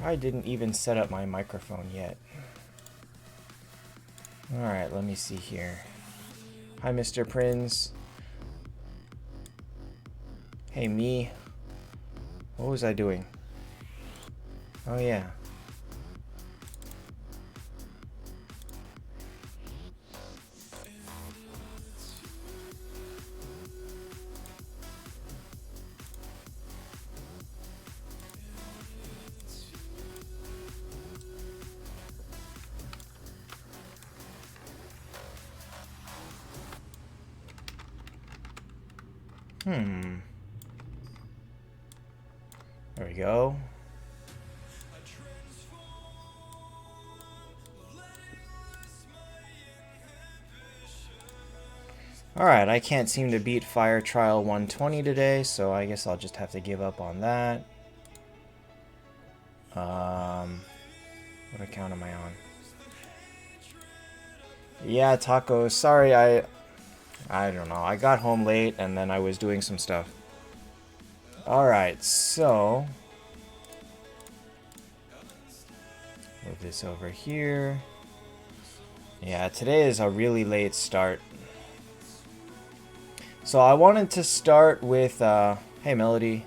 I didn't even set up my microphone yet. Alright, let me see here. Hi, Mr. Prince. Hey, me. What was I doing? Oh, yeah. There we go. Alright, I can't seem to beat Fire Trial 120 today, so I guess I'll just have to give up on that. What account am I on? Yeah, Taco, sorry, I don't know. I got home late and then I was doing some stuff. Alright, so move this over here. Yeah, today is a really late start. So I wanted to start with, hey Melody.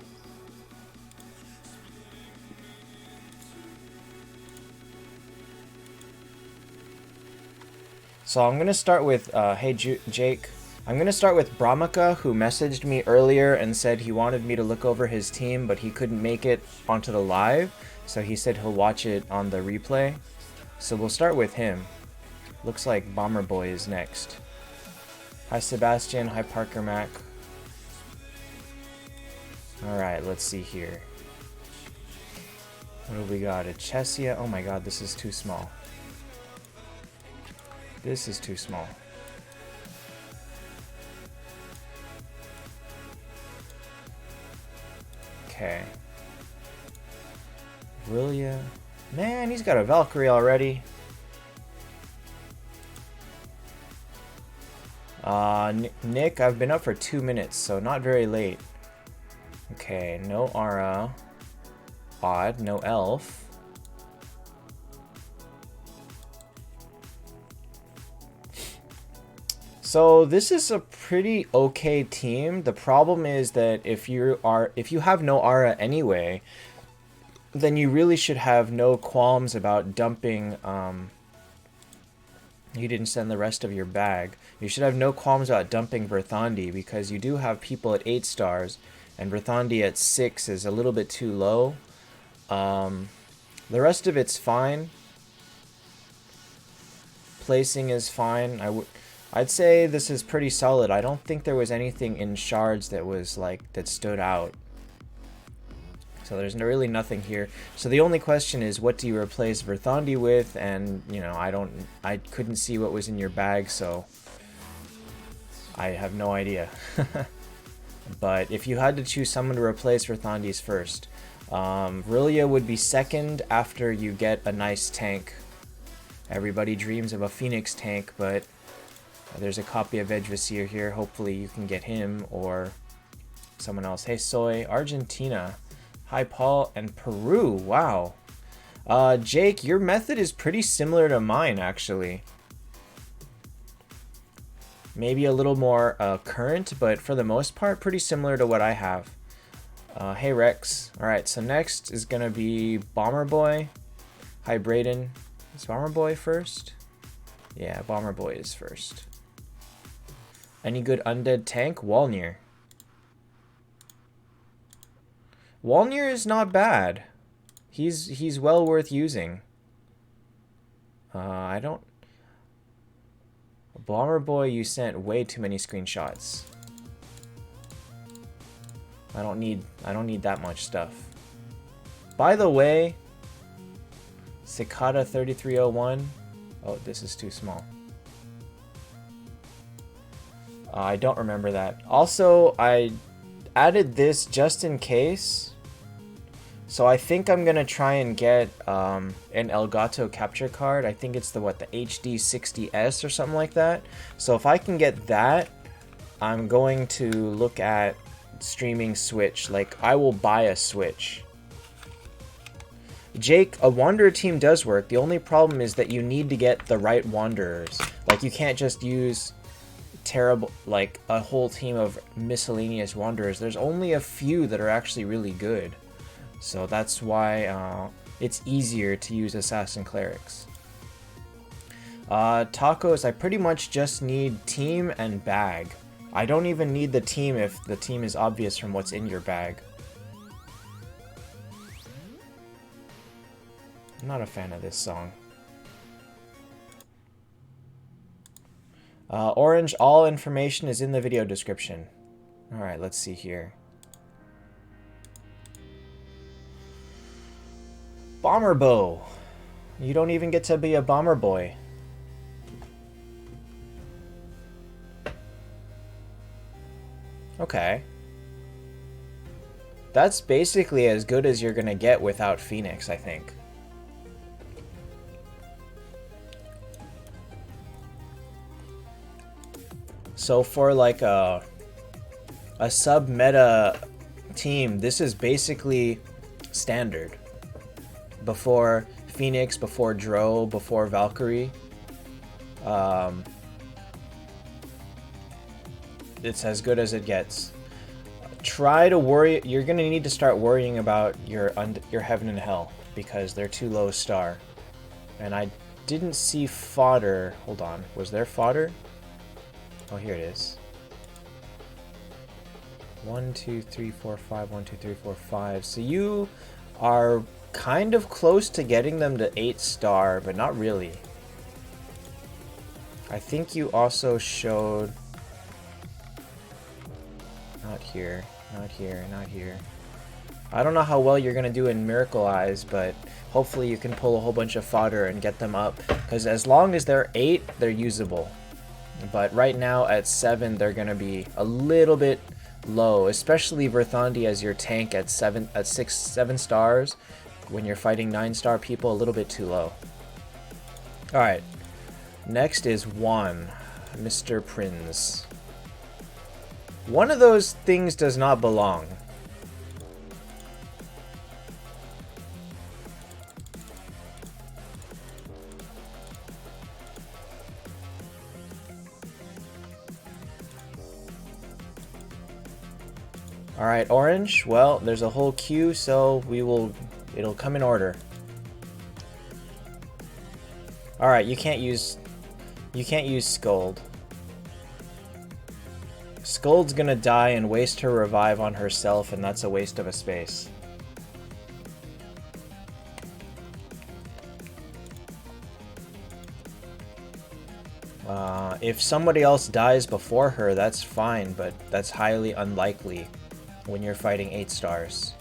So I'm going to start with, hey Jake. I'm going to start with Brahmaaka, who messaged me earlier and said he wanted me to look over his team, but he couldn't make it onto the live. So he said he'll watch it on the replay. So we'll start with him. Looks like Bomber Boy is next. Hi Sebastian, hi Parker Mac. Alright, let's see here. What do we got? A Chesia. Oh my god, this is too small. This is too small. Okay. Willia. Man, he's got a Valkyrie already. Nick, I've been up for 2 minutes, so not very late. Okay, no Aura. Odd, no Elf. So this is a pretty okay team. The problem is that if you have no Aura anyway, then you really should have no qualms about dumping. You didn't send the rest of your bag. You should have no qualms about dumping Verthandi because you do have people at 8 stars, and Verthandi at 6 is a little bit too low. The rest of it's fine. Placing is fine. I'd say this is pretty solid. I don't think there was anything in shards that was that stood out. So there's really nothing here. So the only question is, what do you replace Verthandi with? And you know, I couldn't see what was in your bag, so I have no idea. But if you had to choose someone to replace Verthandi's first, Rillia would be second after you get a nice tank. Everybody dreams of a Phoenix tank, but there's a copy of Edgevasir here. Hopefully you can get him or someone else. Hey Soy, Argentina. Hi Paul, and Peru. Wow. Jake, your method is pretty similar to mine, actually. Maybe a little more current, but for the most part, pretty similar to what I have. Hey Rex. Alright, so next is going to be Bomber Boy. Hi Brayden. Is Bomber Boy first? Yeah, Bomber Boy is first. Any good undead tank? Walnir. Walnir is not bad. He's well worth using. I don't... Bomber Boy, you sent way too many screenshots. I don't need that much stuff. By the way, Cicada 3301. Oh, this is too small. I don't remember that. Also, I added this just in case. So I think I'm gonna try and get an Elgato capture card. I think it's the HD60S or something like that. So if I can get that, I'm going to look at streaming Switch. Like, I will buy a Switch. Jake, a Wanderer team does work. The only problem is that you need to get the right Wanderers. Like, you can't just use terrible, like, a whole team of miscellaneous Wanderers. There's only a few that are actually really good. So that's why it's easier to use Assassin Clerics. Tacos, I pretty much just need team and bag. I don't even need the team if the team is obvious from what's in your bag. I'm not a fan of this song. Orange, all information is in the video description. Alright, let's see here. Bomber bow. You don't even get to be a bomber boy. Okay. That's basically as good as you're gonna get without Phoenix, I think. So for like a sub-meta team, this is basically standard. Before Phoenix, before Dro, before Valkyrie. It's as good as it gets. Try to worry. You're gonna need to start worrying about your Heaven and Hell because they're too low star. And I didn't see fodder. Hold on. Was there fodder? Oh, here it is. 1, 2, 3, 4, 5. 1, 2, 3, 4, 5. So you are kind of close to getting them to 8 star, but not really. I think you also showed... Not here, not here, not here. I don't know how well you're gonna do in Miracle Eyes, but hopefully you can pull a whole bunch of fodder and get them up. Because as long as they're 8, they're usable. But right now at 7, they're gonna be a little bit low, especially Verthandi as your tank at 7 stars. When you're fighting 9-star people, a little bit too low. Alright, next is Juan, Mr. Prince. One of those things does not belong. Alright, orange. Well, there's a whole queue, so it'll come in order. Alright, you can't use Scold. Scold's gonna die and waste her revive on herself, and that's a waste of a space. If somebody else dies before her, that's fine, but that's highly unlikely when you're fighting 8 stars.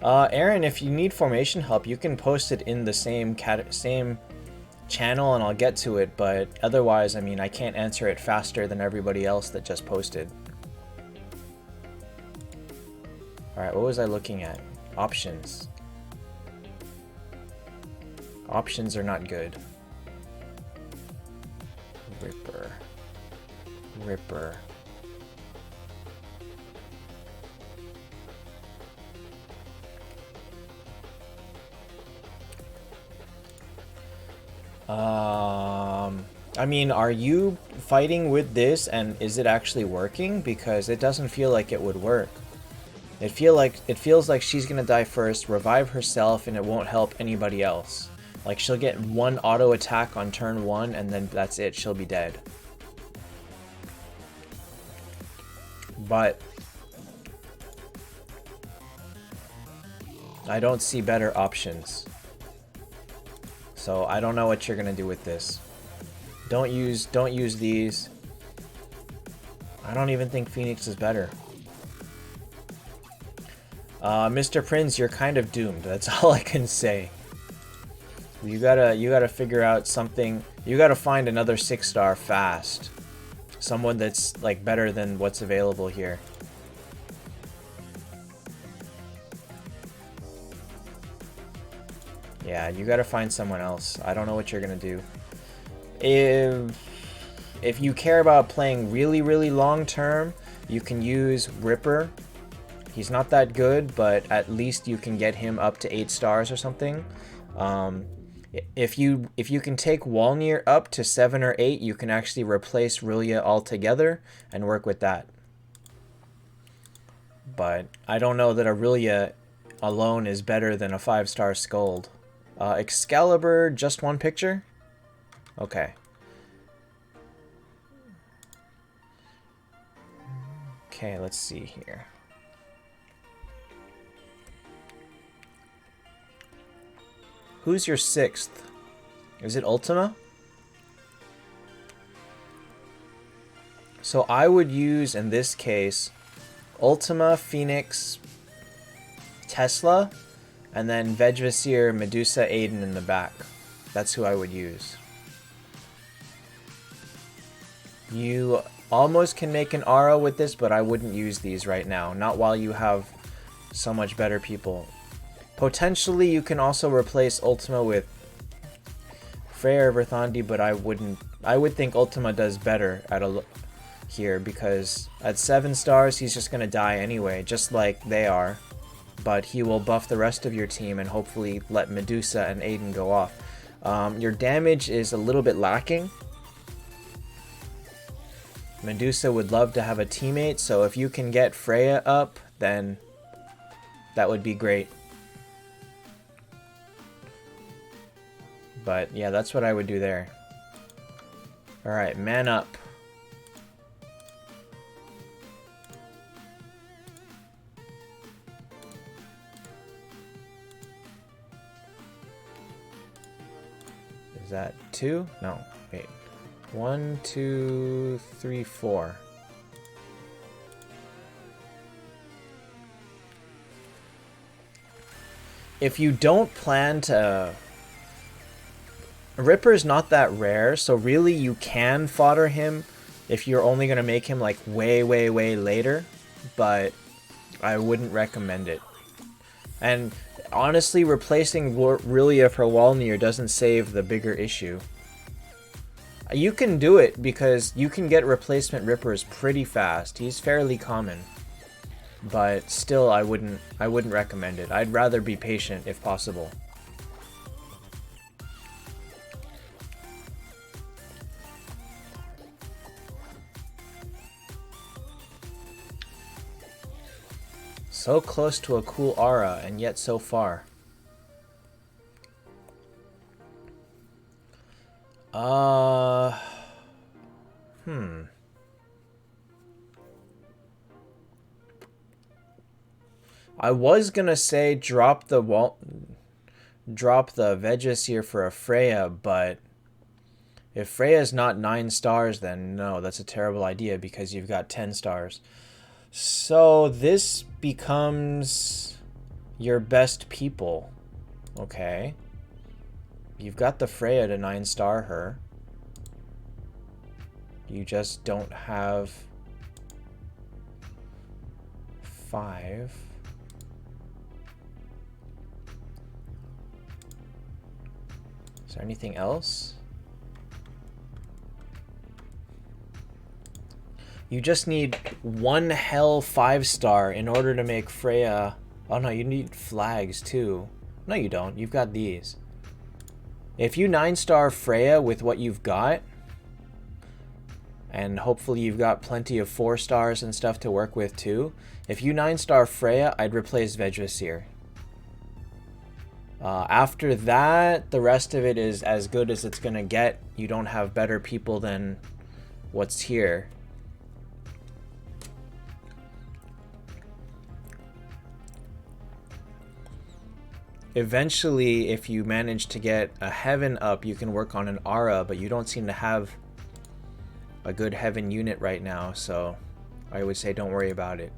Aaron, if you need formation help, you can post it in the same channel and I'll get to it, but otherwise, I mean, I can't answer it faster than everybody else that just posted. Alright, what was I looking at? Options. Options are not good. Ripper. Ripper. I mean, are you fighting with this and is it actually working? Because it doesn't feel like it would work. It feels like she's gonna die first, revive herself, and it won't help anybody else. Like, she'll get one auto attack on turn 1 and then that's it, she'll be dead. But I don't see better options. So I don't know what you're gonna do with this. Don't use these. I don't even think Phoenix is better. Mr. Prince, you're kind of doomed. That's all I can say. You gotta figure out something. You gotta find another 6-star fast. Someone that's like better than what's available here. Yeah, you gotta find someone else. I don't know what you're gonna do. If you care about playing really, really long term, You can use Ripper. He's not that good, but at least you can get him up to 8 stars or something. If you can take Walnir up to 7 or 8, you can actually replace Rillia altogether and work with that. But I don't know that Rillia alone is better than a 5-star Scold. Excalibur, just 1 picture? Okay. Okay, let's see here. Who's your 6th? Is it Ultima? So I would use, in this case, Ultima, Phoenix, Tesla, and then Vegvasir, Medusa, Aiden in the back. That's who I would use. You almost can make an Aura with this, but I wouldn't use these right now. Not while you have so much better people. Potentially, you can also replace Ultima with Freya or Verthandi, but I wouldn't. I would think Ultima does better at here, because at 7 stars, he's just going to die anyway, just like they are. But he will buff the rest of your team and hopefully let Medusa and Aiden go off. Your damage is a little bit lacking. Medusa would love to have a teammate, so if you can get Freya up, then that would be great. But yeah, that's what I would do there. Alright, man up. Is that 2? No, wait. 1, 2, 3, 4. If you don't plan to... Ripper's not that rare, so really you can fodder him if you're only going to make him like way later, but I wouldn't recommend it. And honestly, replacing Rillia for Walnir doesn't save the bigger issue. You can do it because you can get replacement Rippers pretty fast. He's fairly common. But still, I wouldn't recommend it. I'd rather be patient if possible. So close to a cool aura, and yet so far. I was gonna say drop the Vegvasir for a Freya, but if Freya's not 9 stars, then no, that's a terrible idea because you've got 10 stars. So this becomes your best people. Okay. You've got the Freya to 9-star her. You just don't have 5. Is there anything else? You just need 1 hell 5-star in order to make Freya... Oh no, you need flags too. No, you don't. You've got these. If you 9-star Freya with what you've got, and hopefully you've got plenty of 4 stars and stuff to work with too, if you 9-star Freya, I'd replace Vegvasir. After that, the rest of it is as good as it's gonna get. You don't have better people than what's here. Eventually, if you manage to get a Heaven up, you can work on an Aura, but you don't seem to have a good Heaven unit right now, so I would say don't worry about it.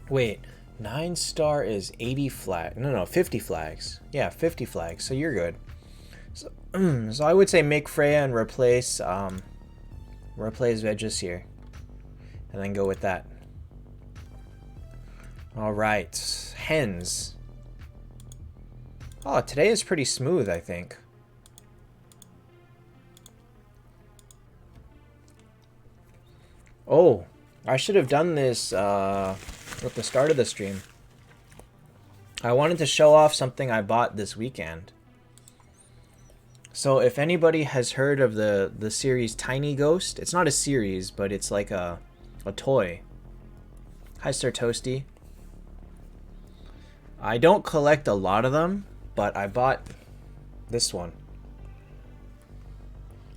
Wait, 9-star is 80 flags. No, 50 flags. Yeah, 50 flags, so you're good. So, so I would say make Freya and replace Vegvasir, and then go with that. Alright, Hens. Oh, today is pretty smooth, I think. Oh, I should have done this at the start of the stream. I wanted to show off something I bought this weekend. So if anybody has heard of the series Tiny Ghost, it's not a series, but it's like a toy. Hi, Sir Toasty. I don't collect a lot of them, but I bought this one.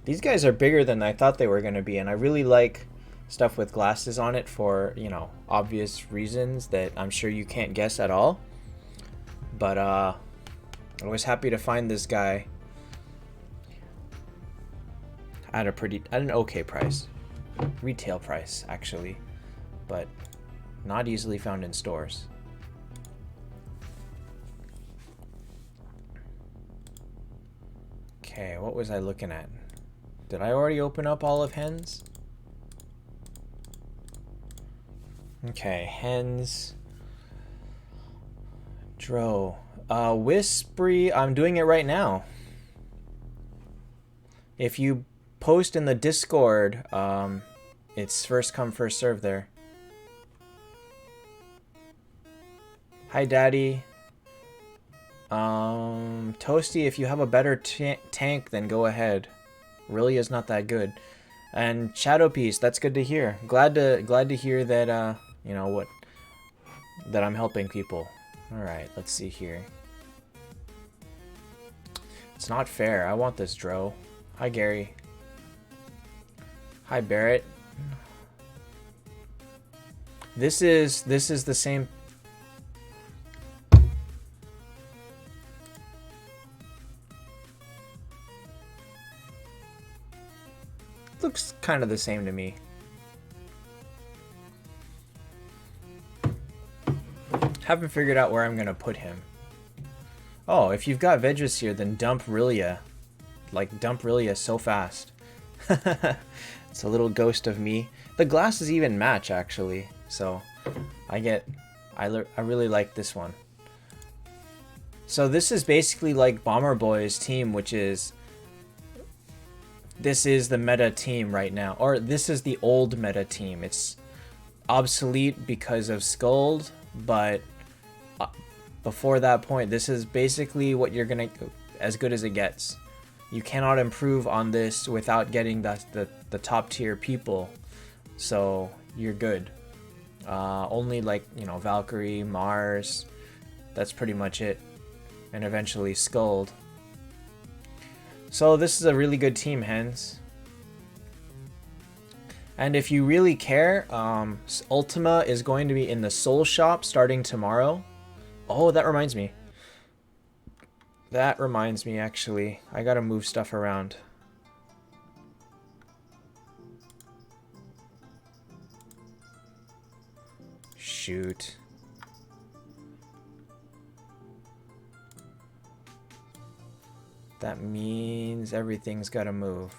These guys are bigger than I thought they were going to be, and I really like stuff with glasses on it for, you know, obvious reasons that I'm sure you can't guess at all. But I was happy to find this guy at an okay price. Retail price, actually, but not easily found in stores. Okay, what was I looking at? Did I already open up all of Hens? Okay, Hens. Dro. Whispery, I'm doing it right now. If you post in the Discord, it's first come, first serve there. Hi, Daddy. Toasty, if you have a better tank, then go ahead. Really is not that good. And Shadowpiece, that's good to hear. Glad to hear that you know what, that I'm helping people. All right, let's see here. It's not fair. I want this Dro. Hi, Gary. Hi, Barrett. This is the same. Looks kind of the same to me. Haven't figured out where I'm gonna put him. Oh, if you've got Vedras here, then dump Rilia. Like, dump Rilia so fast. It's a little ghost of me. The glasses even match, actually. So, I really like this one. So this is basically like Bomber Boy's team, which is... This is the meta team right now. Or this is the old meta team. It's obsolete because of Skuld, but... before that point, this is basically what you're gonna, as good as it gets. You cannot improve on this without getting the top tier people, so you're good. Only, like, you know, Valkyrie, Mars, that's pretty much it, and eventually Skuld. So this is a really good team, Hens. And if you really care, Ultima is going to be in the Soul Shop starting tomorrow. Oh, that reminds me. That reminds me, actually. I gotta move stuff around. Shoot. That means everything's gotta move.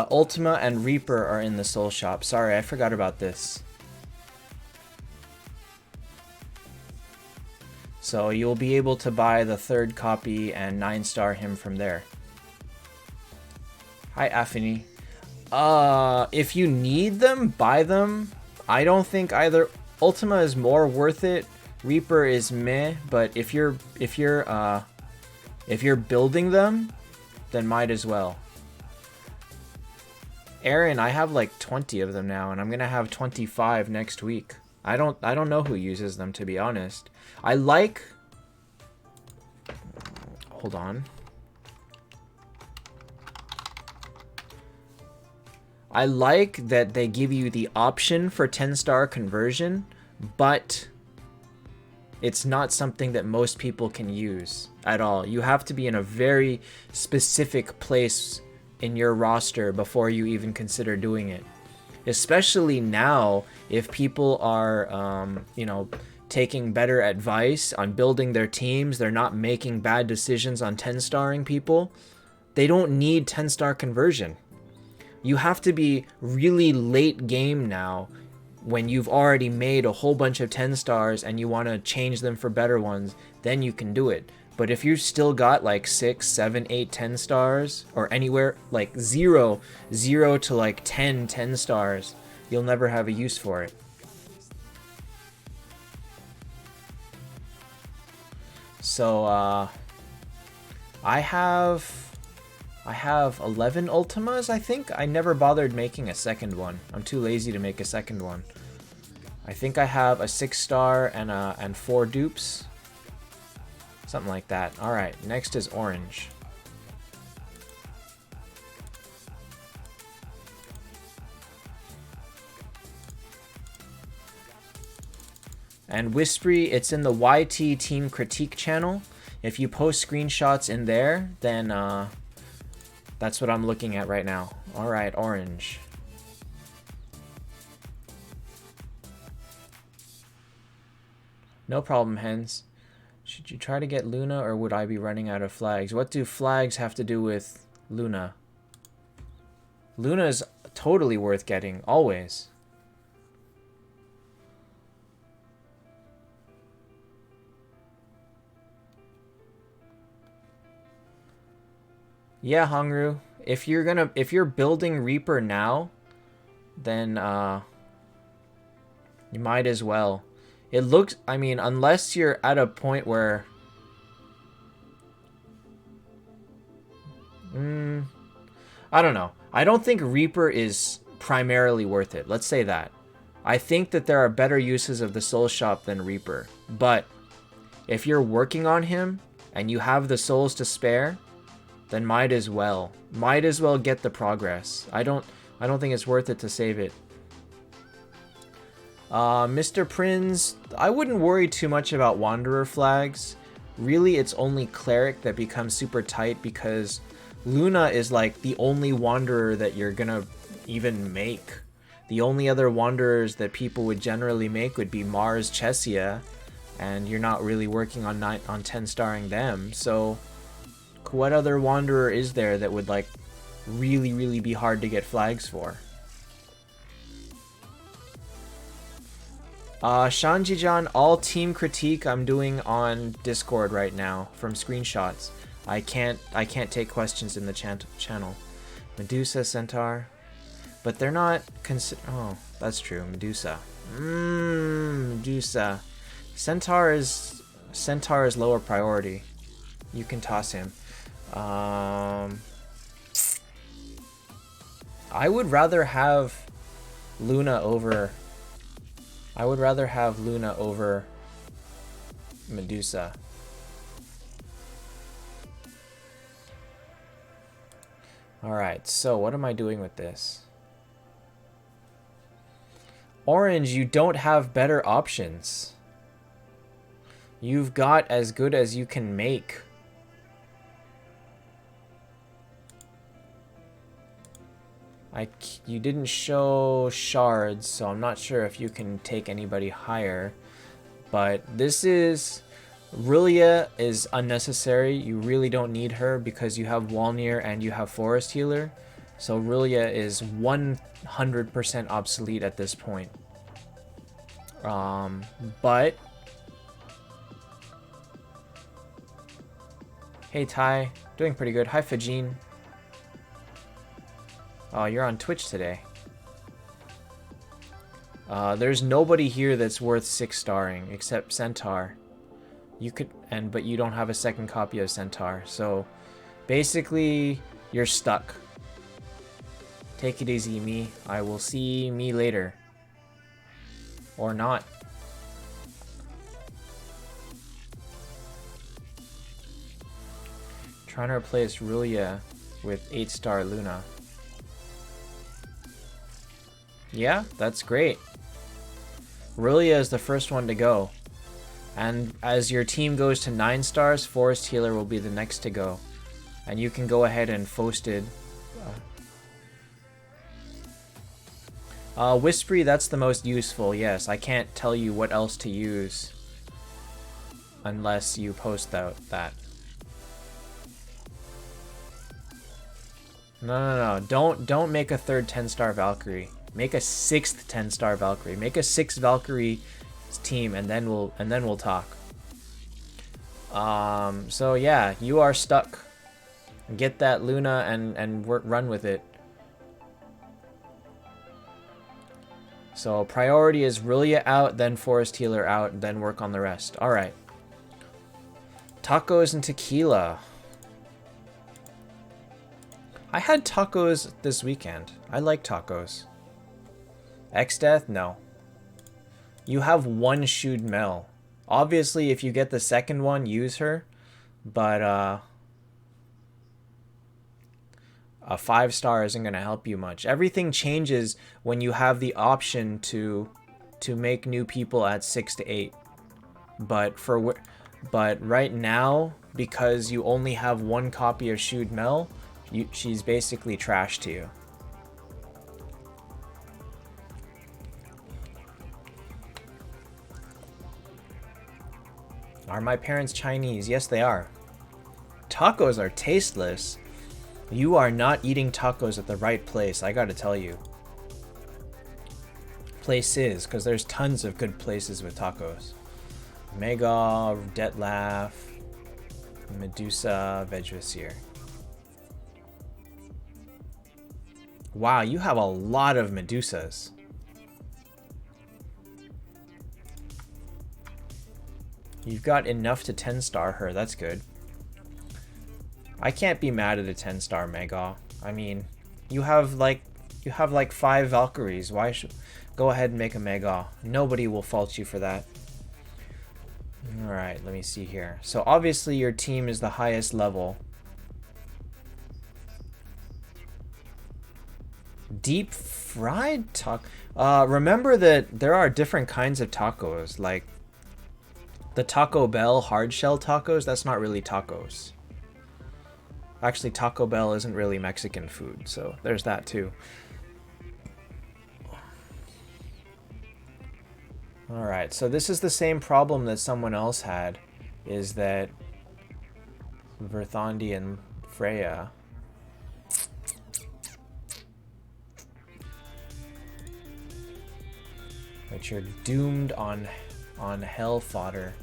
Ultima and Reaper are in the Soul Shop. Sorry, I forgot about this. So you'll be able to buy the 3rd copy and 9-star him from there. Hi, Afini. If you need them, buy them. I don't think either Ultima is more worth it. Reaper is meh, but if you're building them, then might as well. Aaron, I have like 20 of them now, and I'm gonna have 25 next week. I don't know who uses them, to be honest. I like... Hold on. I like that they give you the option for 10-star conversion, but it's not something that most people can use at all. You have to be in a very specific place in your roster before you even consider doing it. Especially now, if people are, you know, taking better advice on building their teams. They're not making bad decisions on 10-starring people. They don't need 10-star conversion. You have to be really late game now when you've already made a whole bunch of 10 stars and you want to change them for better ones, then you can do it. But if you've still got like 6, 7, 8, 10 stars, or anywhere like 0 to like 10 stars, you'll never have a use for it. So I have 11 Ultimas, I think. I never bothered making a second one. I'm too lazy to make a second one. I think I have a 6-star and 4 dupes. Something like that. Alright, next is orange. And Whispery, it's in the YT Team Critique channel. If you post screenshots in there, then that's what I'm looking at right now. Alright, orange. No problem, Hens. Should you try to get Luna, or would I be running out of flags? What do flags have to do with Luna? Luna is totally worth getting, always. Yeah, Hongru. If you're building Reaper now, then you might as well. It looks, I mean, unless you're at a point where I don't know. I don't think Reaper is primarily worth it. Let's say that. I think that there are better uses of the Soul Shop than Reaper. But if you're working on him and you have the souls to spare, then might as well. Might as well get the progress. I don't think it's worth it to save it. Mr. Prinz, I wouldn't worry too much about Wanderer flags. Really, it's only Cleric that becomes super tight because Luna is like the only Wanderer that you're gonna even make. The only other Wanderers that people would generally make would be Mars, Chesia, and you're not really working on 10-starring them. So what other Wanderer is there that would like really be hard to get flags for? Shanjijan, all team critique I'm doing on Discord right now from screenshots. I can't take questions in the channel. Medusa, Centaur, but they're not oh, that's true. Medusa. Medusa. Centaur is lower priority. You can toss him. I would rather have Luna over Medusa. Alright, so what am I doing with this? Orange, you don't have better options. You've got as good as you can make. You didn't show shards, so I'm not sure if you can take anybody higher. But this is... Rillia is unnecessary. You really don't need her because you have Walnir and you have Forest Healer. So Rillia is 100% obsolete at this point. But... Hey Ty, doing pretty good. Hi Fajin. Oh, you're on Twitch today. There's nobody here that's worth 6-starring except Centaur. You could, but you don't have a second copy of Centaur, so basically you're stuck. Take it easy, me. I will see me later. Or not. Trying to replace Rillia with 8-star Luna. Yeah, that's great. Rillia is the first one to go. And as your team goes to 9 stars, Forest Healer will be the next to go. And you can go ahead and Foasted. Whispery, that's the most useful, yes. I can't tell you what else to use unless you post that. No. Don't make a third 10-star Valkyrie. Make a 6th 10-star Valkyrie. Make a 6 Valkyrie team, and then we'll talk. So yeah, you are stuck. Get that Luna and run with it. So priority is Rillia out, then Forest Healer out, then work on the rest. All right. Tacos and tequila. I had tacos this weekend. I like tacos. X-Death? No. You have one Shoed Mel. Obviously, if you get the second one, use her. But, a 5-star isn't going to help you much. Everything changes when you have the option to make new people at 6 to 8. But right now, because you only have one copy of Shoed Mel, she's basically trash to you. Are my parents Chinese? Yes, they are. Tacos are tasteless. You are not eating tacos at the right place, I gotta tell you. Places, because there's tons of good places with tacos. Mega, Detlaf, Medusa, Vegvasir. Wow, you have a lot of Medusas. You've got enough to 10-star her, that's good. I can't be mad at a 10-star Mega. I mean, you have like 5 Valkyries. Why should go ahead and make a Mega? Nobody will fault you for that. All right, let me see here. So obviously your team is the highest level. Deep fried taco. Remember that there are different kinds of tacos, like the Taco Bell hard shell tacos. That's not really tacos. Actually, Taco Bell isn't really Mexican food, so there's that too. Alright, so this is the same problem that someone else had, is that Verthandi and Freya. But you're doomed on hell fodder.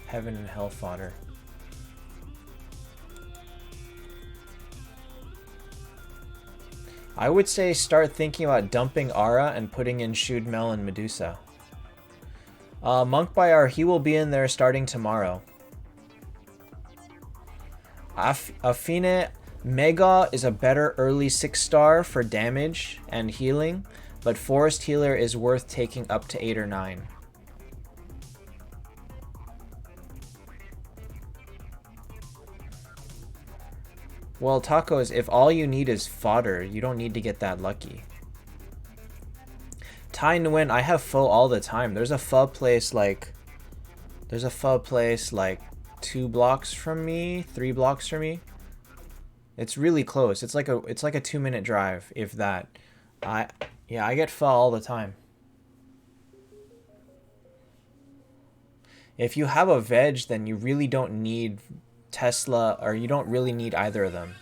Heaven and hell fodder. I would say start thinking about dumping Ara and putting in Shoed Mel and Medusa. Monk Bayar, he will be in there starting tomorrow. Affine Mega is a better early 6-star for damage and healing, but Forest Healer is worth taking up to 8 or 9. Well, tacos, if all you need is fodder, you don't need to get that lucky. Tai Nguyen, I have pho all the time. There's a pho place like 2 blocks from me, 3 blocks from me. It's really close. It's like a 2-minute drive, if that. I get pho all the time. If you have a veg, then you really don't need Tesla, or you don't really need either of them.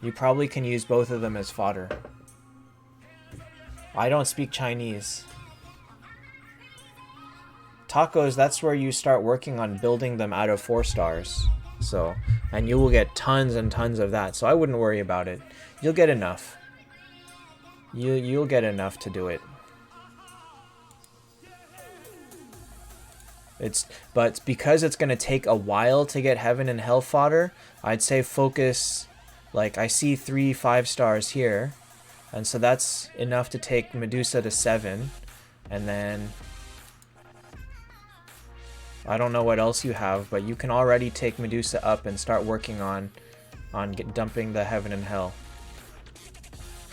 You probably can use both of them as fodder. I don't speak Chinese. Tacos, that's where you start working on building them out of 4 stars. So, and you will get tons and tons of that. So I wouldn't worry about it. You'll get enough. You'll get enough to do it. But because it's going to take a while to get Heaven and Hell fodder, I'd say focus, like I see 3 5-stars here, and so that's enough to take Medusa to 7, and then I don't know what else you have, but you can already take Medusa up and start working on dumping the Heaven and Hell.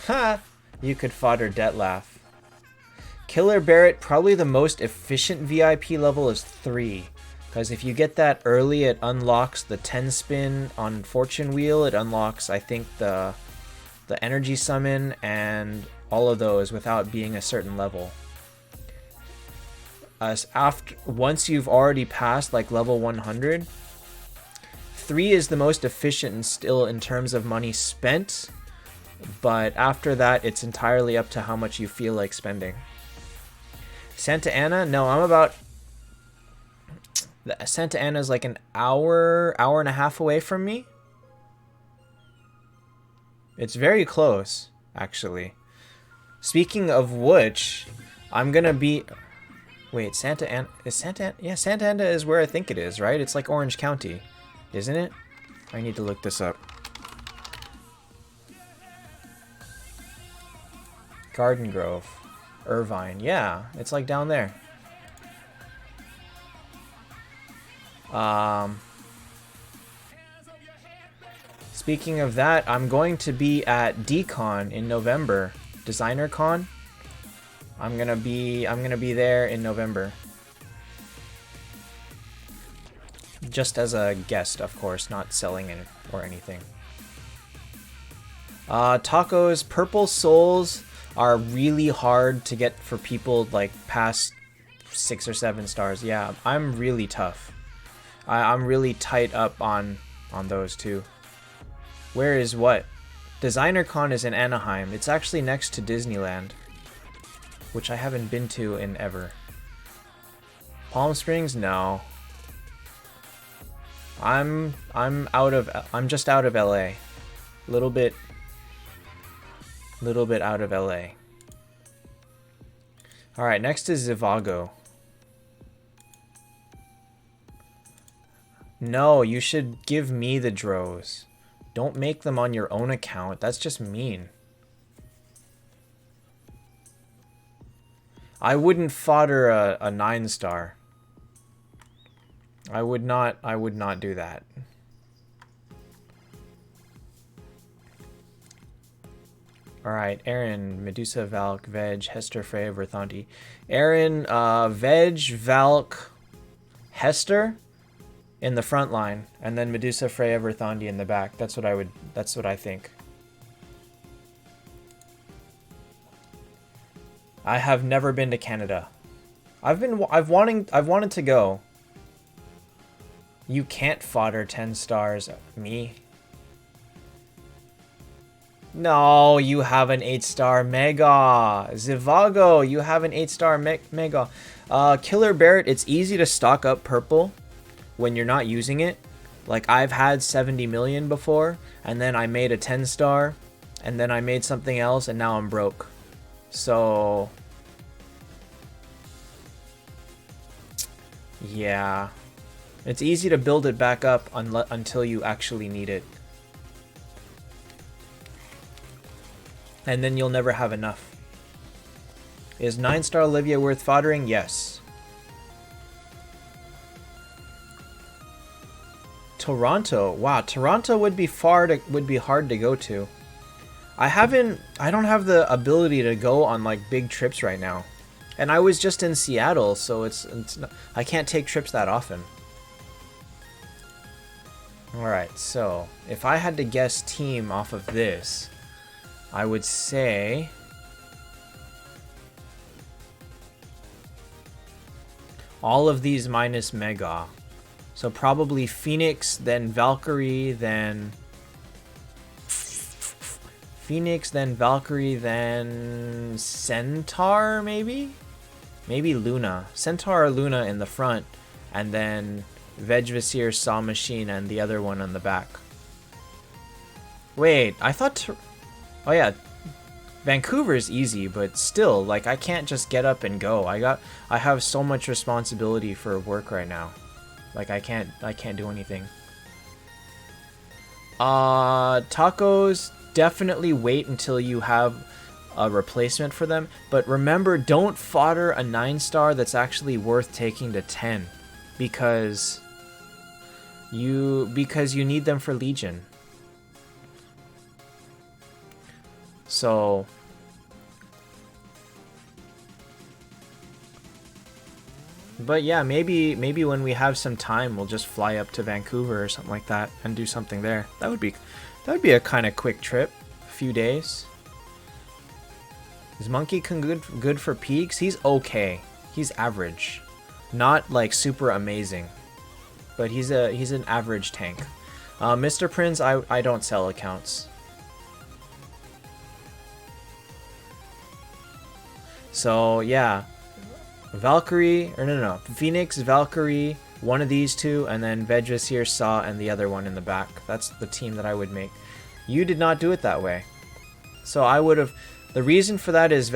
Ha! You could fodder Detlaf. Killer Barret, probably the most efficient VIP level is 3. Because if you get that early, it unlocks the 10-spin on Fortune Wheel. It unlocks, I think, the energy summon and all of those without being a certain level. Once you've already passed like level 100, 3 is the most efficient and still in terms of money spent, but after that it's entirely up to how much you feel like spending. Santa Ana? No, I'm about... Santa Ana is like an hour and a half away from me. It's very close, actually. Speaking of which, I'm gonna be... Wait, Santa Ana... Is Santa Ana... Yeah, Santa Ana is where I think it is, right? It's like Orange County, isn't it? I need to look this up. Garden Grove. Irvine. Yeah, it's like down there. Speaking of that, I'm going to be at DCon in November. Designer Con. I'm gonna be there in November. Just as a guest, of course, not selling it or anything. Tacos, Purple Souls are really hard to get for people like past 6 or 7 stars. Yeah, I'm really tough. I'm really tight up on those too. Where is what? Designer Con is in Anaheim. It's actually next to Disneyland, which I haven't been to in ever. Palm Springs? No. I'm just out of LA. Little bit out of LA. All right, next is Zivago. No, you should give me the dros. Don't make them on your own account. That's just mean. I wouldn't fodder a 9-star. I would not do that. Alright, Aaron, Medusa, Valk, Veg, Hester, Freya, Verthanti. Aaron, Veg, Valk, Hester in the front line, and then Medusa, Freya, Verthanti in the back. That's what I think. I have never been to Canada. I've wanted to go. You can't fodder 10 stars, me. No, you have an 8-star Mega. Zivago, you have an 8-star Mega. Killer Barrett, it's easy to stock up purple when you're not using it. Like, I've had 70 million before, and then I made a 10-star, and then I made something else, and now I'm broke. So... yeah. It's easy to build it back up until you actually need it. And then you'll never have enough. Is 9-star Olivia worth foddering? Yes. Toronto. Wow, Toronto would be hard to go to. I don't have the ability to go on like big trips right now. And I was just in Seattle, so I can't take trips that often. Alright, so if I had to guess team off of this, I would say all of these minus Mega. So probably Phoenix, then Valkyrie, then Centaur, maybe? Maybe Luna. Centaur or Luna in the front, and then Vegvasir, Saw Machine, and the other one on the back. Wait, I thought... oh yeah, Vancouver's easy, but still, like, I can't just get up and go. I have so much responsibility for work right now. Like, I can't do anything. Tacos, definitely wait until you have a replacement for them. But remember, don't fodder a 9-star that's actually worth taking to 10. Because you need them for Legion. So but yeah, maybe when we have some time, we'll just fly up to Vancouver or something like that and do something there. That would be a kind of quick trip, a few days. Is Monkey Kung good for peaks? He's okay. He's average. Not like super amazing. But he's an average tank. Mr. Prince, I don't sell accounts. So yeah. Valkyrie, or no, Phoenix, Valkyrie, one of these two, and then Vegvasir, Saw, and the other one in the back. That's the team that I would make. You did not do it that way. So I would have... The reason for that is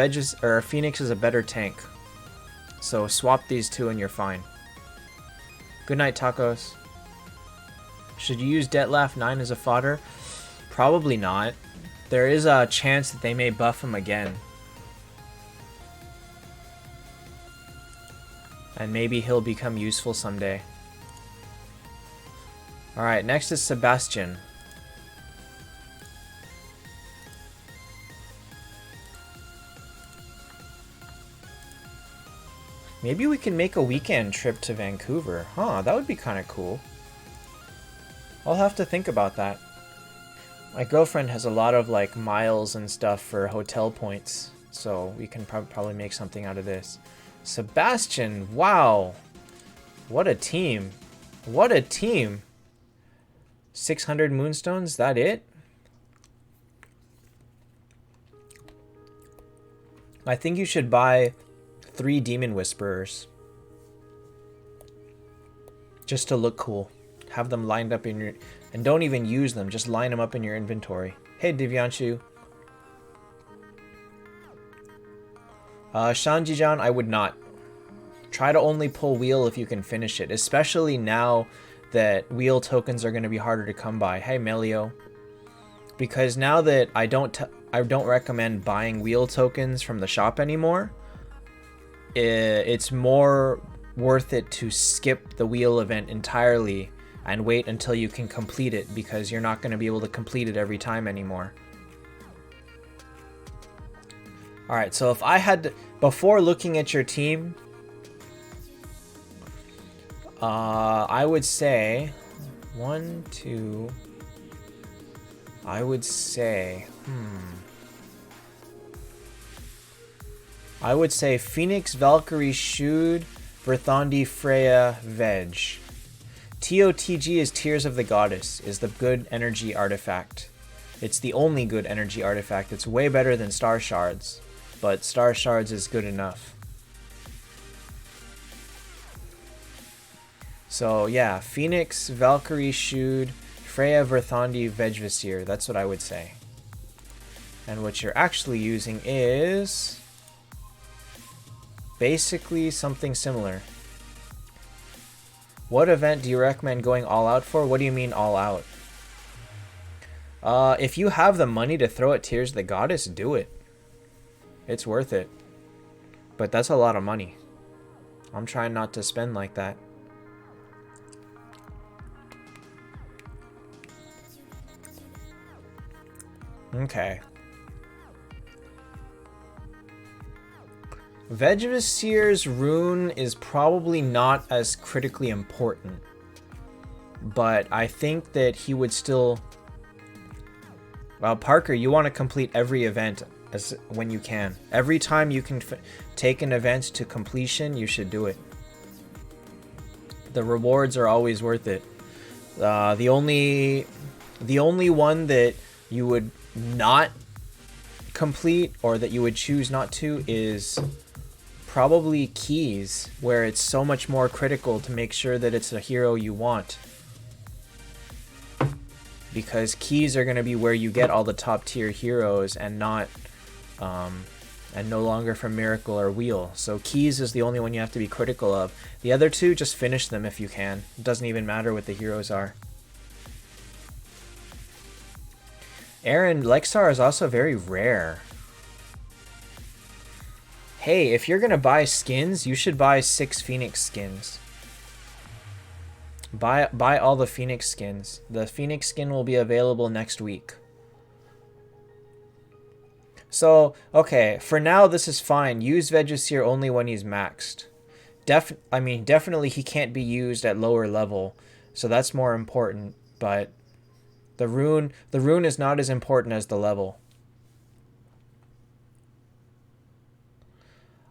Phoenix is a better tank. So swap these two and you're fine. Good night, tacos. Should you use Detlef 9 as a fodder? Probably not. There is a chance that they may buff him again. And maybe he'll become useful someday. Alright, next is Sebastian. Maybe we can make a weekend trip to Vancouver. Huh, that would be kind of cool. I'll have to think about that. My girlfriend has a lot of like miles and stuff for hotel points. So we can probably make something out of this. Sebastian, wow. What a team. What a team. 600 moonstones, that it? I think you should buy 3 demon whisperers. Just to look cool. Have them lined up in your... And don't even use them, just line them up in your inventory. Hey, Divyanshu. Shanjijan, I would not. Try to only pull wheel if you can finish it, especially now that wheel tokens are going to be harder to come by. Hey, Melio. Because now that I don't recommend buying wheel tokens from the shop anymore, it's more worth it to skip the wheel event entirely and wait until you can complete it, because you're not going to be able to complete it every time anymore. Alright, so if I had to, before looking at your team, I would say 1, 2. I would say I would say Phoenix, Valkyrie, Shud, Verthandi, Freya, Veg. TOTG is Tears of the Goddess, is the good energy artifact. It's the only good energy artifact. It's way better than Star Shards, but Star Shards is good enough. So yeah, Phoenix, Valkyrie, Shud, Freya, Verthandi, Vegvasir. That's what I would say. And what you're actually using is basically something similar. What event do you recommend going all out for? What do you mean all out? If you have the money to throw at Tears of the Goddess, do it. It's worth it. But that's a lot of money. I'm trying not to spend like that. Okay. Vegvasir's rune is probably not as critically important, but I think that he would still... Well, Parker, you want to complete every event when you can. Every time you can take an event to completion, you should do it. The rewards are always worth it. The only one that you would not complete, or that you would choose not to, is probably Keys, where it's so much more critical to make sure that it's a hero you want. Because Keys are going to be where you get all the top tier heroes, and not and no longer from Miracle or Wheel. So Keys is the only one you have to be critical of. The other two, just finish them if you can. It doesn't even matter what the heroes are. Aaron, Lexar is also very rare. Hey, if you're gonna buy skins, you should buy 6 Phoenix skins. Buy all the Phoenix skins. The Phoenix skin will be available next week. So, okay, for now this is fine. Use Vegvasir only when he's maxed. Definitely he can't be used at lower level, so that's more important, but the rune is not as important as the level.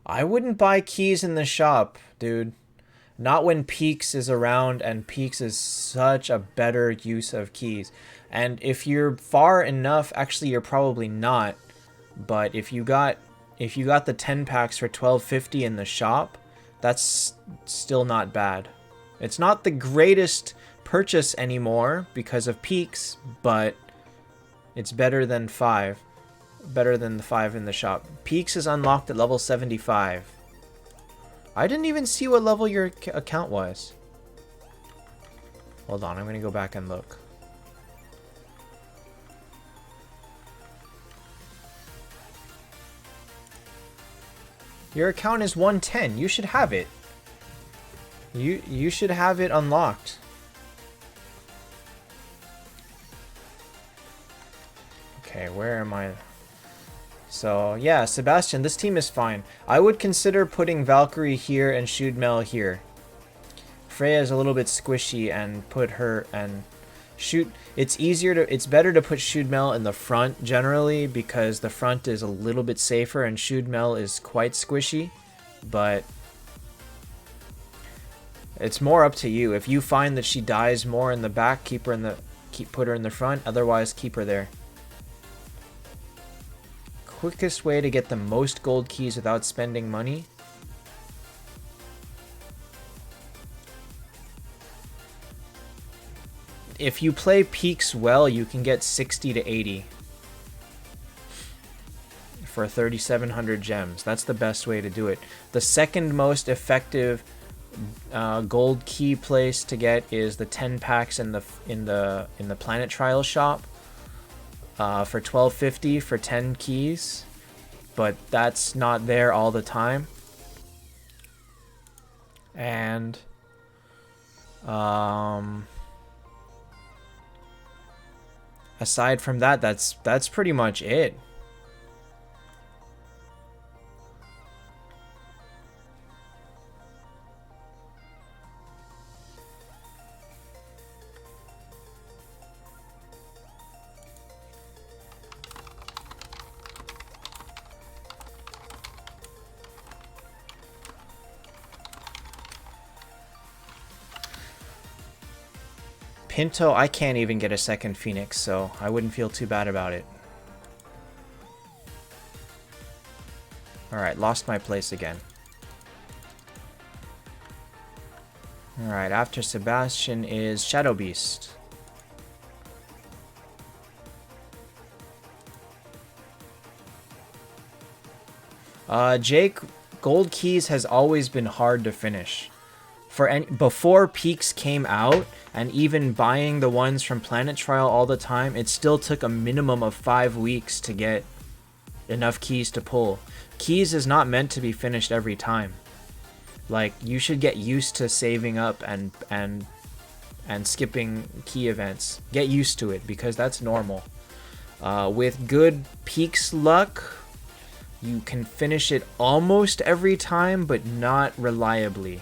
I wouldn't buy keys in the shop, dude. Not when Peaks is around, and Peaks is such a better use of keys. And if you're far enough, actually you're probably not, but if you got the 10 packs for $12.50 in the shop, that's still not bad. It's not the greatest purchase anymore because of Peaks, but it's better than 5. Better than the 5 in the shop. Peaks is unlocked at level 75. I didn't even see what level your account was. Hold on, I'm gonna go back and look. Your account is 110. You should have it. You should have it unlocked. Okay, where am I? So, yeah, Sebastian, this team is fine. I would consider putting Valkyrie here and Shootmel here. Freya is a little bit squishy, and put her and shoot. It's better to put Shootmel in the front generally because the front is a little bit safer and Shootmel is quite squishy, but it's more up to you. If you find that she dies more in the back, put her in the front, otherwise keep her there. Quickest way to get the most gold keys without spending money. If you play Peaks well, you can get 60 to 80 for 3,700 gems. That's the best way to do it. The second most effective gold key place to get is the 10 packs in the Planet Trial shop. For $12.50 for 10 keys, but that's not there all the time. And aside from that, that's pretty much it. Pinto, I can't even get a second Phoenix, so I wouldn't feel too bad about it. Alright, lost my place again. Alright, after Sebastian is Shadow Beast. Jake, gold keys has always been hard to finish. Before Peaks came out, and even buying the ones from Planet Trial all the time, it still took a minimum of 5 weeks to get enough keys to pull. Keys is not meant to be finished every time. Like, you should get used to saving up and skipping key events. Get used to it, because that's normal. With good Peaks luck, you can finish it almost every time, but not reliably.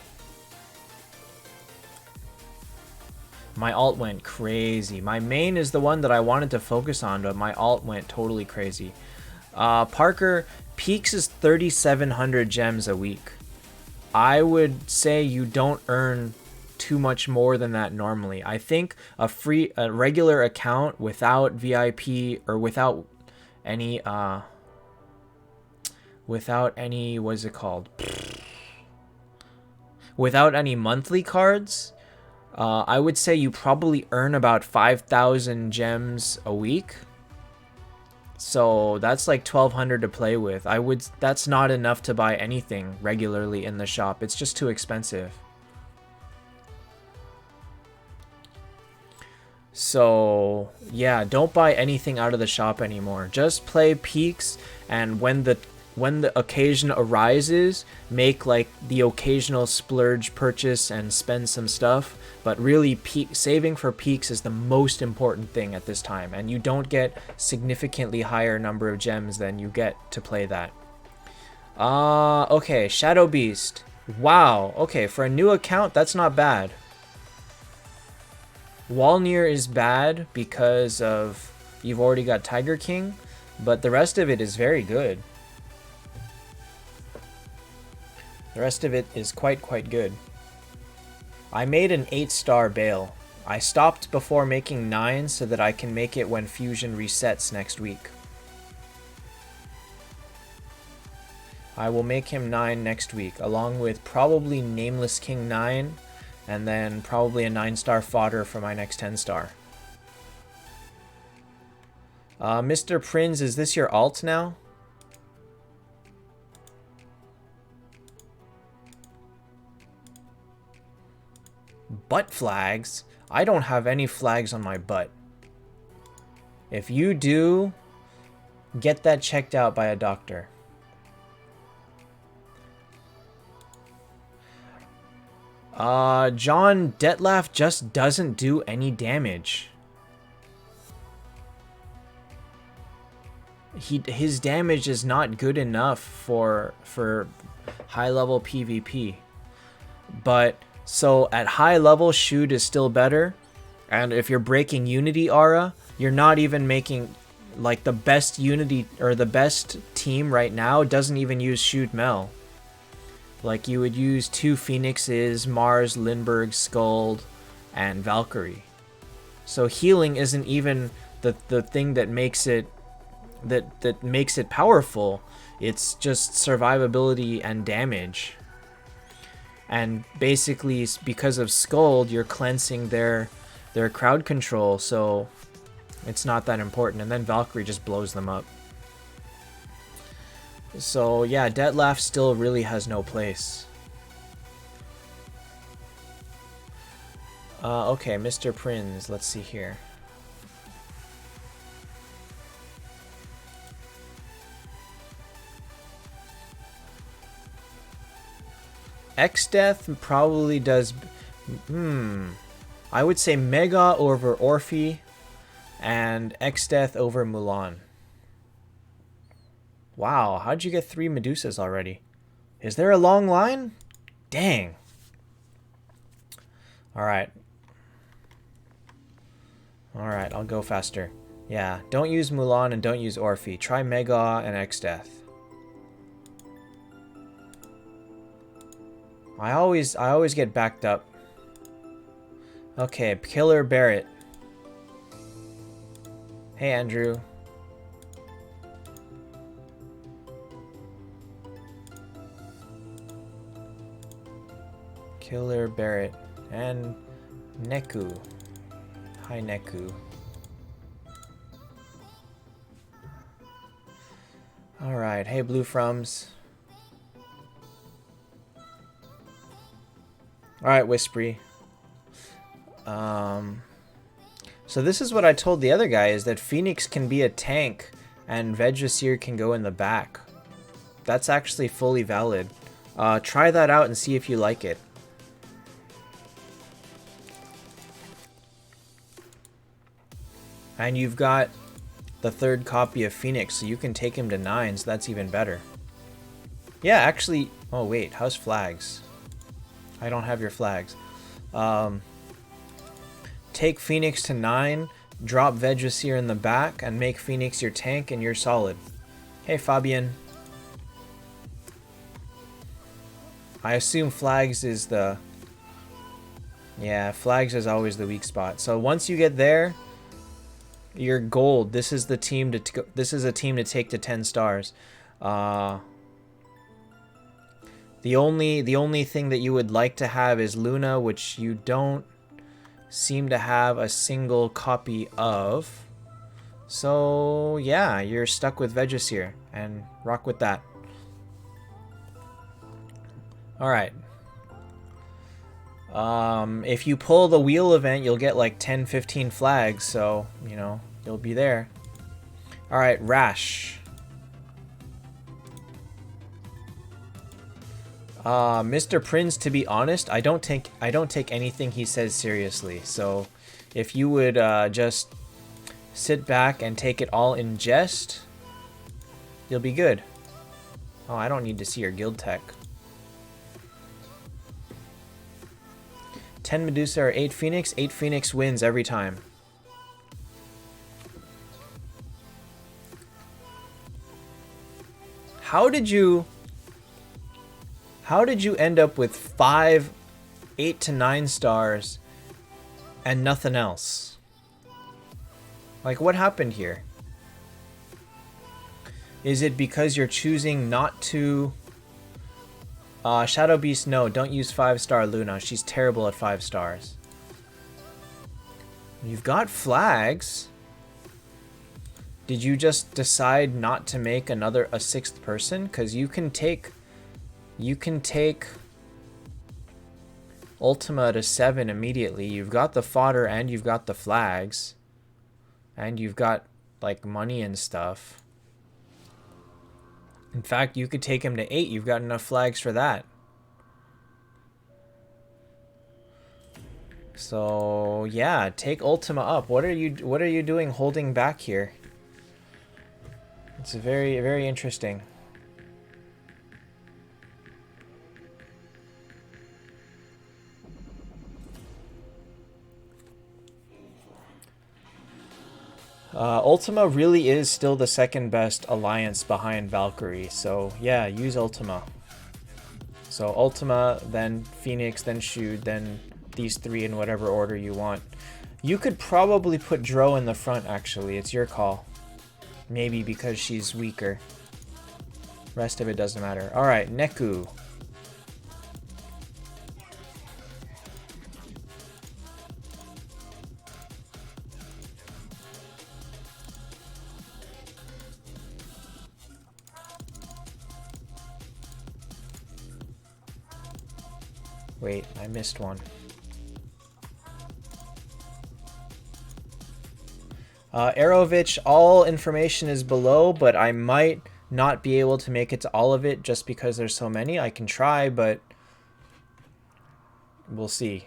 My alt went crazy. My main is the one that I wanted to focus on, but my alt went totally crazy. Parker, Peaks is 3,700 gems a week. I would say you don't earn too much more than that normally. I think a regular account without VIP or without any what's it called? Without any monthly cards, I would say you probably earn about 5,000 gems a week. So that's like 1,200 to play with. That's not enough to buy anything regularly in the shop. It's just too expensive. So yeah, don't buy anything out of the shop anymore. Just play Peaks, and when the occasion arises, make like the occasional splurge purchase and spend some stuff. But really, saving for Peaks is the most important thing at this time, and you don't get significantly higher number of gems than you get to play that. Okay, Shadow Beast. Wow, okay, for a new account, that's not bad. Walnir is bad because of you've already got Tiger King, but the rest of it is very good. The rest of it is quite good. I made an 8-star Bale. I stopped before making 9 so that I can make it when Fusion resets next week. I will make him 9 next week, along with probably Nameless King 9, and then probably a 9-star fodder for my next 10-star. Mr. Prinz, is this your alt now? Butt flags? I don't have any flags on my butt. If you do, get that checked out by a doctor. John Detlef just doesn't do any damage. His damage is not good enough for high level PvP. But so at high level, Shoot is still better. And if you're breaking Unity Aura, you're not even making, like, the best Unity or the best team right now doesn't even use Shoot Mel. Like, you would use 2 Phoenixes, Mars, Lindbergh, Skuld, and Valkyrie. So healing isn't even the thing that makes it that makes it powerful. It's just survivability and damage. And basically, because of Skuld, you're cleansing their crowd control, so it's not that important. And then Valkyrie just blows them up. So yeah, Detlef still really has no place. Okay, Mr. Prinz, let's see here. X-Death probably does... I would say Mega over Orphe and X-Death over Mulan. Wow, how'd you get 3 Medusas already? Is there a long line? Dang. Alright. Alright, I'll go faster. Yeah, don't use Mulan and don't use Orphe. Try Mega and X-Death. I always get backed up. Okay, Killer Barrett. Hey, Andrew. Killer Barrett and Neku. Hi, Neku. Alright, hey, Blue Frums. Alright, Whispery. So this is what I told the other guy, is that Phoenix can be a tank and Veggiseer can go in the back. That's actually fully valid. Try that out and see if you like it. And you've got the 3rd copy of Phoenix, so you can take him to 9, so that's even better. Yeah, actually... Oh, wait. How's flags? I don't have your flags. Take Phoenix to 9, drop Veggiseer in the back, and make Phoenix your tank, and you're solid. Hey, Fabian. I assume flags is the... Yeah, flags is always the weak spot. So once you get there... You're gold. This is the team to this is a team to take to 10 stars. The only thing that you would like to have is Luna, which you don't seem to have a single copy of. So yeah, you're stuck with Veggiseer, and rock with that. All right. If you pull the wheel event, you'll get like 10-15 flags, so, you know, you'll be there. Alright, Rash. Mr. Prinz, to be honest, I don't take anything he says seriously, so if you would just sit back and take it all in jest, you'll be good. Oh, I don't need to see your guild tech. 10 Medusa or 8 Phoenix? 8 Phoenix wins every time. How did you... How did you end up with 5, 8 to 9 stars and nothing else? Like, what happened here? Is it because you're choosing not to... Shadow Beast, no, don't use 5-star Luna. She's terrible at 5 stars. You've got flags. Did you just decide not to make a 6th person? Because you can take Ultima to 7 immediately. You've got the fodder and you've got the flags. And you've got, like, money and stuff. In fact, you could take him to 8. You've got enough flags for that. So, yeah, take Ultima up. What are you doing holding back here? It's very, very interesting. Ultima really is still the second best alliance behind Valkyrie, so yeah, use Ultima. So Ultima, then Phoenix, then Shude, then these 3 in whatever order you want. You could probably put Dro in the front, actually. It's your call. Maybe because she's weaker. Rest of it doesn't matter. Alright, Neku. Wait, I missed one. Arovich, all information is below, but I might not be able to make it to all of it just because there's so many. I can try, but we'll see.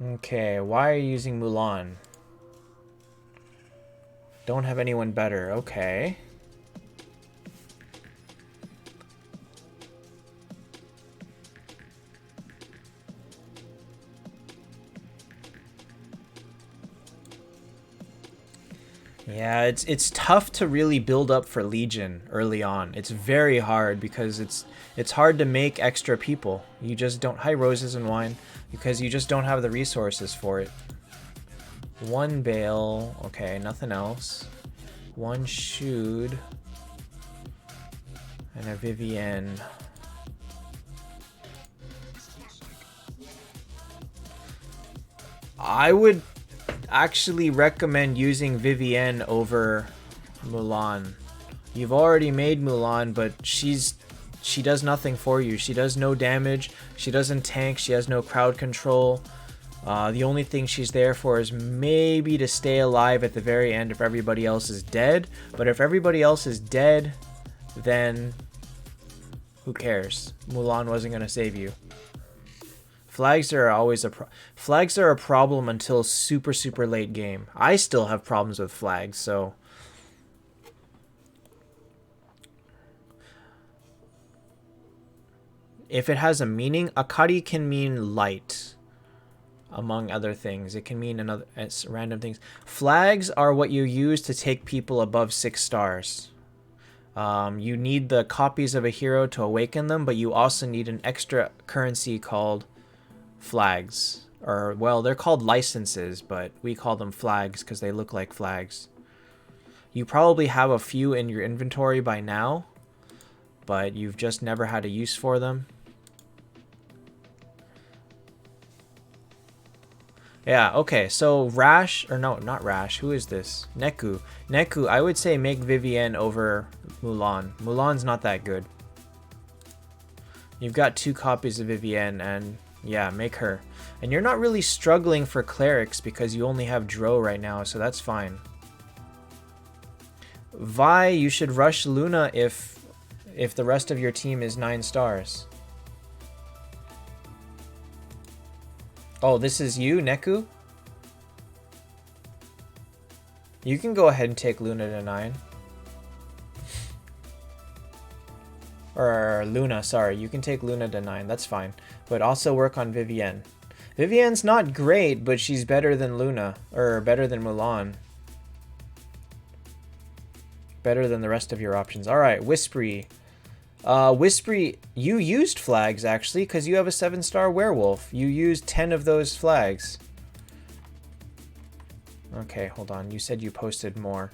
Okay, why are you using Mulan? Don't have anyone better. Okay. Yeah, it's tough to really build up for Legion early on. It's very hard because it's hard to make extra people. You just don't... Hi, Roses and Wine. Because you just don't have the resources for it. 1 Bale. Okay, nothing else. 1 Shude. And a Vivienne. I would actually recommend using Vivienne over Mulan. You've already made Mulan, but she does nothing for you. She does no damage. She doesn't tank. She has no crowd control. The only thing she's there for is maybe to stay alive at the very end if everybody else is dead. But if everybody else is dead, then who cares? Mulan wasn't going to save you. Flags are always flags are a problem until super, super late game. I still have problems with flags, so... If it has a meaning, Akari can mean light, among other things. It can mean random things. Flags are what you use to take people above 6 stars. You need the copies of a hero to awaken them, but you also need an extra currency called flags. Or, well, they're called licenses, but we call them flags because they look like flags. You probably have a few in your inventory by now, but you've just never had a use for them. Yeah, okay, so Rash, or no, not Rash, who is this? Neku. Neku, I would say make Vivienne over Mulan. Mulan's not that good. You've got 2 copies of Vivienne, and yeah, make her. And you're not really struggling for clerics because you only have Dro right now, so that's fine. Vi, you should rush Luna if the rest of your team is 9 stars. Oh, this is you, Neku? You can go ahead and take Luna to 9. Or Luna, sorry. You can take Luna to 9. That's fine. But also work on Vivienne. Vivienne's not great, but she's better than Luna. Or better than Mulan. Better than the rest of your options. Alright, Whispery. Whispery, you used flags actually, because you have a 7-star werewolf. You used 10 of those flags. Okay, hold on. You said you posted more.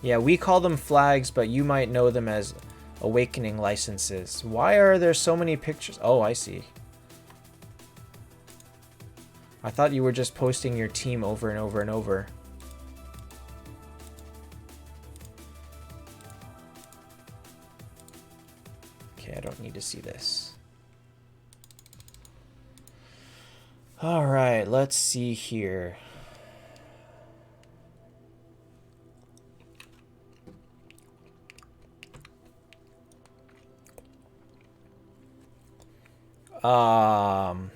Yeah, we call them flags, but you might know them as awakening licenses. Why are there so many pictures? Oh, I see. I thought you were just posting your team over and over and over. Okay, I don't need to see this. All right, let's see here. All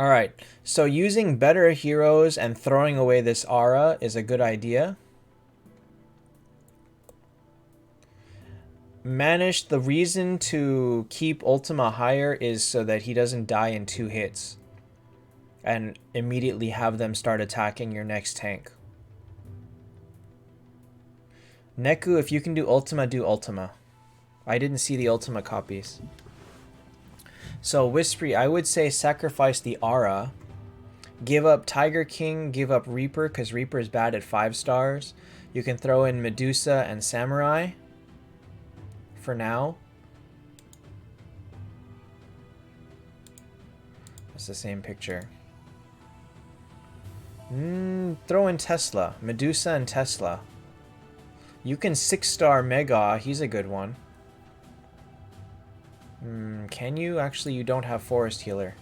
right, so using better heroes and throwing away this aura is a good idea. Manish, the reason to keep Ultima higher is so that he doesn't die in 2 hits. And immediately have them start attacking your next tank. Neku, if you can do Ultima, do Ultima. I didn't see the Ultima copies. So Whispery, I would say sacrifice the aura. Give up Tiger King, give up Reaper, because Reaper is bad at 5 stars. You can throw in Medusa and Samurai for now. It's the same picture. Throw in Tesla. Medusa and Tesla. You can 6-star Mega. He's a good one. Can you? Actually, you don't have Forest Healer.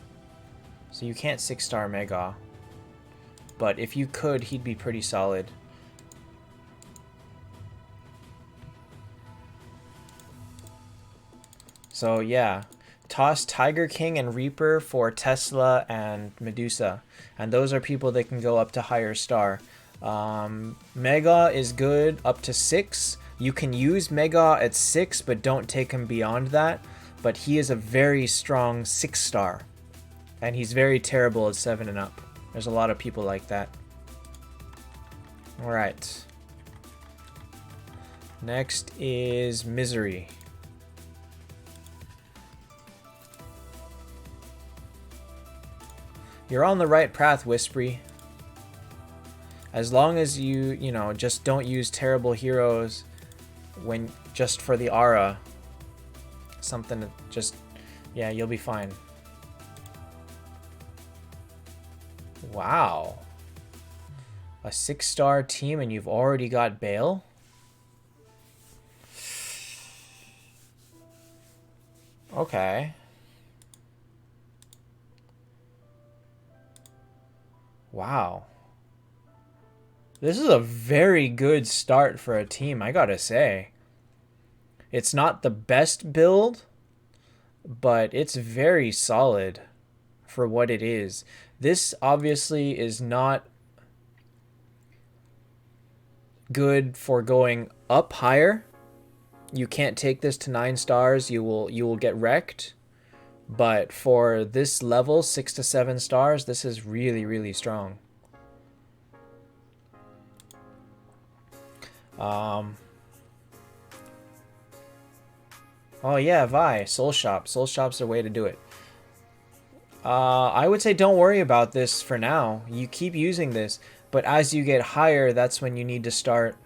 So you can't 6-star Mega. But if you could, he'd be pretty solid. So yeah. Toss Tiger King and Reaper for Tesla and Medusa. And those are people that can go up to higher star. Mega is good up to 6. You can use Mega at 6, but don't take him beyond that. But he is a very strong 6-star. And he's very terrible at 7 and up. There's a lot of people like that. Alright. Next is Misery. You're on the right path, Whispery. As long as you know, just don't use terrible heroes when just for the aura. Something that just, yeah, you'll be fine. Wow. A 6-star team and you've already got Bale? Okay. Wow. This is a very good start for a team, I gotta say. It's not the best build, but it's very solid for what it is. This obviously is not good for going up higher. You can't take this to 9 stars. You will get wrecked. But for this level, 6 to 7 stars, this is really, really strong. Oh yeah, Vi, Soul Shop. Soul Shop's the way to do it. I would say don't worry about this for now. You keep using this, but as you get higher, that's when you need to start.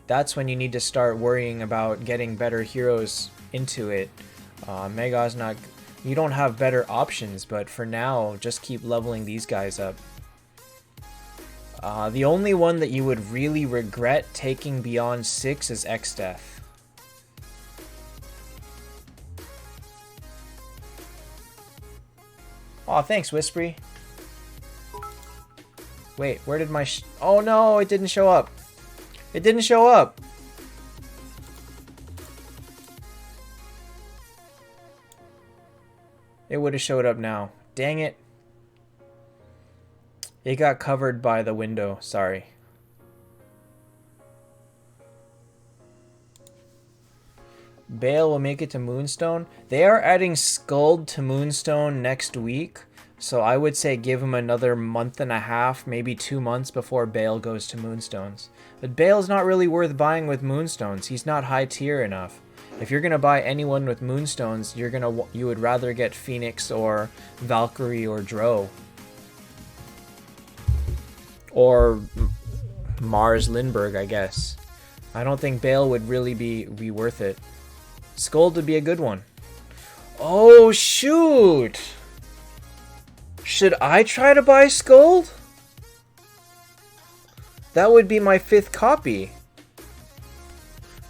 That's when you need to start worrying about getting better heroes into it. Mega's not. You don't have better options, but for now, just keep leveling these guys up. The only one that you would really regret taking beyond 6 is X-Death. Aw, thanks, Whispery. Wait, where did my oh no, it didn't show up. It didn't show up. It would have showed up now. Dang it. It got covered by the window, sorry. Bale will make it to Moonstone. They are adding Skuld to Moonstone next week. So I would say give him another month and a half, maybe 2 months before Bale goes to Moonstones. But Bale's not really worth buying with Moonstones. He's not high tier enough. If you're gonna buy anyone with Moonstones, you would rather get Phoenix or Valkyrie or Dro. Or Mars Lindbergh, I guess. I don't think Bale would really be worth it. Scold would be a good one. Oh, shoot! Should I try to buy Scold? That would be my 5th copy.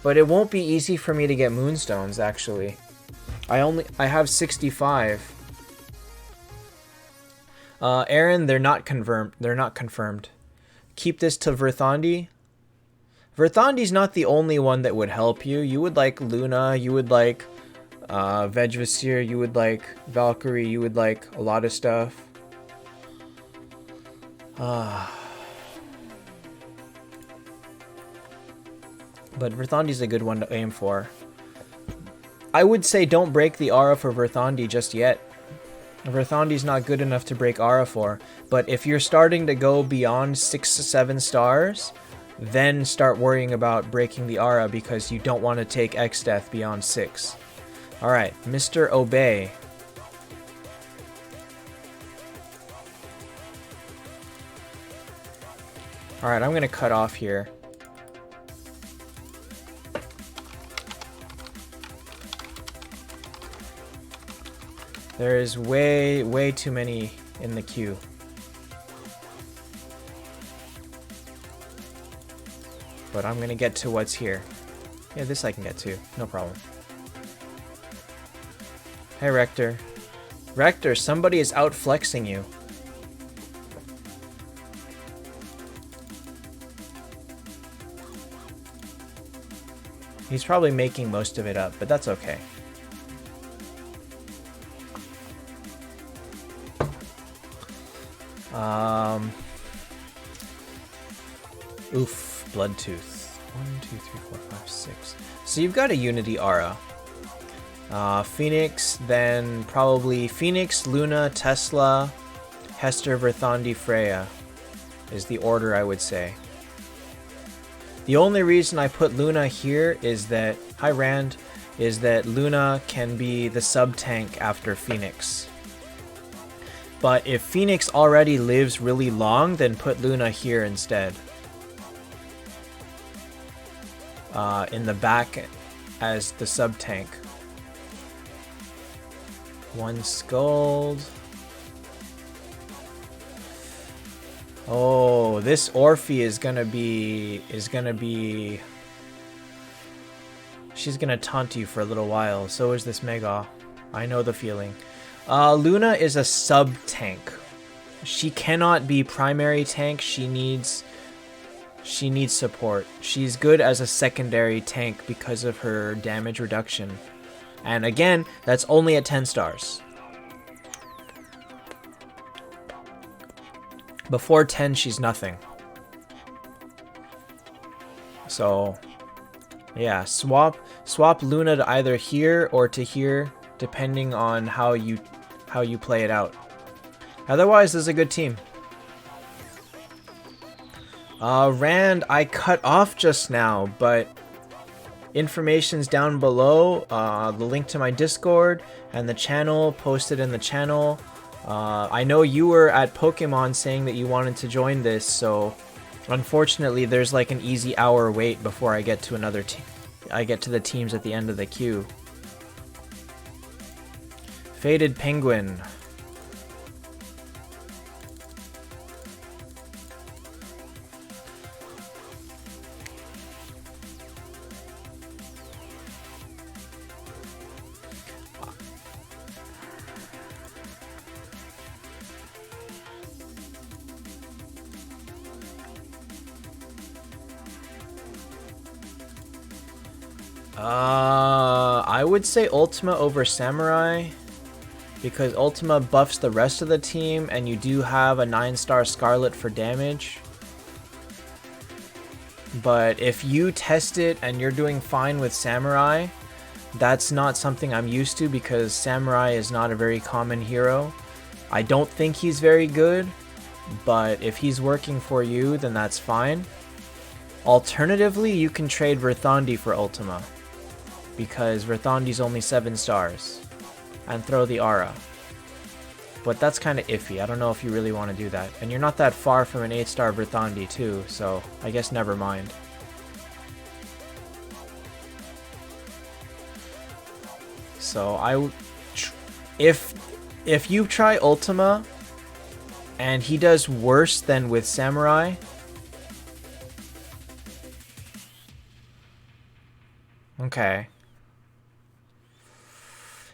But it won't be easy for me to get Moonstones, actually. I have 65. Aaron, they're not confirmed. They're not confirmed. Keep this to Verthandi. Verthandi's not the only one that would help you. You would like Luna, you would like Vegvasir, you would like Valkyrie, you would like a lot of stuff. But Verthandi's a good one to aim for. I would say don't break the aura for Verthandi just yet. Verthandi's not good enough to break aura for. But if you're starting to go beyond 6 to 7 stars, then start worrying about breaking the aura because you don't want to take X Death beyond 6. Alright, Mr. Obey. Alright, I'm going to cut off here. There is way too many in the queue. But I'm gonna get to what's here. Yeah, this I can get to. No problem. Hey, Rector. Rector, somebody is out flexing you. He's probably making most of it up, but that's okay. Oof, Bloodtooth. 1, 2, 3, 4, 5, 6. So you've got a Unity Aura. Phoenix, then probably Phoenix, Luna, Tesla, Hester, Verthandi, Freya is the order I would say. The only reason I put Luna here is that, hi Rand, is that Luna can be the sub-tank after Phoenix. But if Phoenix already lives really long, then put Luna here instead. In the back as the sub-tank. 1 Scold. Oh, this Orphe is gonna be... She's gonna taunt you for a little while. So is this Mega. I know the feeling. Luna is a sub-tank. She cannot be primary tank. She needs support. She's good as a secondary tank because of her damage reduction. And again, that's only at 10 stars. Before 10, she's nothing. So, yeah, swap Luna to either here or to here, depending on how you play it out. Otherwise, this is a good team. Rand, I cut off just now, but information's down below. The link to my Discord and the channel posted in the channel. I know you were at Pokemon saying that you wanted to join this, so unfortunately there's like an easy hour wait before I get to another team. I get to the teams at the end of the queue. Faded Penguin. I would say Ultima over Samurai, because Ultima buffs the rest of the team, and you do have a 9-star Scarlet for damage. But if you test it and you're doing fine with Samurai, that's not something I'm used to because Samurai is not a very common hero. I don't think he's very good, but if he's working for you, then that's fine. Alternatively, you can trade Verthandi for Ultima, because Verthandi's only 7 stars, and throw the Aura. But that's kind of iffy. I don't know if you really want to do that. And you're not that far from an 8-star Verthandi too, so I guess never mind. So if you try Ultima and he does worse than with Samurai, okay.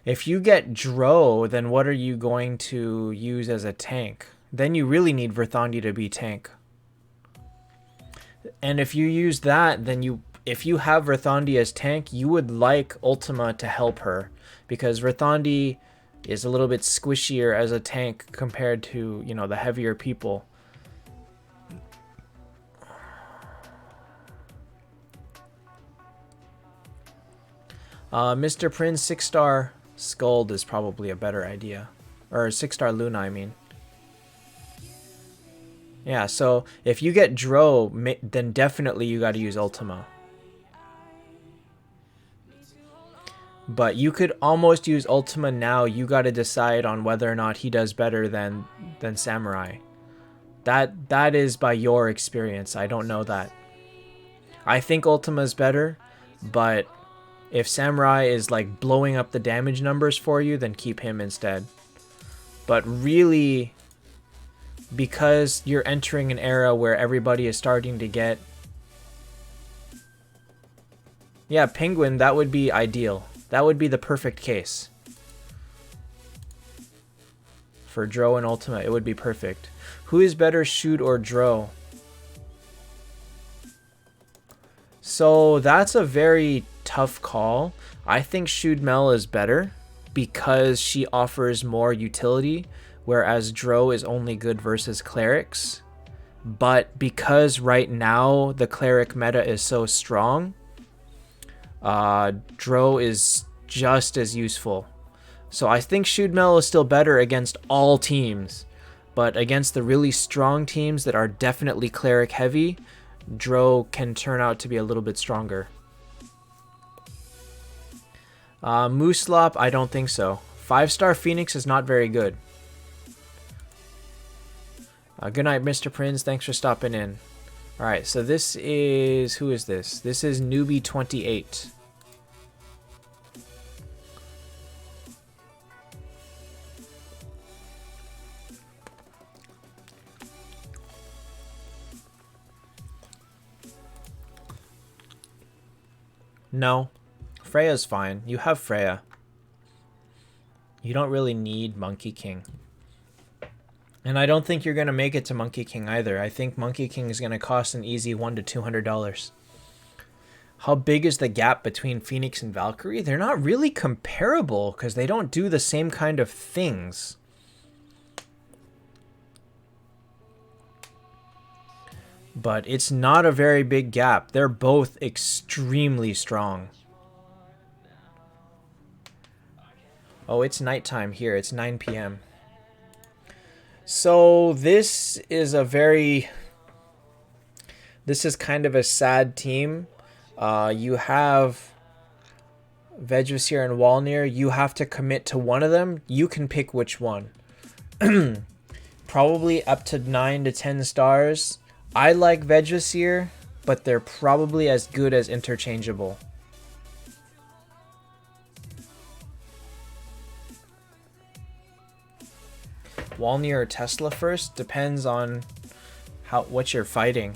If you get Dro, then what are you going to use as a tank? Then you really need Verthandi to be tank. And if you use that, then if you have Verthandi as tank, you would like Ultima to help her, because Verthandi is a little bit squishier as a tank compared to, you know, the heavier people. Mr. Prince 6-star Skuld is probably a better idea. Or 6-star Luna, I mean. Yeah, so if you get Dro, then definitely you gotta use Ultima. But you could almost use Ultima now. You gotta decide on whether or not he does better than Samurai. That is by your experience. I don't know that. I think Ultima is better, but if Samurai is like blowing up the damage numbers for you, then keep him instead. But really, because you're entering an era where everybody is starting to get... Yeah, Penguin, that would be ideal. That would be the perfect case. For Dro and Ultima, it would be perfect. Who is better, Shoot or Dro? So that's a very tough call. I think Shoot-Mel is better because she offers more utility, whereas Dro is only good versus clerics. But because right now the cleric meta is so strong, Dro is just as useful. So I think Shoot-Mel is still better against all teams, but against the really strong teams that are definitely cleric heavy, Dro can turn out to be a little bit stronger. Mooslop, I don't think so. 5-star Phoenix is not very good. Good night, Mr. Prince. Thanks for stopping in. Alright, so this is... Who is this? This is Newbie28. No. Freya's fine. You have Freya. You don't really need Monkey King. And I don't think you're going to make it to Monkey King either. I think Monkey King is going to cost an easy $100 to $200. How big is the gap between Phoenix and Valkyrie? They're not really comparable because they don't do the same kind of things. But it's not a very big gap. They're both extremely strong. Oh, it's nighttime here. It's 9 p.m. So this is kind of a sad team. You have Vegvasir and Walnir. You have to commit to one of them. You can pick which one. Probably up to 9 to 10 stars. I like Vegvasir, but they're probably as good as interchangeable. Walnir or Tesla first? Depends on what you're fighting.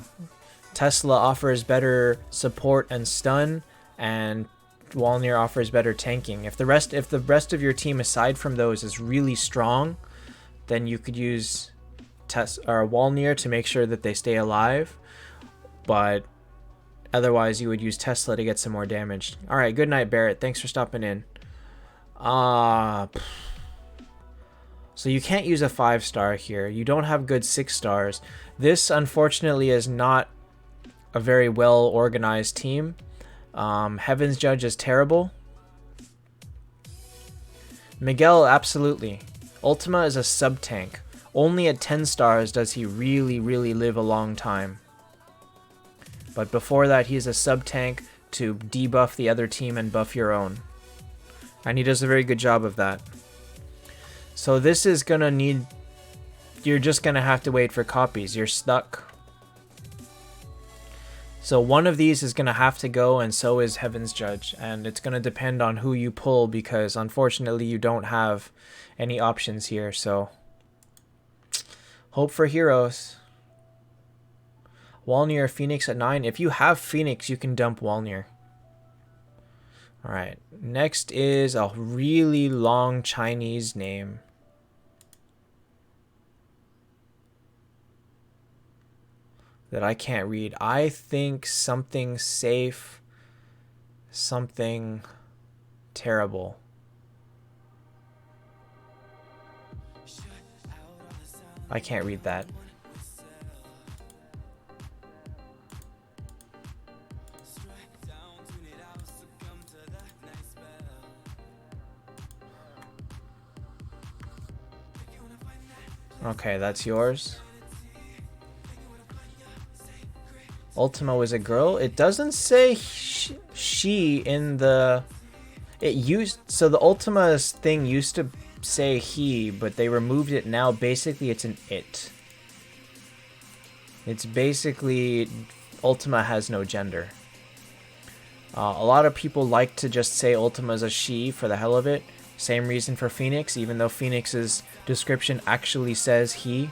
Tesla offers better support and stun, and Walnir offers better tanking. If the rest of your team aside from those is really strong, then you could use Walnir to make sure that they stay alive. But otherwise, you would use Tesla to get some more damage. All right, good night, Barrett. Thanks for stopping in. So you can't use a 5-star here. You don't have good 6 stars. This, unfortunately, is not a very well-organized team. Heaven's Judge is terrible. Miguel, absolutely. Ultima is a sub-tank. Only at 10 stars does he really, really live a long time. But before that, he's a sub-tank to debuff the other team and buff your own. And he does a very good job of that. So this is gonna need... You're just gonna have to wait for copies. You're stuck. So one of these is gonna have to go, and so is Heaven's Judge. And it's gonna depend on who you pull, because unfortunately you don't have any options here. So hope for heroes. Walnir, Phoenix at 9. If you have Phoenix, you can dump Walnir. Alright, next is a really long Chinese name. That I can't read. I think something safe, something terrible. I can't read that. Okay, that's yours. Ultima was a girl. It doesn't say she in the... It used... So the Ultima thing used to say he, but they removed it now. Basically, it's an it. It's basically... Ultima has no gender. A lot of people like to just say Ultima is a she for the hell of it. Same reason for Phoenix, even though Phoenix's description actually says he.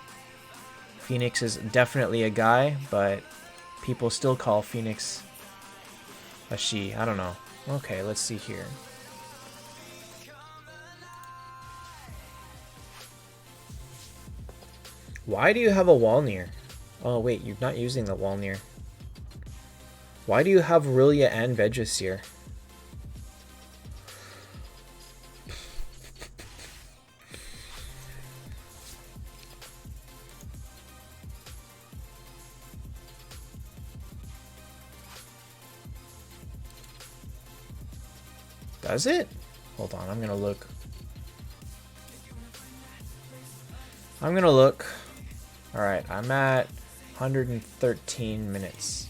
Phoenix is definitely a guy, but people still call Phoenix a she. I don't know. Okay, let's see here. Why do you have a Walnir? Oh wait, you're not using the Walnir. Why do you have Aurelia and Vegeseer? Does it? Hold on, I'm gonna look. Alright, I'm at 113 minutes.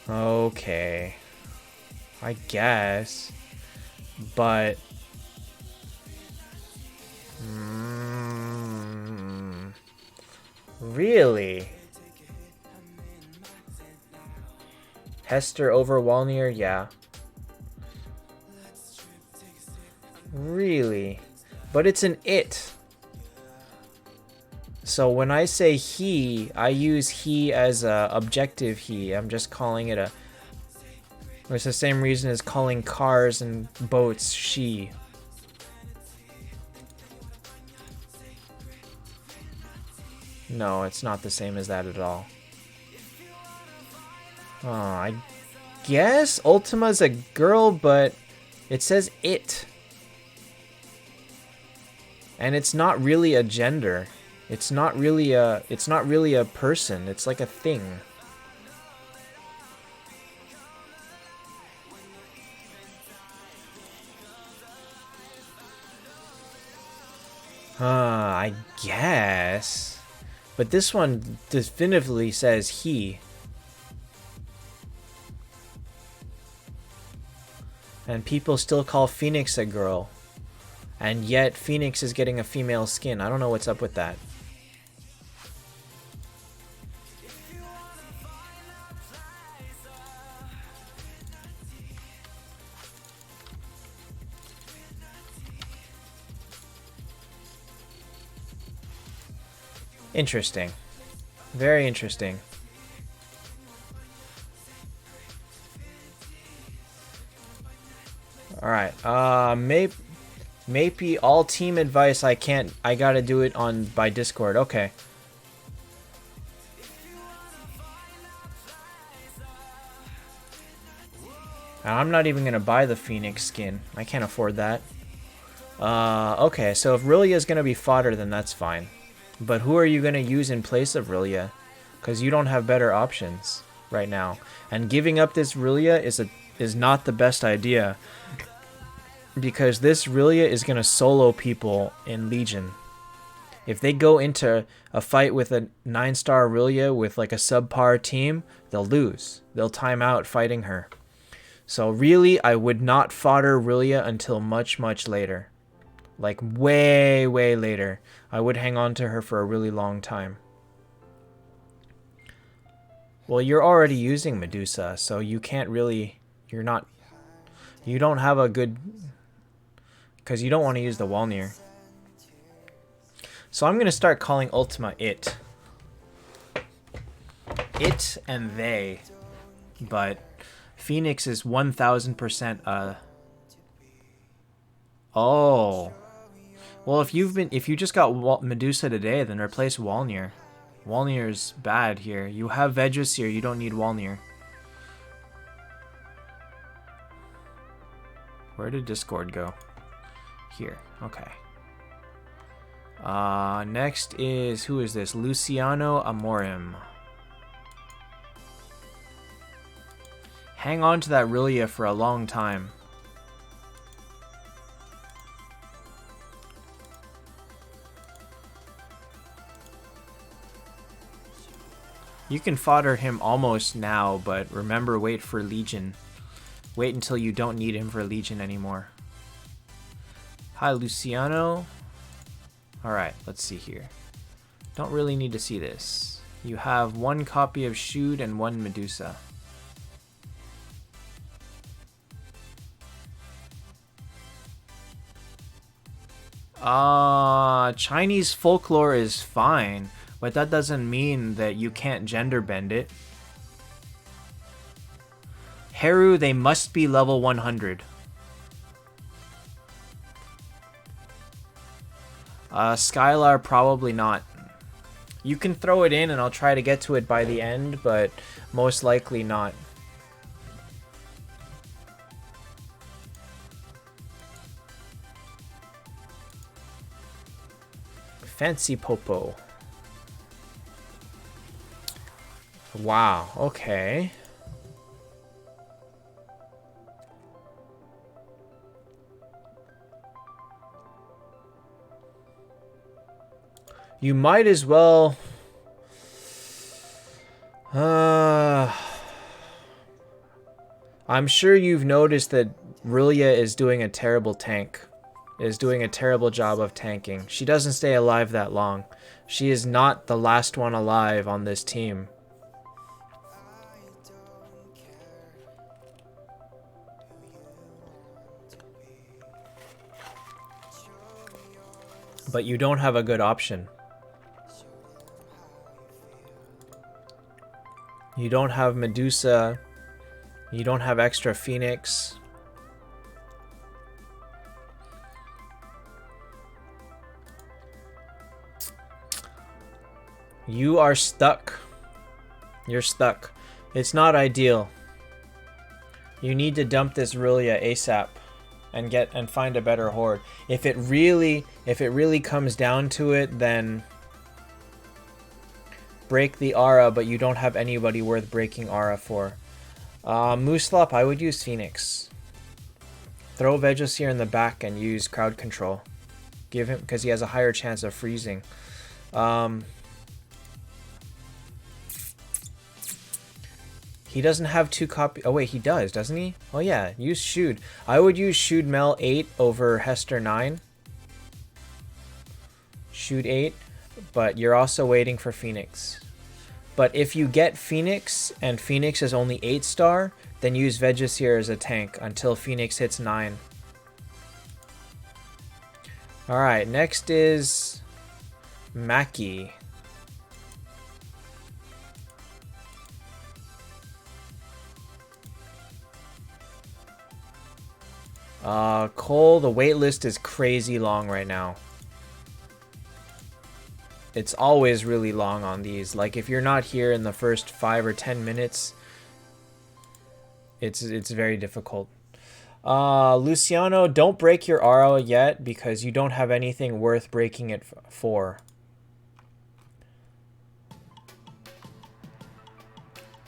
Okay. I guess. But... Really? Hester over Walnir? Yeah. Really? But it's an it. So when I say he, I use he as a objective he. I'm just calling it a... It's the same reason as calling cars and boats she. No, it's not the same as that at all. Oh, I guess Ultima's a girl, but it says it. And it's not really a gender. It's not really a person. It's like a thing. I guess. But this one definitively says he. And people still call Phoenix a girl. And yet Phoenix is getting a female skin. I don't know what's up with that. Interesting. Very interesting. Alright, maybe all team advice I gotta do it by Discord. Okay. And I'm not even gonna buy the Phoenix skin. I can't afford that. Okay, so if Rillia is gonna be fodder, then that's fine. But who are you gonna use in place of Rillia? because you don't have better options right now. And giving up this Rillia is not the best idea, because this Rillia is going to solo people in Legion. If they go into a fight with a 9-star Rillia with like a subpar team, they'll lose. They'll time out fighting her. So really, I would not fodder Rillia until much, much later. Like way, way later. I would hang on to her for a really long time. Well, you're already using Medusa, so you can't really... You don't have a good... Because you don't want to use the Walnir. So I'm going to start calling Ultima It. It and they. But Phoenix is 1000%... Oh. Well, if you just got Medusa today, then replace Walnir. Walnir's bad here. You have Veggies, you don't need Walnir. Where did Discord go? Here. Okay. Next is, who is this? Luciano Amorim. Hang on to that Rillia for a long time. You can fodder him almost now, but remember, wait for Legion. Wait until you don't need him for Legion anymore. Hi, Luciano. Alright, let's see here. Don't really need to see this. You have 1 copy of Shude and 1 Medusa. Chinese folklore is fine, but that doesn't mean that you can't gender bend it. Heru, they must be level 100. Skylar, probably not. You can throw it in and I'll try to get to it by the end, but most likely not. Fancy Popo. Wow, okay. You might as well... I'm sure you've noticed that Rillia is doing a terrible job of tanking. She doesn't stay alive that long. She is not the last one alive on this team. But you don't have a good option. You don't have Medusa. You don't have extra Phoenix. You are stuck. You're stuck. It's not ideal. You need to dump this Rillia ASAP and find a better horde. If it really comes down to it, then break the aura, but you don't have anybody worth breaking aura for. Mooslop, I would use Phoenix. Throw Vegas here in the back and use crowd control. Give him, because he has a higher chance of freezing. He doesn't have 2 copy. Oh wait, he does, doesn't he? Oh yeah, use Shude. I would use Shude Mel 8 over Hester 9. Shude 8, but you're also waiting for Phoenix. But if you get Phoenix and Phoenix is only 8-star, then use Vegas here as a tank until Phoenix hits 9. Alright, next is Maki. Cole, the waitlist is crazy long right now. It's always really long on these. Like, if you're not here in the first 5 or 10 minutes, it's very difficult. Luciano, don't break your aura yet because you don't have anything worth breaking it for.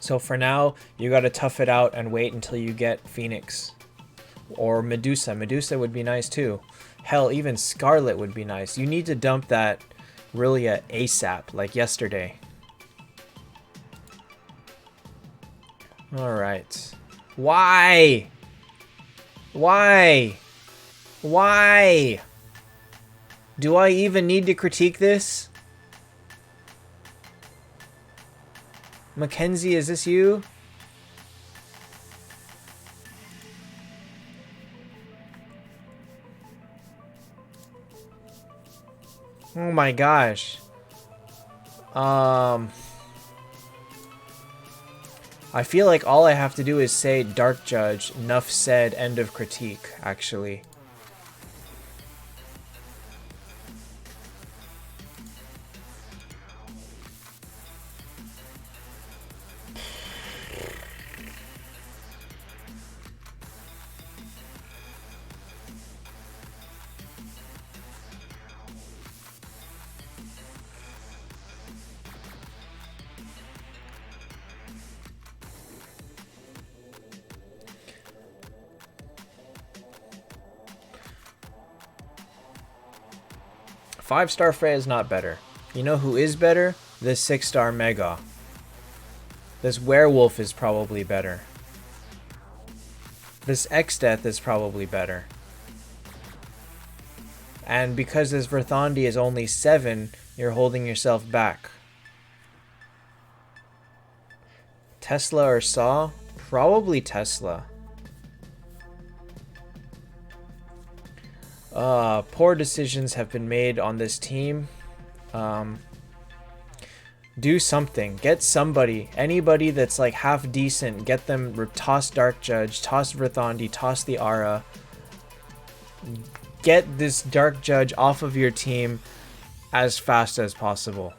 So for now, you gotta tough it out and wait until you get Phoenix. Or Medusa. Medusa would be nice too. Hell, even Scarlet would be nice. You need to dump that Rillia ASAP, like yesterday. Alright. Why? Why? Why? Do I even need to critique this? Mackenzie, is this you? Oh my gosh. I feel like all I have to do is say Dark Judge, enough said, end of critique, actually. Five-star Freya is not better. You know who is better? This 6-star Mega. This Werewolf is probably better. This X-Death is probably better. And because this Verthandi is only 7, you're holding yourself back. Tesla or Saw? Probably Tesla. Poor decisions have been made on this team. Do something. Get somebody. Anybody that's like half decent. Get them. Toss Dark Judge. Toss Verthandi. Toss the Aura. Get this Dark Judge off of your team as fast as possible.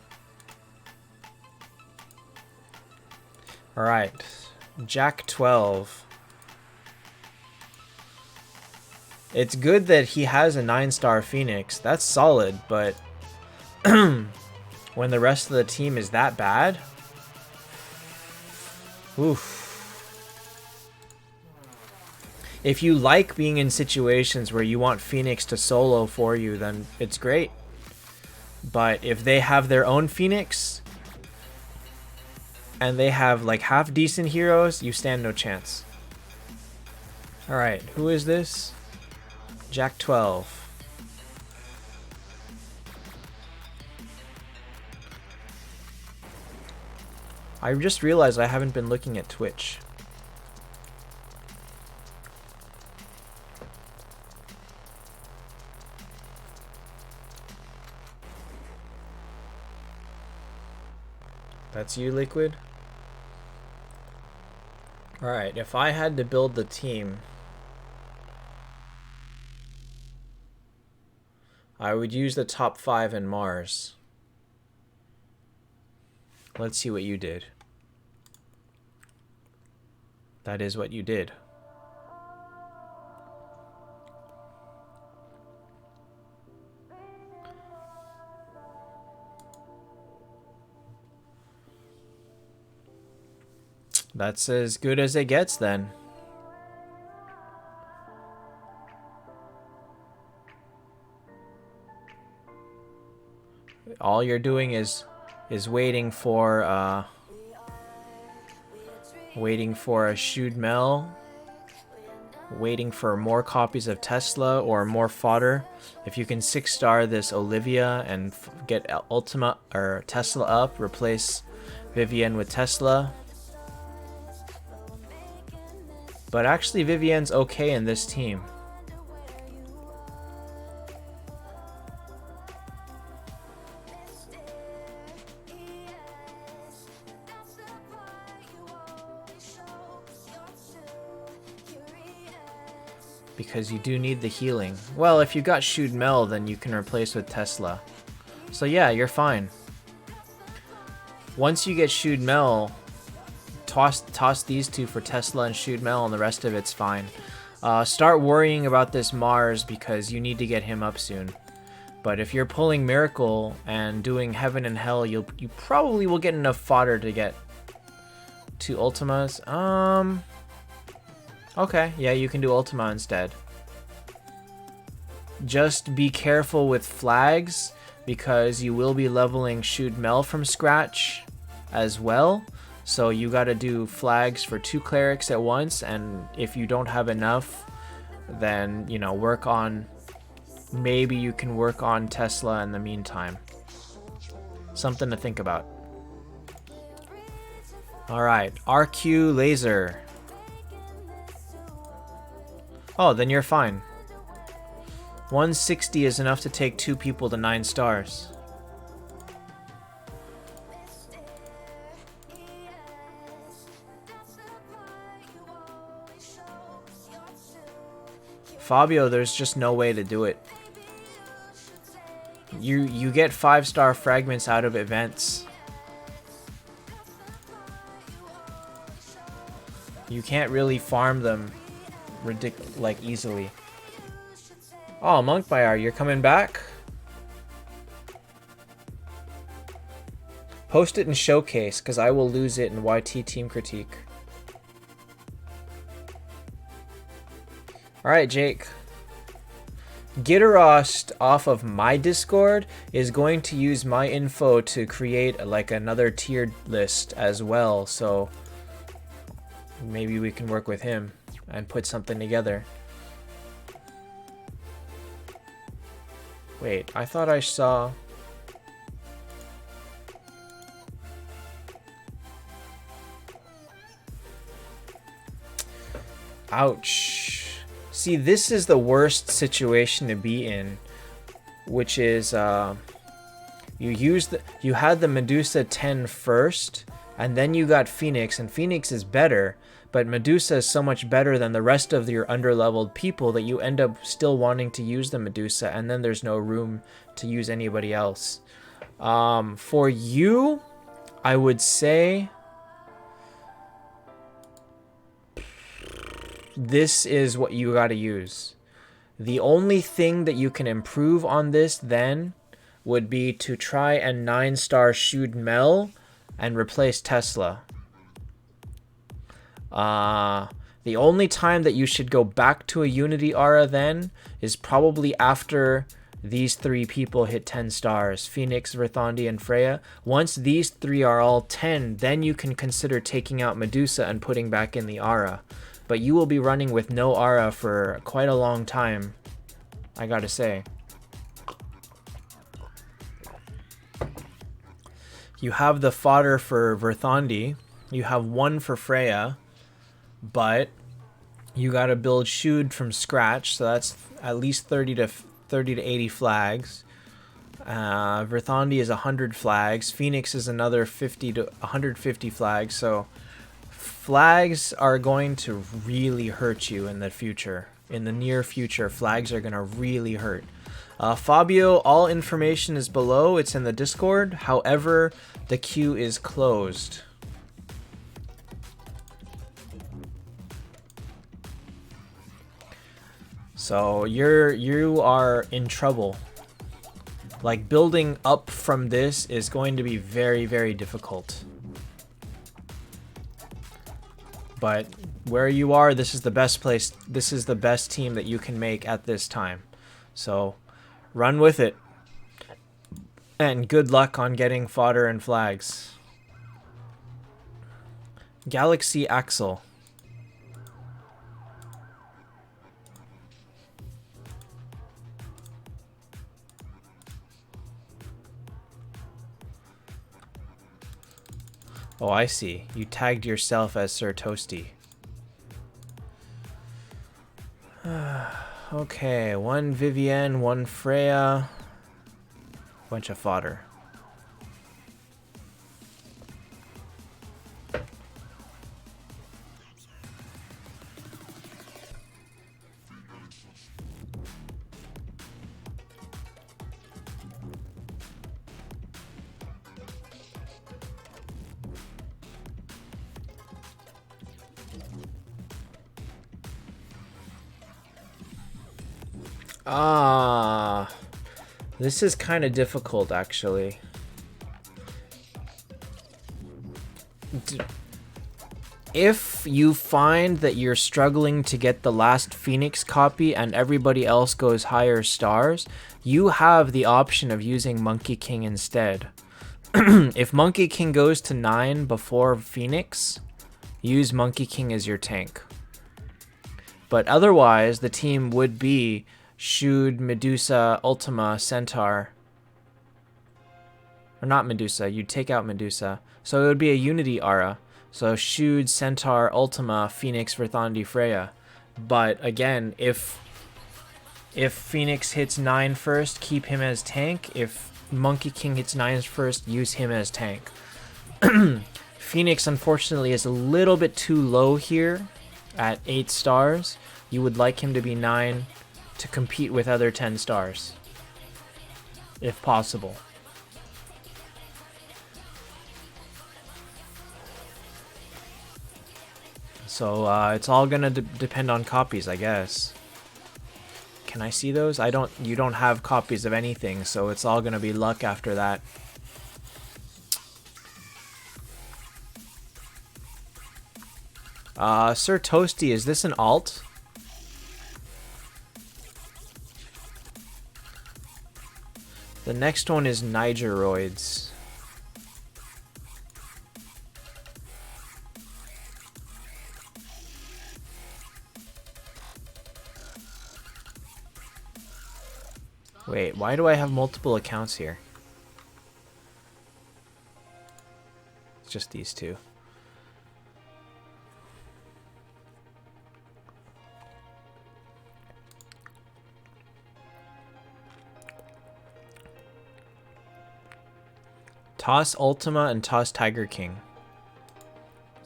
Alright. Jack 12. It's good that he has a 9-star Phoenix. That's solid, but when the rest of the team is that bad? Oof. If you like being in situations where you want Phoenix to solo for you, then it's great. But if they have their own Phoenix and they have like half decent heroes, you stand no chance. Alright, who is this? Jack 12. I just realized I haven't been looking at Twitch. That's you, Liquid? Alright, if I had to build the team, I would use the top 5 in Mars. Let's see what you did. That is what you did. That's as good as it gets then. All you're doing is waiting for a Shoot Mel, waiting for more copies of Tesla or more fodder. If you can 6-star this Olivia and get Ultima or Tesla up, replace Vivienne with Tesla. But actually Vivienne's okay in this team. Because you do need the healing. Well, if you got Shoot Mel, then you can replace with Tesla. So yeah, you're fine. Once you get Shoot Mel, toss these two for Tesla and Shoot Mel, and the rest of it's fine. Start worrying about this Mars because you need to get him up soon. But if you're pulling Miracle and doing Heaven and Hell, you probably will get enough fodder to get 2 Ultimas. Okay, yeah, you can do Ultima instead. Just be careful with flags, because you will be leveling Shoot Mel from scratch as well. So you gotta do flags for 2 clerics at once, and if you don't have enough, then, you know, work on... Maybe you can work on Tesla in the meantime. Something to think about. Alright, RQ Laser. Oh, then you're fine. 160 is enough to take 2 people to 9 stars. Fabio, there's just no way to do it. You get 5-star fragments out of events. You can't really farm them like easily. Oh, Monk Bayar, you're coming back? Post it in Showcase, because I will lose it in YT Team Critique. Alright, Jake. Gitarost off of my Discord is going to use my info to create like another tiered list as well, so maybe we can work with him and put something together. Wait, I thought I saw... Ouch. See, this is the worst situation to be in, which is you had the Medusa 10 first, and then you got Phoenix, and Phoenix is better, but Medusa is so much better than the rest of your underleveled people that you end up still wanting to use the Medusa, and then there's no room to use anybody else. For you, I would say this is what you gotta use. The only thing that you can improve on this then would be to try and 9-star Shoot Mel and replace Tesla. The only time that you should go back to a Unity Aura then is probably after these 3 people hit 10 stars. Phoenix, Verthandi, and Freya. Once these 3 are all 10, then you can consider taking out Medusa and putting back in the Aura. But you will be running with no Aura for quite a long time, I gotta say. You have the fodder for Verthandi. You have 1 for Freya. But you gotta build Shoot from scratch, so that's at least 30 to 80 flags. Verthandi is 100 flags. Phoenix is another 50 to 150 flags, so... Flags are going to really hurt you in the future. In the near future, flags are going to really hurt. Fabio, all information is below. It's in the Discord. However, the queue is closed. So you are in trouble. Like, building up from this is going to be very, very difficult. But where you are, this is the best place. This is the best team that you can make at this time. So run with it. And good luck on getting fodder and flags. Galaxy Axel. Oh, I see. You tagged yourself as Sir Toasty. Okay, 1 Vivienne, 1 Freya. Bunch of fodder. This is kind of difficult, actually. If you find that you're struggling to get the last Phoenix copy and everybody else goes higher stars, you have the option of using Monkey King instead. If Monkey King goes to 9 before Phoenix, use Monkey King as your tank. But otherwise, the team would be Shud, Medusa, Ultima, Centaur. Or not Medusa, you'd take out Medusa. So it would be a Unity Aura. So Shud, Centaur, Ultima, Phoenix, Verthandi, Freya. But again, if Phoenix hits 9 first, keep him as tank. If Monkey King hits 9 first, use him as tank. Phoenix, unfortunately, is a little bit too low here at 8 stars. You would like him to be 9 to compete with other 10 stars, if possible. So it's all gonna depend on copies, I guess. Can I see those? You don't have copies of anything, so it's all gonna be luck after that. Sir Toasty, is this an alt? The next one is Nigeroids. Wait, why do I have multiple accounts here? It's just these two. Toss Ultima and toss Tiger King.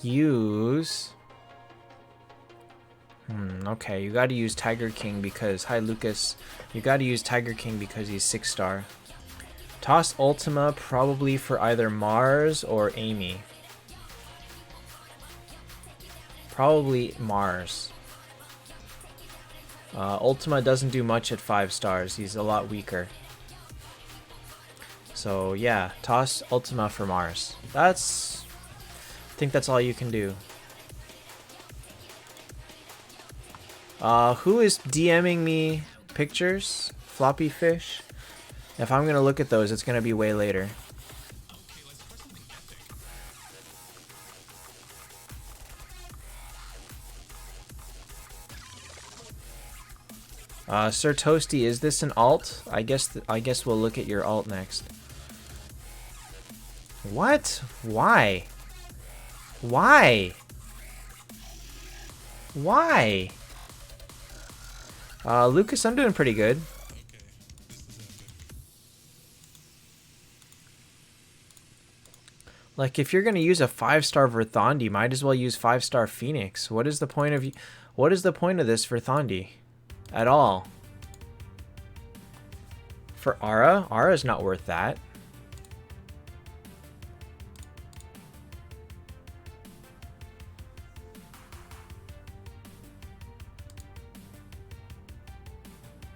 Use... okay, you gotta use Tiger King because... Hi, Lucas. You gotta use Tiger King because he's 6 star. Toss Ultima probably for either Mars or Amy. Probably Mars. Ultima doesn't do much at 5 stars. He's a lot weaker. So yeah, toss Ultima for Mars. I think that's all you can do. Who is DMing me pictures? Floppy fish? If I'm gonna look at those, it's gonna be way later. Sir Toasty, is this an alt? I guess we'll look at your alt next. What? Why? Why? Why? Lucas, I'm doing pretty good. Like, if you're gonna use a 5-star Verthandi, might as well use 5-star Phoenix. What is the point of this Verthandi? At all? For Aura? Aura's not worth that.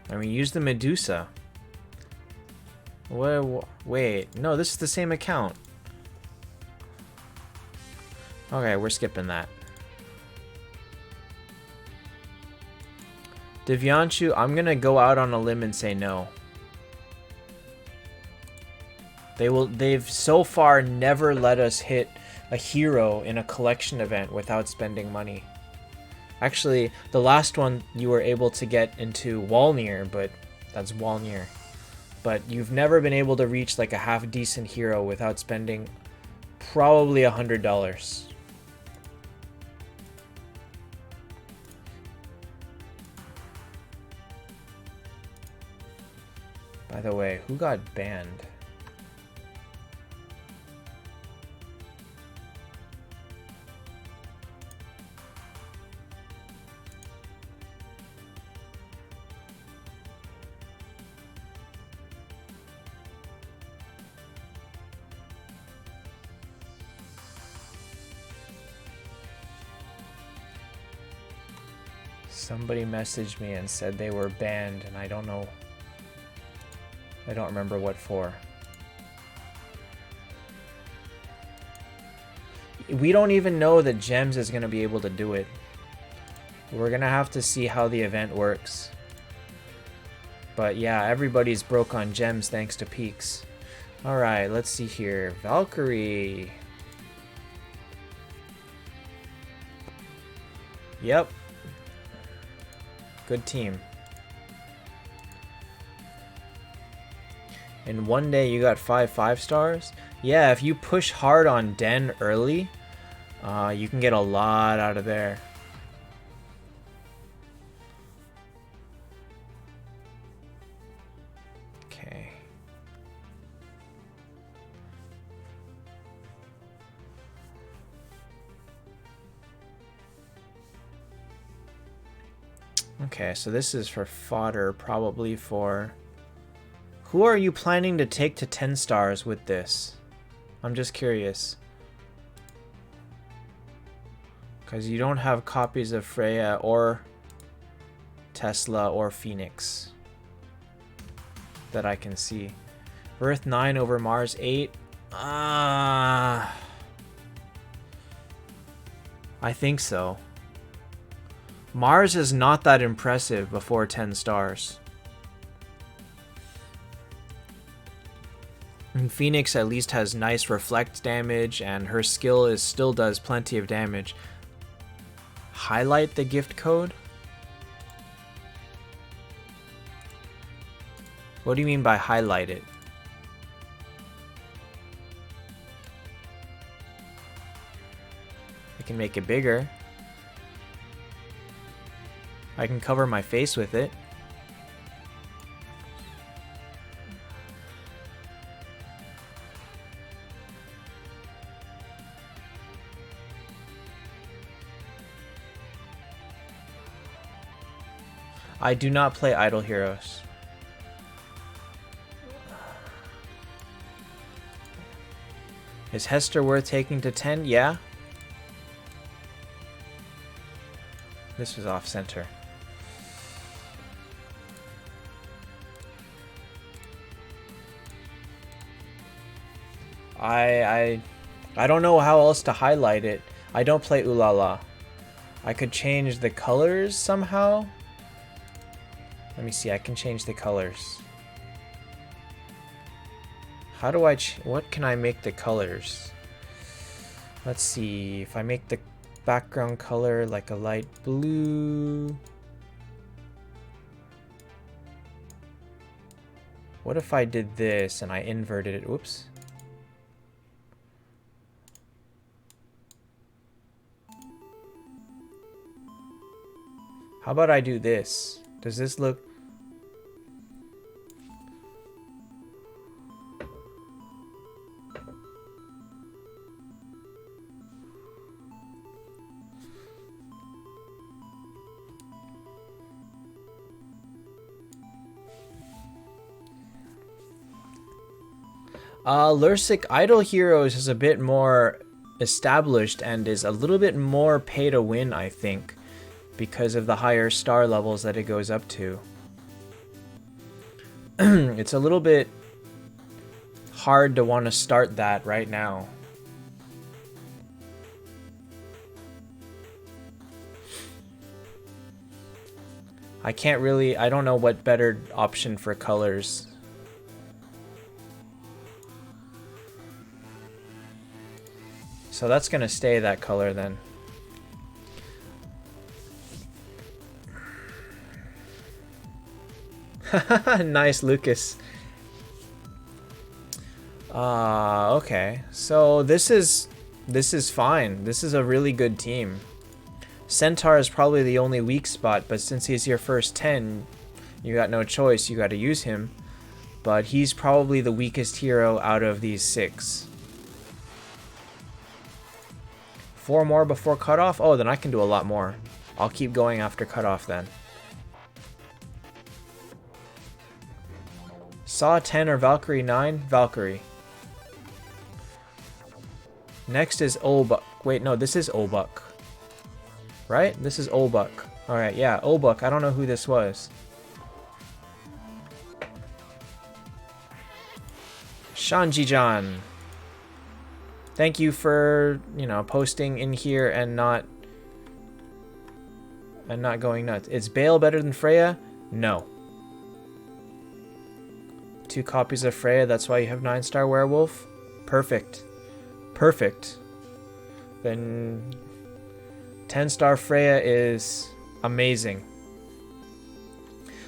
I mean, use the Medusa. Wait, no, this is the same account. Okay, we're skipping that. Divyanshu, I'm gonna go out on a limb and say no. They've so far never let us hit a hero in a collection event without spending money. Actually, the last one you were able to get into Walnir, but that's Walnir. But you've never been able to reach like a half decent hero without spending probably $100. By the way, who got banned? Somebody messaged me and said they were banned, and I don't know. I don't remember what for. We don't even know that Gems is going to be able to do it. We're going to have to see how the event works. But yeah, everybody's broke on Gems thanks to Peaks. Alright, let's see here. Valkyrie. Yep. Good team. In one day you got 5 stars? Yeah, if you push hard on Den early, you can get a lot out of there. Okay. Okay, so this is for fodder, probably for... Who are you planning to take to 10 stars with this? I'm just curious. Because you don't have copies of Freya or Tesla or Phoenix that I can see. Earth 9 over Mars 8. I think so. Mars is not that impressive before 10 stars. And Phoenix at least has nice reflect damage, and her skill still does plenty of damage. Highlight the gift code? What do you mean by highlight it? I can make it bigger. I can cover my face with it. I do not play Idle Heroes. Is Hester worth taking to 10? Yeah. This was off center. I don't know how else to highlight it. I don't play Ulala. I could change the colors somehow. Let me see, I can change the colors. How do I what can I make the colors? Let's see, if I make the background color like a light blue. What if I did this and I inverted it? Whoops. How about I do this? Does this look... Lursic Idle Heroes is a bit more established and is a little bit more pay to win, I think, because of the higher star levels that it goes up to. It's a little bit hard to want to start that right now. I can't really, I don't know what better option for colors. So that's gonna stay that color then. Nice, Lucas. Okay. So this is fine. This is a really good team. Centaur is probably the only weak spot, but since he's your first 10, you got no choice. You got to use him. But he's probably the weakest hero out of these 6. 4 more before cutoff? Oh, then I can do a lot more. I'll keep going after cutoff then. Saw 10 or Valkyrie 9? Valkyrie. Next is Olbuck. Wait, no, this is Olbuck. Right? This is Olbuck. Alright, yeah, Olbuck. I don't know who this was. Shanji-Jan. Thank you for, you know, posting in here and not going nuts. Is Bale better than Freya? No. 2 copies of Freya, that's why you have 9-star werewolf? Perfect. Perfect. Then 10-star Freya is amazing.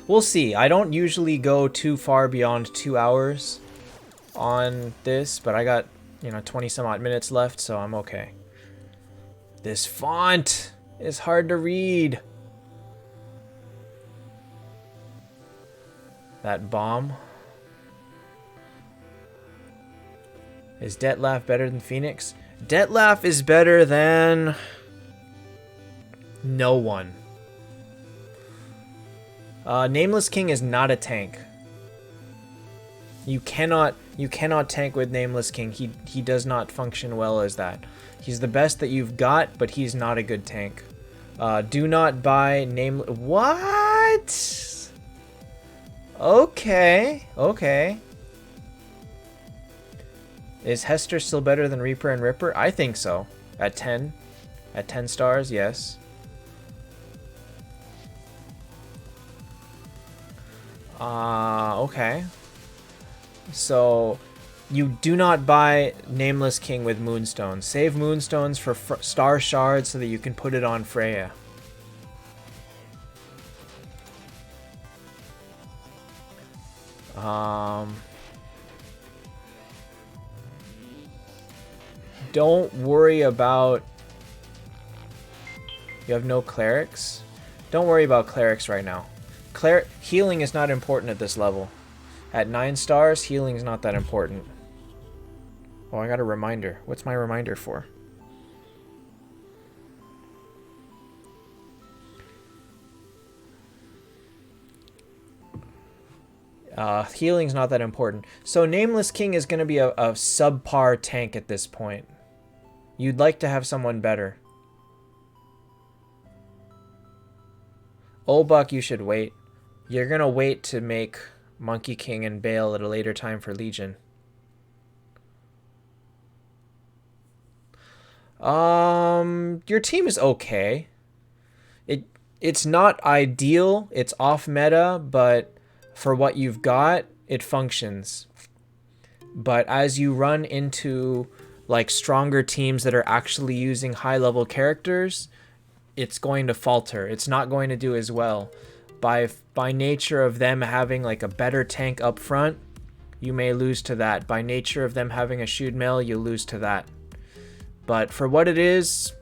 We'll see. I don't usually go too far beyond 2 hours on this, but I got, you know, 20 some odd minutes left, so I'm okay. This font is hard to read. That bomb. Is Detlaf better than Phoenix? Detlaf is better than no one. Nameless King is not a tank. You cannot tank with Nameless King. He does not function well as that. He's the best that you've got, but he's not a good tank. Do not buy What? Okay. Is Hester still better than Reaper and Ripper? I think so. At 10. At 10 stars, yes. Okay. So, you do not buy Nameless King with Moonstones. Save Moonstones for Star Shards so that you can put it on Freya. Don't worry about... You have no clerics? Don't worry about clerics right now. Healing is not important at this level. At 9 stars, healing is not that important. Oh, I got a reminder. What's my reminder for? Healing's not that important. So Nameless King is going to be a subpar tank at this point. You'd like to have someone better. Olbuk, you should wait. You're going to wait to make Monkey King and Bale at a later time for Legion. Your team is okay. It's not ideal. It's off meta, but for what you've got, it functions. But as you run into like stronger teams that are actually using high-level characters, it's going to falter. It's not going to do as well. By nature of them having like a better tank up front, you may lose to that. By nature of them having a shoot mail, you lose to that. But for what it is,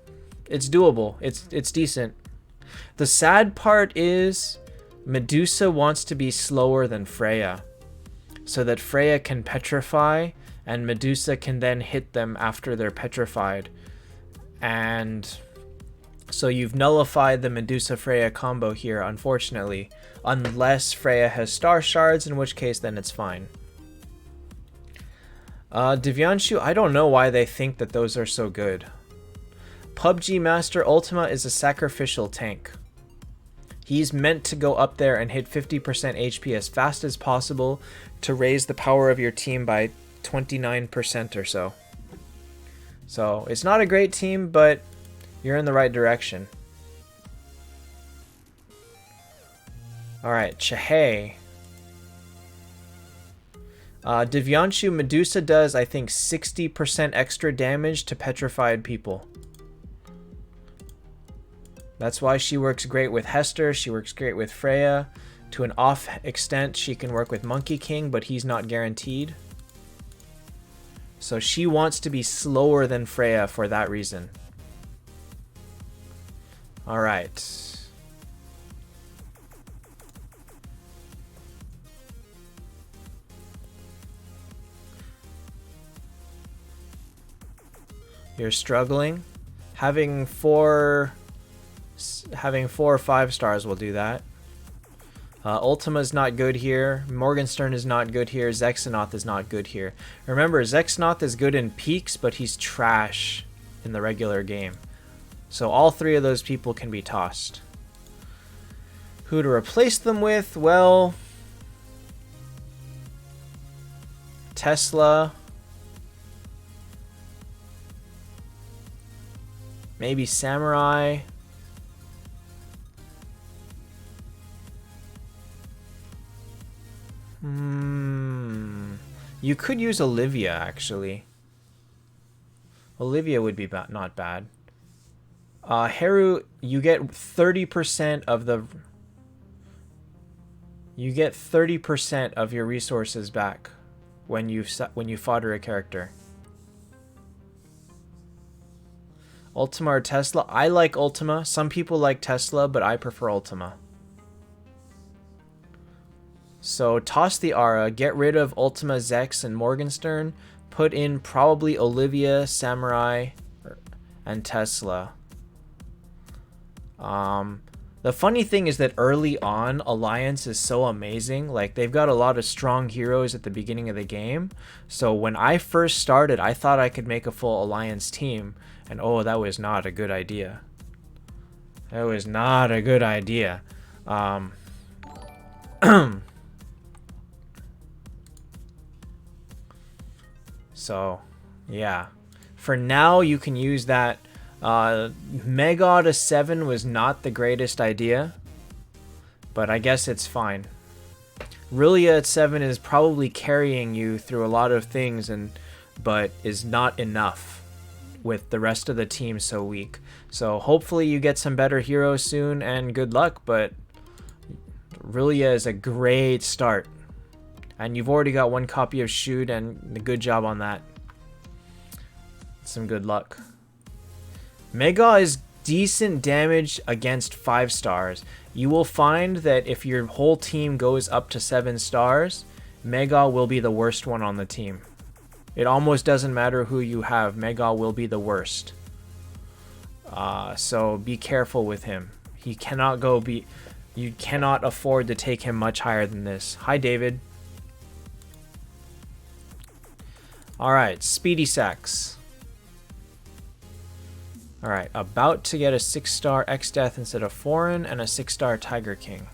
it's doable. It's decent. The sad part is Medusa wants to be slower than Freya, so that Freya can petrify and Medusa can then hit them after they're petrified. And so you've nullified the Medusa-Freya combo here, unfortunately. Unless Freya has Star Shards, in which case then it's fine. Divyanshu, I don't know why they think that those are so good. PUBG Master Ultima is a sacrificial tank. He's meant to go up there and hit 50% HP as fast as possible to raise the power of your team by 29% or so. So it's not a great team, but you're in the right direction. Alright, Chahei. Divyanshu, Medusa does, I think, 60% extra damage to petrified people. That's why she works great with Hester, she works great with Freya. To an off extent, she can work with Monkey King, but he's not guaranteed. So she wants to be slower than Freya for that reason. Alright. You're struggling. Having four or 5 stars will do that. Ultima's not good here. Morgenstern is not good here. Zexanoth is not good here. Remember, Zexanoth is good in peaks, but he's trash in the regular game. So all 3 of those people can be tossed. Who to replace them with? Well, Tesla. Maybe Samurai. You could use Olivia, actually. Olivia would be not bad. Haru, you get 30% of the... You get 30% of your resources back when you fodder a character. Ultima or Tesla? I like Ultima. Some people like Tesla, but I prefer Ultima. So toss the Aura, get rid of Ultima, Zex, and Morgenstern. Put in probably Olivia, Samurai, and Tesla. The funny thing is that early on, Alliance is so amazing. Like, they've got a lot of strong heroes at the beginning of the game. So when I first started, I thought I could make a full Alliance team. And oh, that was not a good idea. That was not a good idea. So, yeah. For now, you can use that. Mega to 7 was not the greatest idea, but I guess it's fine. Rilia at 7 is probably carrying you through a lot of things, but is not enough with the rest of the team so weak. So hopefully you get some better heroes soon, and good luck, but Rilia is a great start. And you've already got 1 copy of Shoot, and a good job on that. Some good luck. Mega is decent damage against 5 stars. You will find that if your whole team goes up to 7 stars, Mega will be the worst one on the team. It almost doesn't matter who you have. Mega will be the worst. So be careful with him. He cannot go be... You cannot afford to take him much higher than this. Hi, David. Alright, Speedy Sax. Alright, about to get a 6-star X-Death instead of Foreign, and a 6-star Tiger King.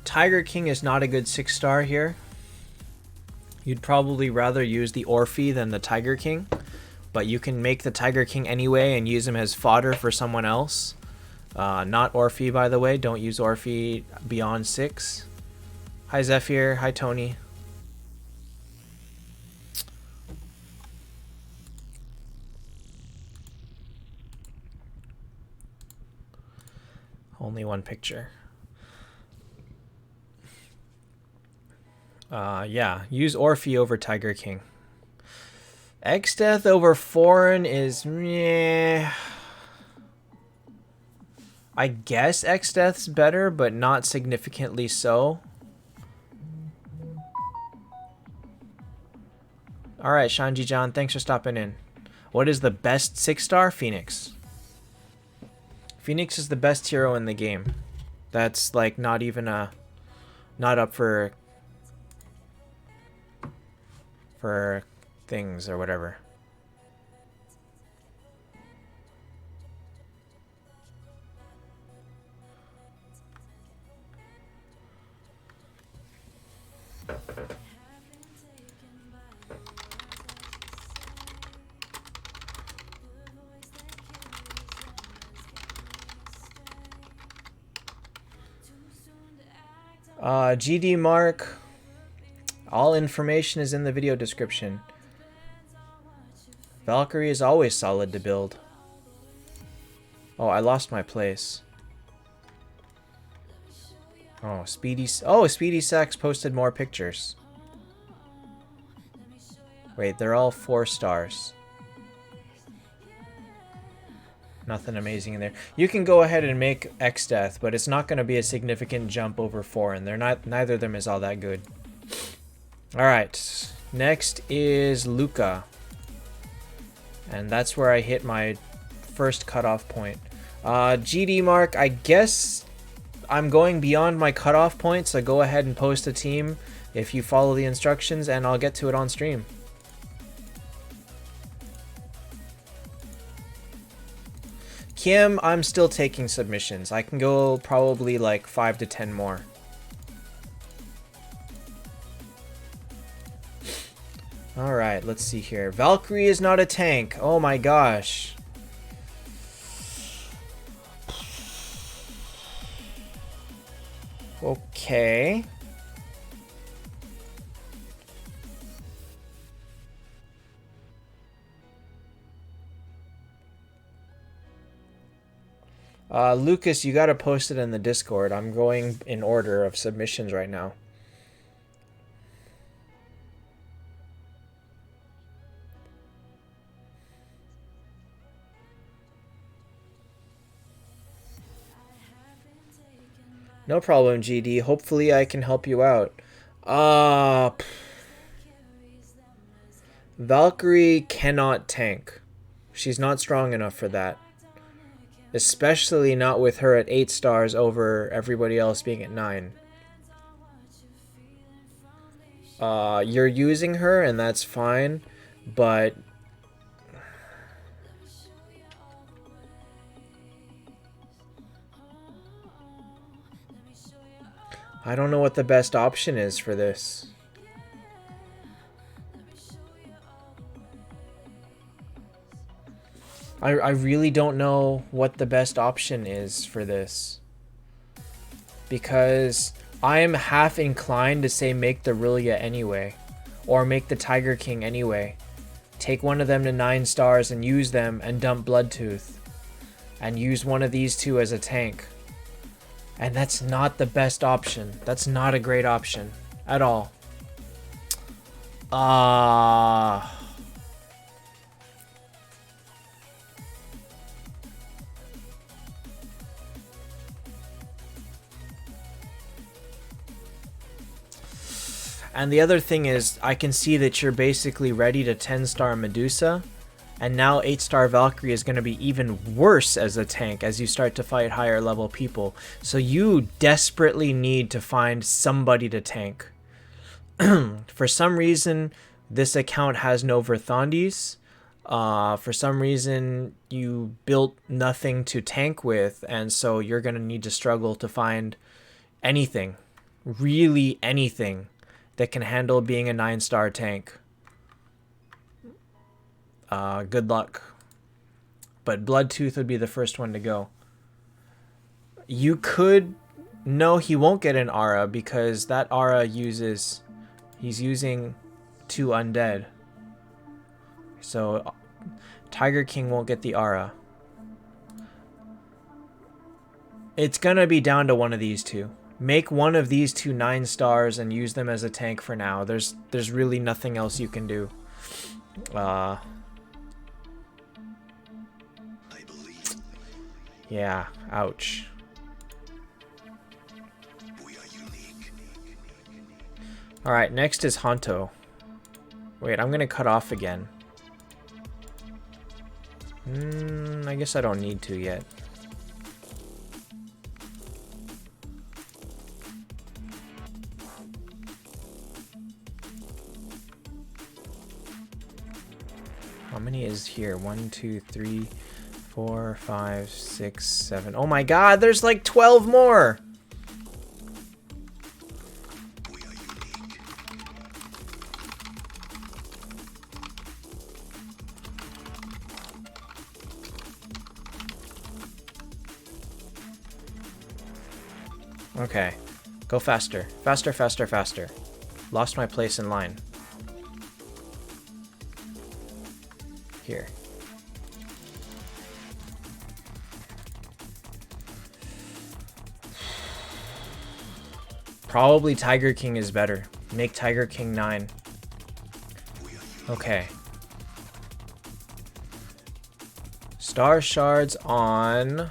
Tiger King is not a good 6-star here. You'd probably rather use the Orphe than the Tiger King, but you can make the Tiger King anyway and use him as fodder for someone else. Not Orphe, by the way. Don't use Orphe beyond 6. Hi, Zephyr. Hi, Tony. Only 1 picture. Yeah, use Orphe over Tiger King. X-Death over Foreign is meh. I guess X-Death's better, but not significantly so. Alright, Shanji-John, thanks for stopping in. What is the best 6-star? Phoenix. Phoenix is the best hero in the game. That's like not even a... Not up for things or whatever. GD Mark, all information is in the video description. Valkyrie is always solid to build. Oh, I lost my place. Oh, Speedy Sax posted more pictures. Wait, they're all 4 stars. Nothing amazing in there. You can go ahead and make X-Death, but it's not going to be a significant jump over Foreign. They're not. Neither of them is all that good. All right. Next is Luca, and that's where I hit my first cutoff point. GD Mark, I guess I'm going beyond my cutoff point, so go ahead and post a team if you follow the instructions, and I'll get to it on stream. Kim, I'm still taking submissions. I can go probably like 5 to 10 more. Alright, let's see here. Valkyrie is not a tank. Oh my gosh. Okay. Lucas, you gotta post it in the Discord. I'm going in order of submissions right now. No problem, GD. Hopefully I can help you out. Valkyrie cannot tank. She's not strong enough for that. Especially not with her at 8 stars over everybody else being at 9. You're using her and that's fine, but I don't know what the best option is for this. I really don't know what the best option is for this. Because I am half inclined to say make the Rillia anyway. Or make the Tiger King anyway. Take one of them to 9 stars and use them and dump Bloodtooth. And use one of these two as a tank. And that's not the best option. That's not a great option. At all. And the other thing is, I can see that you're basically ready to 10-star Medusa, and now 8-star Valkyrie is going to be even worse as a tank as you start to fight higher level people. So you desperately need to find somebody to tank. For some reason, this account has no Verthandis. For some reason, you built nothing to tank with, and so you're going to need to struggle to find anything. Really anything that can handle being a 9-star tank. Good luck. But Bloodtooth would be the first one to go. You could... No, he won't get an Aura because that Aura uses... He's using 2 undead. So Tiger King won't get the Aura. It's gonna be down to one of these two. Make one of these two 9 stars and use them as a tank for now. There's really nothing else you can do. Yeah, ouch. Alright, next is Honto. Wait, I'm gonna cut off again. I guess I don't need to yet. How many is here? 1, 2, 3, 4, 5, 6, 7. Oh my god, there's like 12 more! Okay. Go faster. Faster, faster, faster. Lost my place in line. Here. Probably Tiger King is better. Make Tiger King 9. Okay. Star Shards on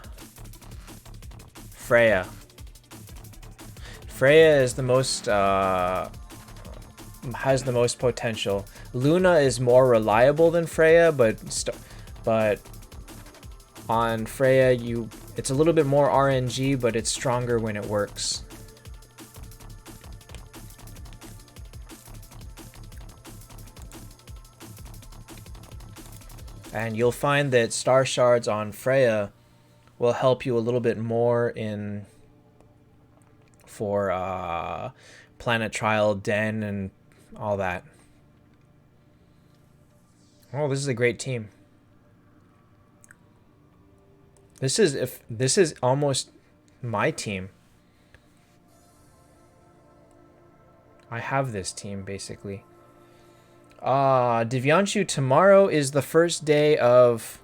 Freya. Freya is the most has the most potential. Luna is more reliable than Freya, but on Freya it's a little bit more RNG, but it's stronger when it works. And you'll find that Star Shards on Freya will help you a little bit more for Planet Trial Den and all that. Oh, this is a great team. This is almost my team. I have this team basically. Divyanshu, tomorrow is the first day of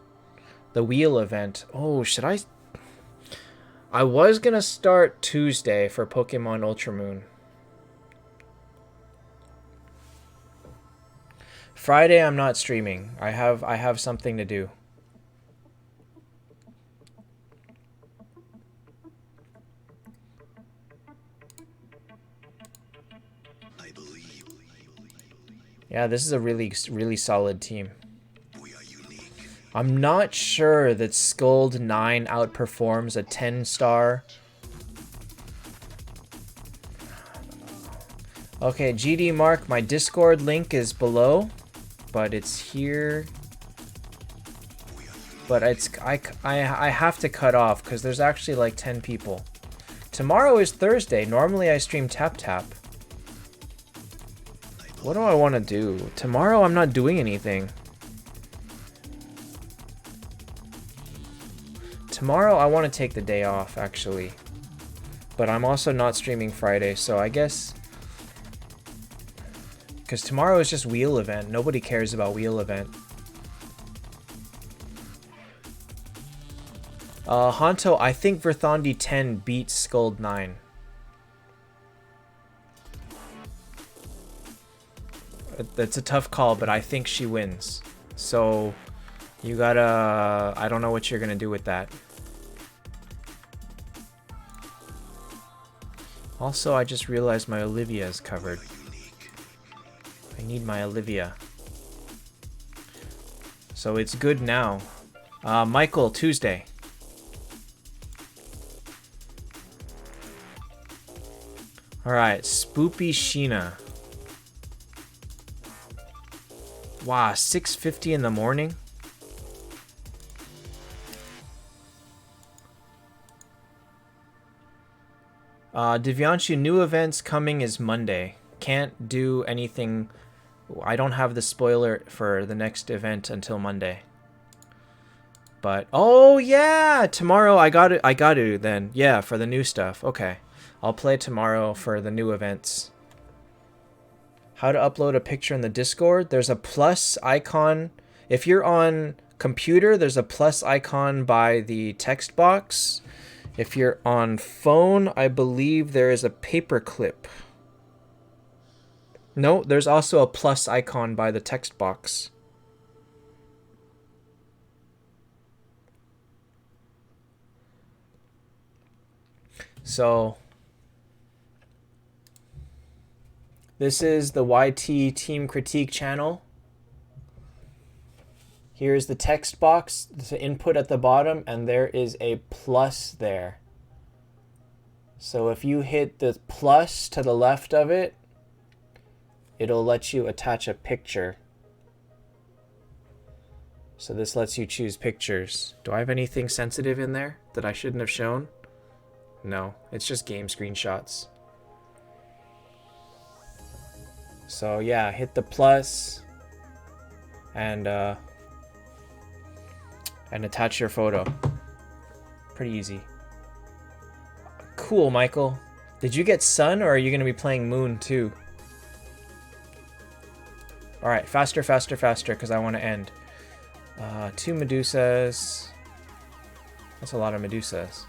the wheel event. Oh, should I was gonna start Tuesday for Pokemon Ultra Moon. Friday I'm not streaming. I have something to do. Yeah, this is a really solid team. I'm not sure that Scold 9 outperforms a 10-star. Okay, GD Mark, my Discord link is below, but it's here. But I have to cut off because there's actually like 10 people. Tomorrow is Thursday. Normally I stream Taptap. What do I want to do? Tomorrow I'm not doing anything. Tomorrow I want to take the day off, actually. But I'm also not streaming Friday, so I guess... Because tomorrow is just wheel event. Nobody cares about wheel event. Honto, I think Verthandi 10 beats Scold 9. That's a tough call, but I think she wins. So, you gotta... I don't know what you're gonna do with that. Also, I just realized my Olivia is covered. I need my Olivia. So it's good now. Michael, Tuesday. Alright, Spoopy Sheena. Wow, 6:50 in the morning? Divyanshu, new events coming is Monday. Can't do anything. I don't have the spoiler for the next event until Monday. But oh yeah, tomorrow I got to then. Yeah, for the new stuff. Okay. I'll play tomorrow for the new events. How to upload a picture in the Discord? There's a plus icon. If you're on computer, there's a plus icon by the text box. If you're on phone, I believe there is a paperclip. No, there's also a plus icon by the text box. So, this is the YT Team Critique channel. Here's the text box, the input at the bottom, and there is a plus there. So if you hit the plus to the left of it, it'll let you attach a picture. So this lets you choose pictures. Do I have anything sensitive in there that I shouldn't have shown? No, it's just game screenshots. So yeah, hit the plus and attach your photo. Pretty easy. Cool, Michael. Did you get Sun, or are you going to be playing Moon too? Alright, faster, faster, faster, because I want to end. 2 Medusas. That's a lot of Medusas.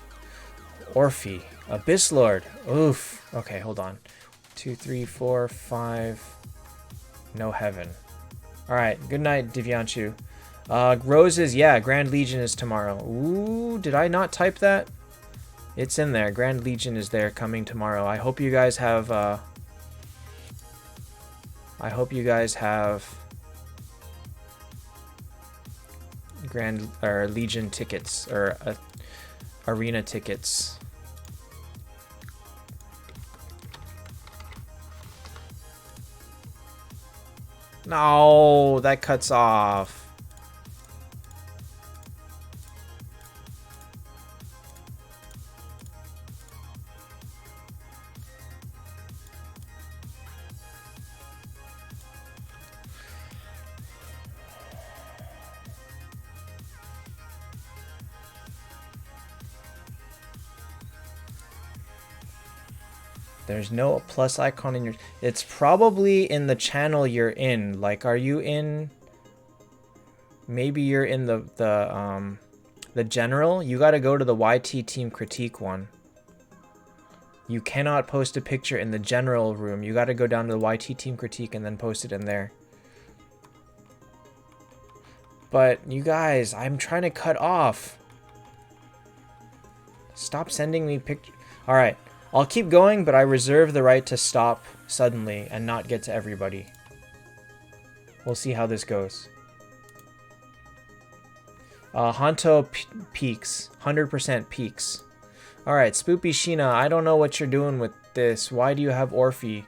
Orphe. Abyss Lord. Oof. Okay, hold on. 2, 3, 4, 5. No Heaven. Alright, good night, Divyanshu. Roses, yeah, Grand Legion is tomorrow. Ooh, did I not type that? It's in there. Grand Legion is there coming tomorrow. I hope you guys have, Grand or Legion tickets or arena tickets. No, that cuts off. There's no plus icon in your... It's probably in the channel you're in. Like, are you in... Maybe you're in the general? You gotta go to the YT Team Critique one. You cannot post a picture in the general room. You gotta go down to the YT Team Critique and then post it in there. But, you guys, I'm trying to cut off. Stop sending me pictures. Alright, I'll keep going, but I reserve the right to stop suddenly and not get to everybody. We'll see how this goes. Hanto peaks. 100% peaks. Alright, Spoopy Sheena, I don't know what you're doing with this. Why do you have Orphe?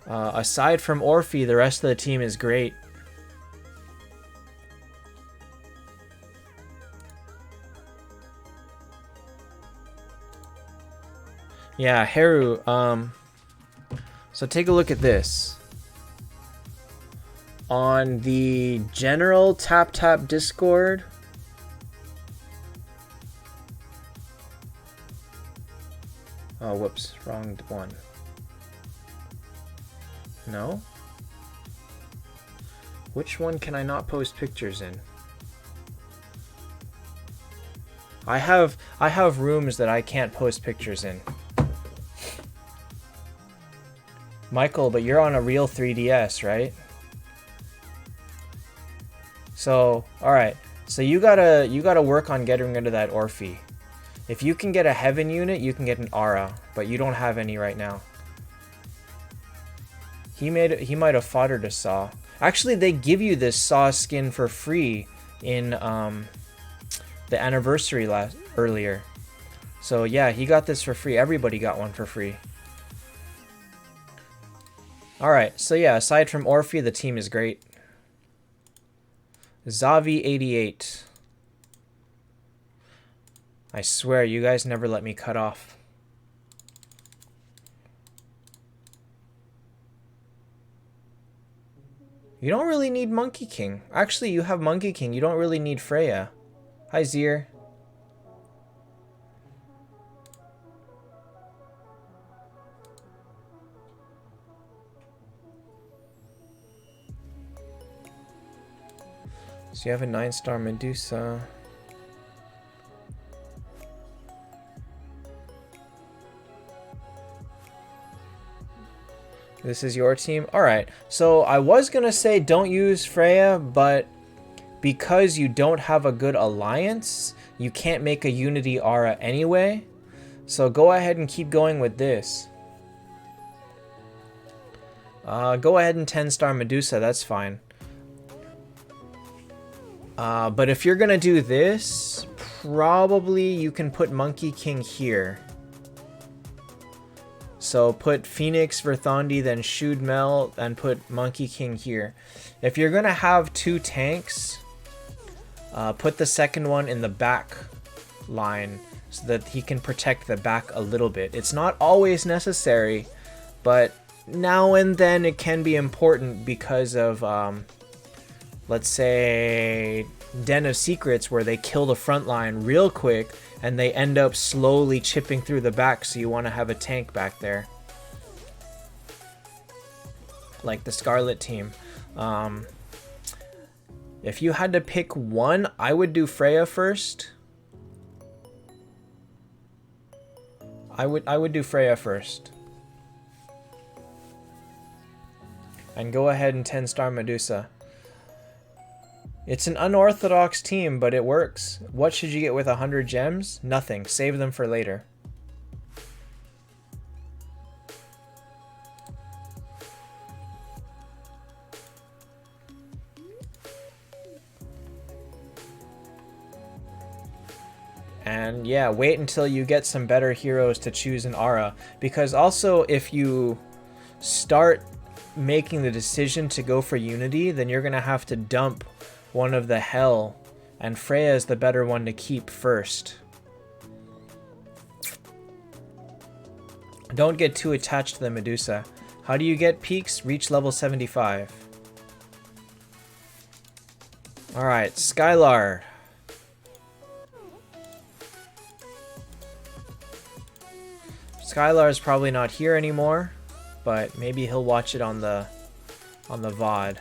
Aside from Orphe, the rest of the team is great. Yeah, Haru, so take a look at this. On the general Taptap Discord, oh, whoops, wrong one. No? Which one can I not post pictures in? I have rooms that I can't post pictures in. Michael, but you're on a real 3DS, right? So, alright. So you gotta work on getting rid of that Orphe. If you can get a Heaven unit, you can get an Aura, but you don't have any right now. He might have foddered a Saw. Actually, they give you this Saw skin for free in the anniversary earlier. So yeah, he got this for free. Everybody got one for free. Alright, so yeah, aside from Orphe, the team is great. Zavi88. I swear, you guys never let me cut off. You don't really need Monkey King. Actually, you have Monkey King. You don't really need Freya. Hi, Zier. So you have a 9-star Medusa. This is your team? Alright, so I was gonna say don't use Freya, but because you don't have a good alliance, you can't make a Unity Aura anyway. So go ahead and keep going with this. Go ahead and 10-star Medusa, that's fine. But if you're gonna do this, probably you can put Monkey King here. So put Phoenix, Verthandi, then Shud Mel, and put Monkey King here. If you're gonna have 2 tanks, put the second one in the back line so that he can protect the back a little bit. It's not always necessary, but now and then it can be important because of let's say Den of Secrets, where they kill the front line real quick and they end up slowly chipping through the back, so you want to have a tank back there. Like the Scarlet team. If you had to pick one, I would do Freya first. I would do Freya first. And go ahead and 10-star Medusa. It's an unorthodox team, but it works. What should you get with 100 gems? Nothing. Save them for later. And yeah, wait until you get some better heroes to choose an Aura. Because also, if you start making the decision to go for Unity, then you're going to have to dump one of the Hell, and Freya is the better one to keep first. Don't get too attached to the Medusa. How do you get peaks? Reach level 75. Alright, Skylar. Skylar is probably not here anymore, but maybe he'll watch it on the VOD.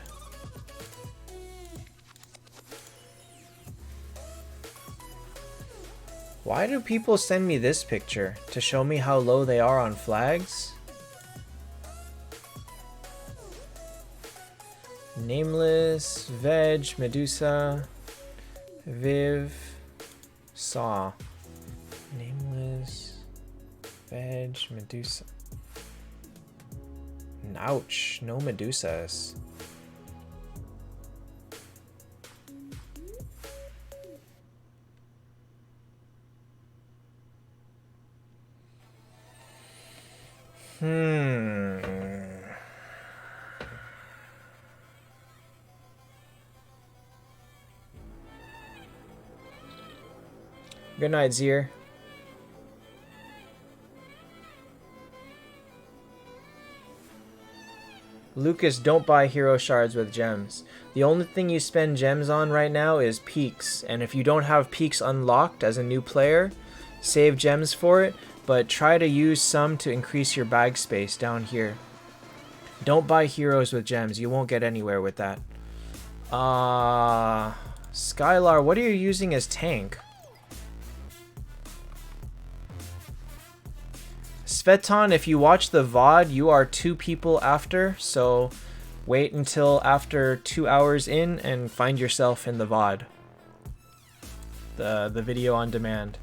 Why do people send me this picture? To show me how low they are on flags? Nameless, Veg, Medusa, Viv, Saw. Nameless, Veg, Medusa. Ouch, no Medusas. Good night, Zier. Lucas, don't buy hero shards with gems. The only thing you spend gems on right now is peaks, and if you don't have peaks unlocked as a new player, save gems for it, but try to use some to increase your bag space down here. Don't buy heroes with gems, you won't get anywhere with that. Skylar, what are you using as tank? Svetan, if you watch the VOD, you are 2 people after, so wait until after 2 hours in and find yourself in the VOD. The video on demand.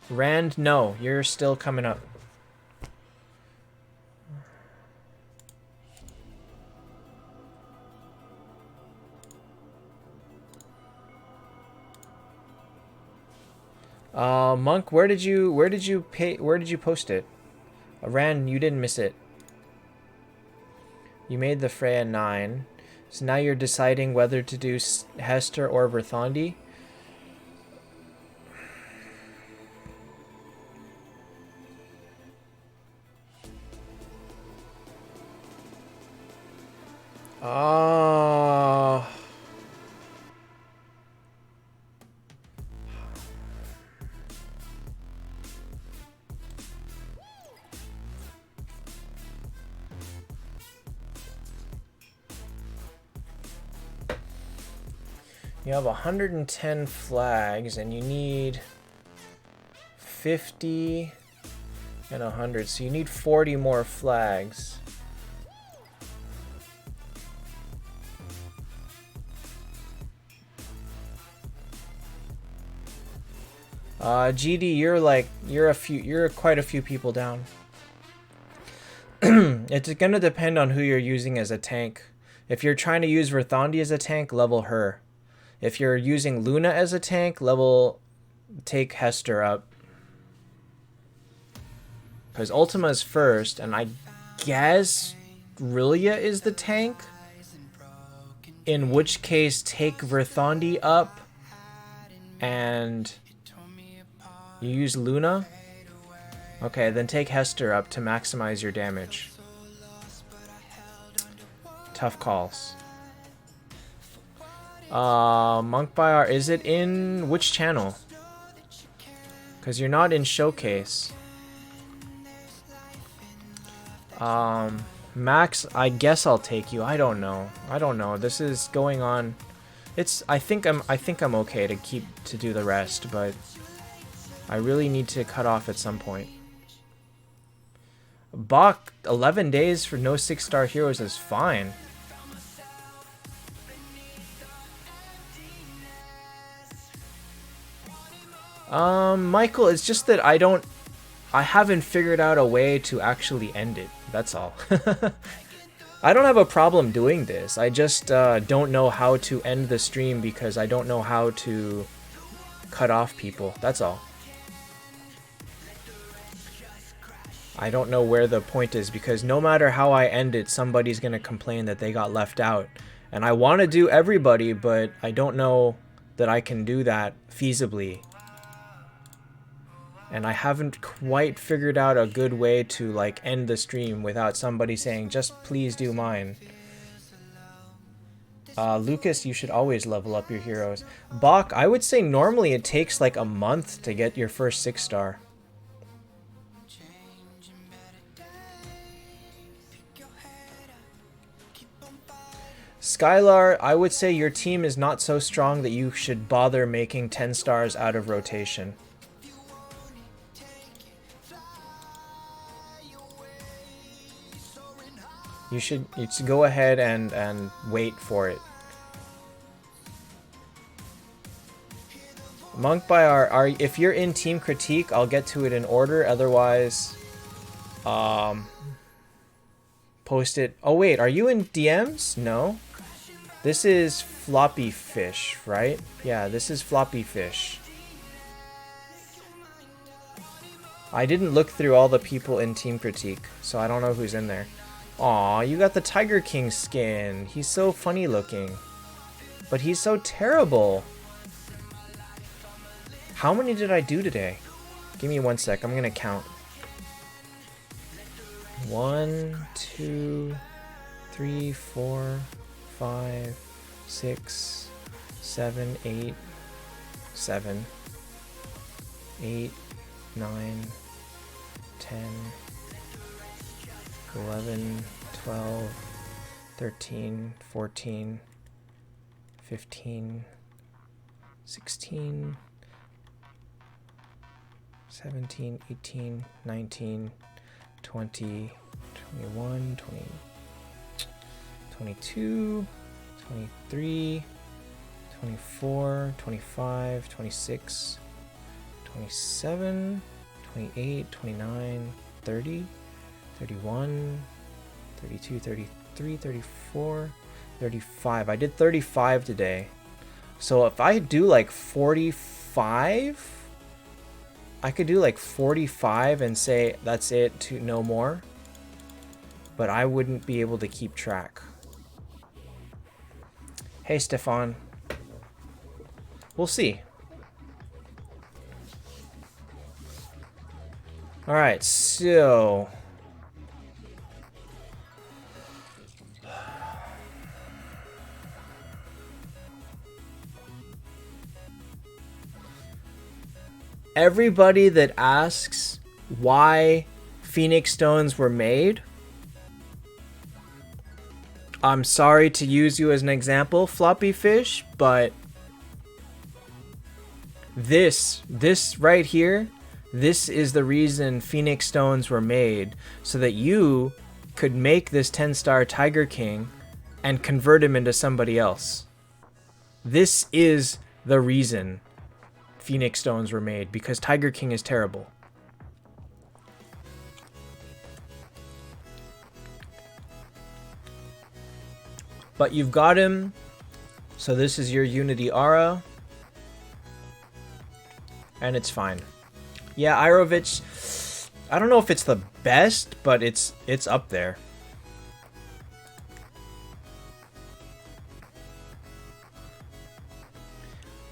Rand, no, you're still coming up. Monk, where did you post it? Rand, you didn't miss it. You made the Freya 9. So now you're deciding whether to do Hester or Verthandi. You have 110 flags and you need 50 and 100, so you need 40 more flags. GD, you're quite a few people down. It's gonna depend on who you're using as a tank. If you're trying to use Verthandi as a tank, level her. If you're using Luna as a tank, take Hester up. Because Ultima is first, and I guess Rillia is the tank. In which case, take Verthandi up, and you use Luna. Okay, then take Hester up to maximize your damage. Tough calls. Monk Bayar, is it in which channel? Because you're not in Showcase. Max, I guess I'll take you. I don't know. This is going on. I think I'm okay to do the rest, but I really need to cut off at some point. Bach, 11 days for no 6-star heroes is fine. Michael, it's just that I haven't figured out a way to actually end it. That's all. I don't have a problem doing this. I just don't know how to end the stream because I don't know how to cut off people. That's all. I don't know where the point is because no matter how I end it, somebody's gonna complain that they got left out. And I want to do everybody, but I don't know that I can do that feasibly. And I haven't quite figured out a good way to like end the stream without somebody saying, just please do mine. Lucas, you should always level up your heroes. Bach, I would say normally it takes like a month to get your first 6-star. Skylar, I would say your team is not so strong that you should bother making 10 stars out of rotation. You should go ahead and wait for it. Monk by our if you're in team critique, I'll get to it in order. Otherwise, post it. Oh wait, are you in DMs? No. This is Floppy Fish, right? Yeah, this is Floppy Fish. I didn't look through all the people in team critique, so I don't know who's in there. Aw, you got the Tiger King skin. He's so funny looking. But he's so terrible. How many did I do today? Give me 1 sec. I'm going to count. 1, 2, 3, 4, 5, 6, 7, 8, 7, 8, 9, 10, 11, 12, 13, 14, 15, 16, 17, 18, 19, 20, 21, 20, 22, 23, 24, 25, 26, 27, 28, 29, 30, 31, 32, 33, 34, 35. I did 35 today. So if I do like 45, I could do like 45 and say that's it, to no more. But I wouldn't be able to keep track. Hey, Stefan. We'll see. All right, so everybody that asks why Phoenix Stones were made, I'm sorry to use you as an example, Floppy Fish, but this right here, this is the reason Phoenix Stones were made, so that you could make this 10-star Tiger King and convert him into somebody else. This is the reason Phoenix Stones were made, because Tiger King is terrible. But you've got him, so this is your Unity Aura, and it's fine. Yeah, Irovich, I don't know if it's the best, but it's up there.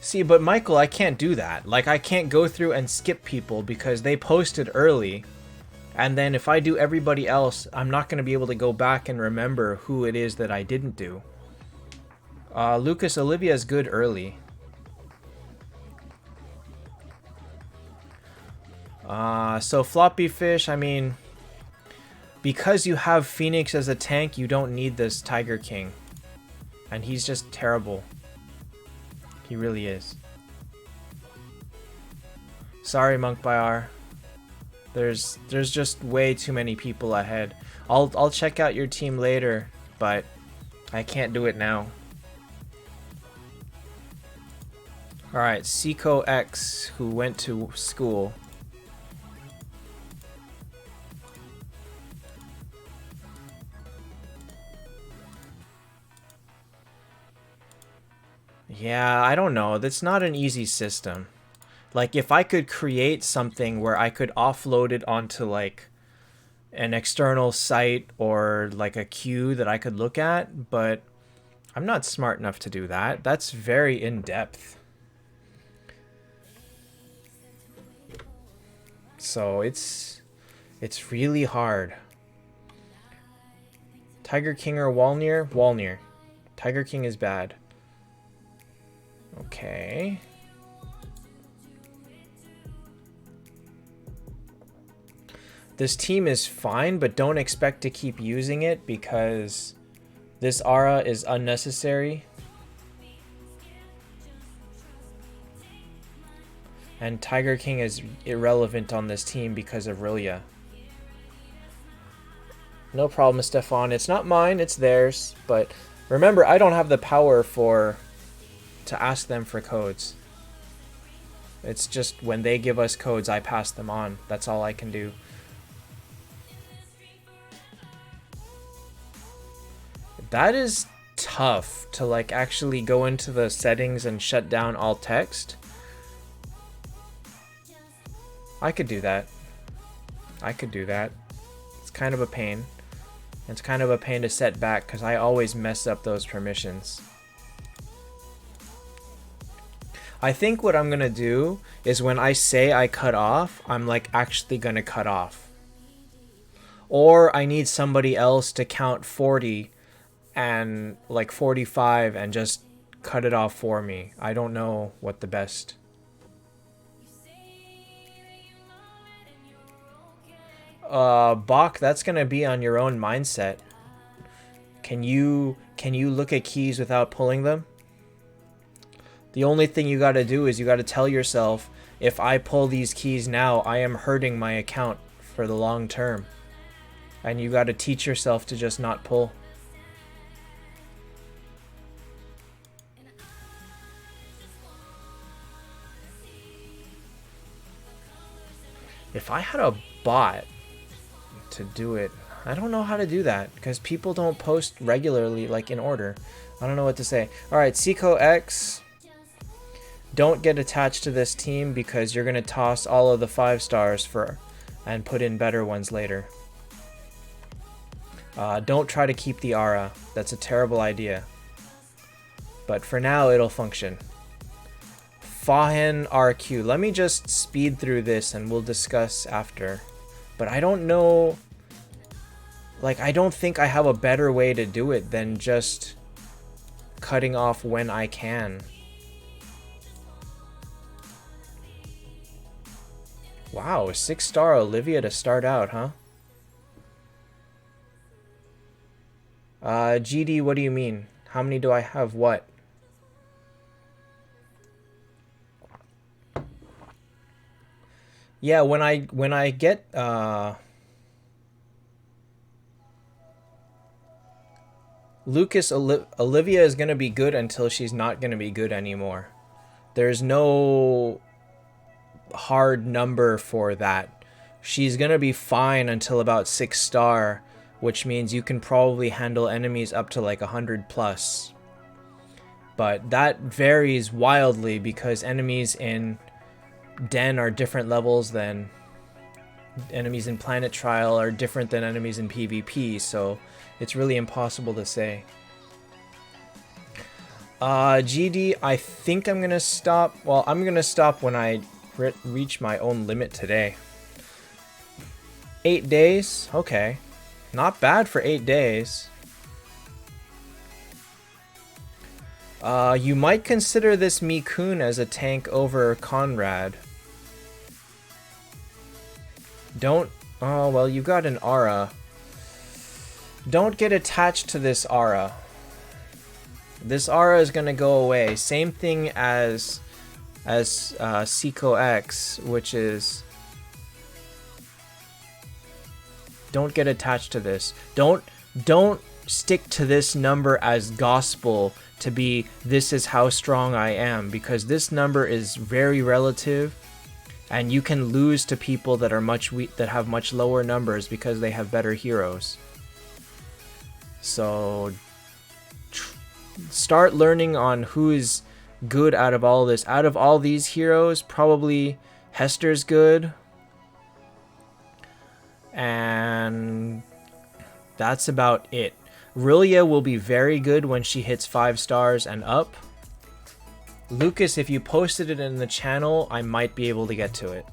See, but Michael, I can't do that. Like, I can't go through and skip people because they posted early. And then if I do everybody else, I'm not going to be able to go back and remember who it is that I didn't do. Lucas, Olivia's good early. So Floppy Fish, I mean, because you have Phoenix as a tank, you don't need this Tiger King. And he's just terrible. He really is. Sorry, Monk by R. There's just way too many people ahead. I'll check out your team later, but I can't do it now. Alright, Seco X, who went to school. Yeah, I don't know. That's not an easy system. Like, if I could create something where I could offload it onto, like, an external site or, like, a queue that I could look at, but I'm not smart enough to do that. That's very in-depth. So it's really hard. Tiger King or Walnir? Walnir. Tiger King is bad. Okay. This team is fine, but don't expect to keep using it because this aura is unnecessary. And Tiger King is irrelevant on this team because of Rillia. No problem, Stefan. It's not mine, it's theirs. But remember, I don't have the power to ask them for codes. It's just when they give us codes, I pass them on. That's all I can do. That is tough to like actually go into the settings and shut down all text. I could do that. I could do that. It's kind of a pain. It's kind of a pain to set back because I always mess up those permissions. I think what I'm gonna do is when I say I cut off, I'm like actually gonna cut off. Or I need somebody else to count 40 and like 45 and just cut it off for me. I don't know what the best. Bach, that's gonna be on your own mindset. Can you look at keys without pulling them? The only thing you gotta do is you gotta tell yourself, if I pull these keys now, I am hurting my account for the long term. And you gotta teach yourself to just not pull. If I had a bot to do it, I don't know how to do that because people don't post regularly like in order. I don't know what to say. Alright, Seiko X, don't get attached to this team because you're gonna toss all of the 5 stars and put in better ones later. Don't try to keep the aura. That's a terrible idea. But for now it'll function. Fahen RQ. Let me just speed through this and we'll discuss after. But I don't know, like I don't think I have a better way to do it than just cutting off when I can. Wow, 6-star Olivia to start out, huh? GD, what do you mean? How many do I have what? Yeah, when I get Olivia is gonna be good until she's not gonna be good anymore. There's no hard number for that. She's gonna be fine until about 6-star, which means you can probably handle enemies up to like 100 plus. But that varies wildly because enemies in Den are different levels than enemies in Planet Trial are different than enemies in PvP, so it's really impossible to say. GD, I think I'm gonna stop. Well, I'm gonna stop when I reach my own limit today. 8 days? Okay. Not bad for 8 days. You might consider this Mikun as a tank over Conrad. Don't... Oh, well, you got an aura. Don't get attached to this aura. This aura is going to go away. Same thing as Seiko X, which is... Don't get attached to this. Don't stick to this number as gospel to be, this is how strong I am, because this number is very relative, and you can lose to people that are that have much lower numbers because they have better heroes. So start learning on who is good out of all this. Out of all these heroes, probably Hester's good, and that's about it. Rillia will be very good when she hits 5 stars and up. Lucas, if you posted it in the channel, I might be able to get to it.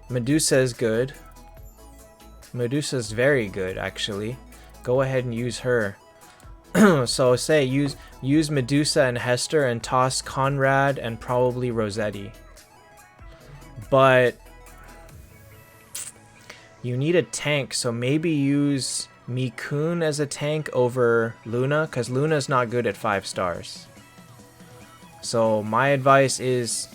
Medusa is good. Medusa's very good, actually. Go ahead and use her. So say use Medusa and Hester and toss Conrad and probably Rossetti. But you need a tank, so maybe use Mikun as a tank over Luna, because Luna's not good at 5 stars. So my advice is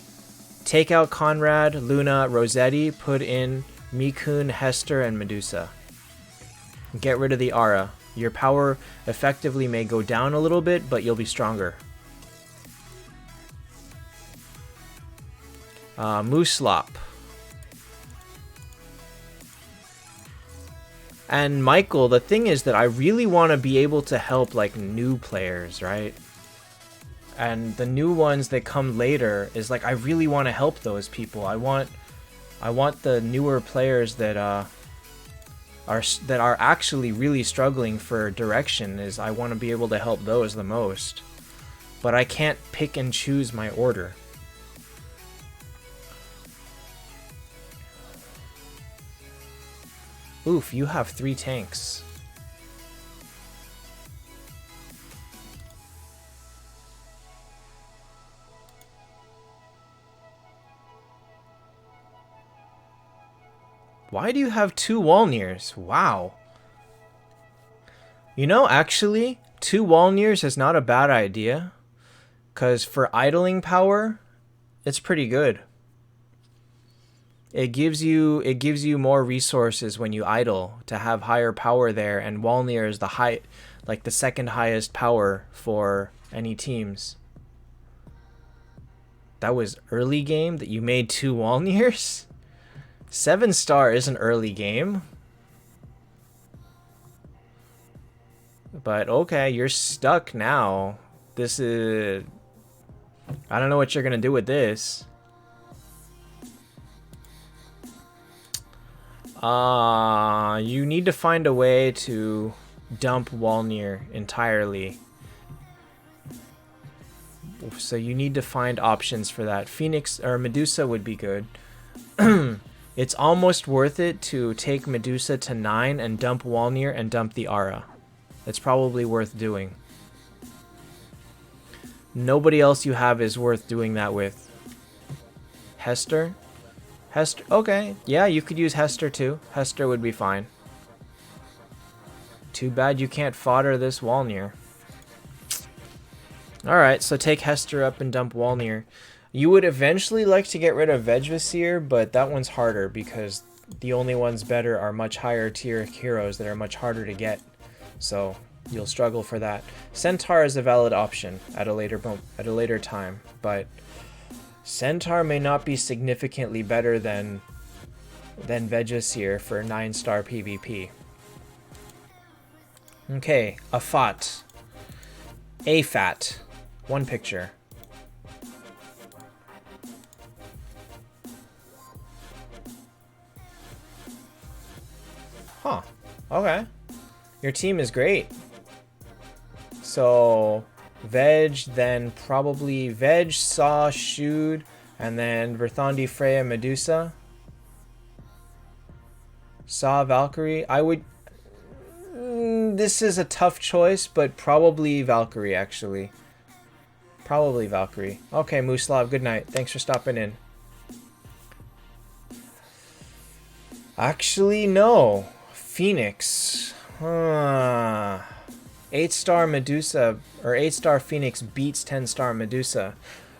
take out Conrad, Luna, Rossetti, put in Mikun, Hester, and Medusa. Get rid of the Aura. Your power effectively may go down a little bit, but you'll be stronger. Mooslop. And Michael, the thing is that I really want to be able to help like new players, right? And the new ones that come later is like I really want to help those people. I want the newer players that are actually really struggling for direction. Is I want to be able to help those the most. But I can't pick and choose my order. Oof, you have 3 tanks. Why do you have 2 Walniers? Wow. You know, actually, 2 Walniers is not a bad idea. Because for idling power, it's pretty good. It gives you more resources when you idle to have higher power there, and Walnir is the second highest power for any teams. That was early game that you made 2 Walniers? 7-star isn't early game. But okay, you're stuck now. This is... I don't know what you're gonna do with this. You need to find a way to dump Walnir entirely. So you need to find options for that. Phoenix or Medusa would be good. It's almost worth it to take Medusa to 9 and dump Walnir and dump the Aura. It's probably worth doing. Nobody else you have is worth doing that with. Hester? Hester, okay. Yeah, you could use Hester too. Hester would be fine. Too bad you can't fodder this Walnir. Alright, so take Hester up and dump Walnir. You would eventually like to get rid of Vegvasir, but that one's harder because the only ones better are much higher tier heroes that are much harder to get. So you'll struggle for that. Centaur is a valid option at a later time, but Centaur may not be significantly better than Vegvasir for 9-star PvP. Okay, Afat. Afat. One picture. Huh. Okay. Your team is great. So, Veg, then probably Veg, Saw, Shood, and then Verthandi, Freya, Medusa. Saw, Valkyrie. I would... this is a tough choice, but probably Valkyrie, actually. Probably Valkyrie. Okay, Mooslav, good night. Thanks for stopping in. Actually, no. Phoenix. 8-star Medusa, or 8-star Phoenix beats 10-star Medusa.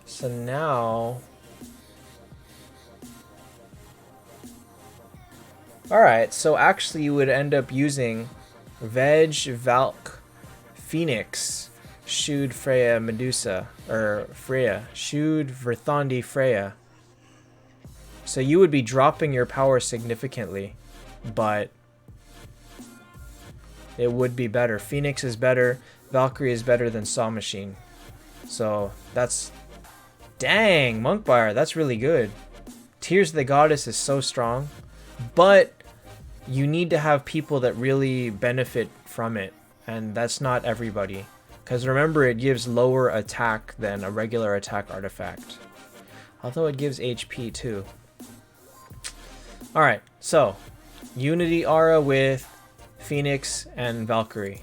So now... Alright, so actually you would end up using Veg, Valk, Phoenix, Shood, Freya, Medusa, or Freya. Shood, Verthandi, Freya. So you would be dropping your power significantly, but it would be better. Phoenix is better. Valkyrie is better than Saw Machine. So that's... Dang, Monkbar, that's really good. Tears of the Goddess is so strong, but you need to have people that really benefit from it, and that's not everybody. Because remember, it gives lower attack than a regular attack artifact. Although it gives HP too. Alright, so Unity Aura with Phoenix and Valkyrie.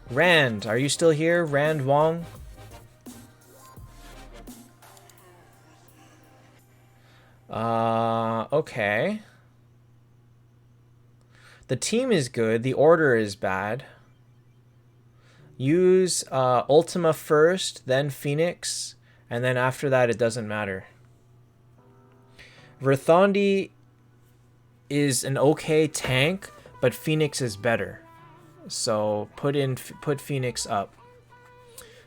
Rand, are you still here? Rand Wong? Okay. The team is good. The order is bad. Use Ultima first, then Phoenix, and then after that it doesn't matter. Verthandi is an okay tank, but Phoenix is better. So put Phoenix up.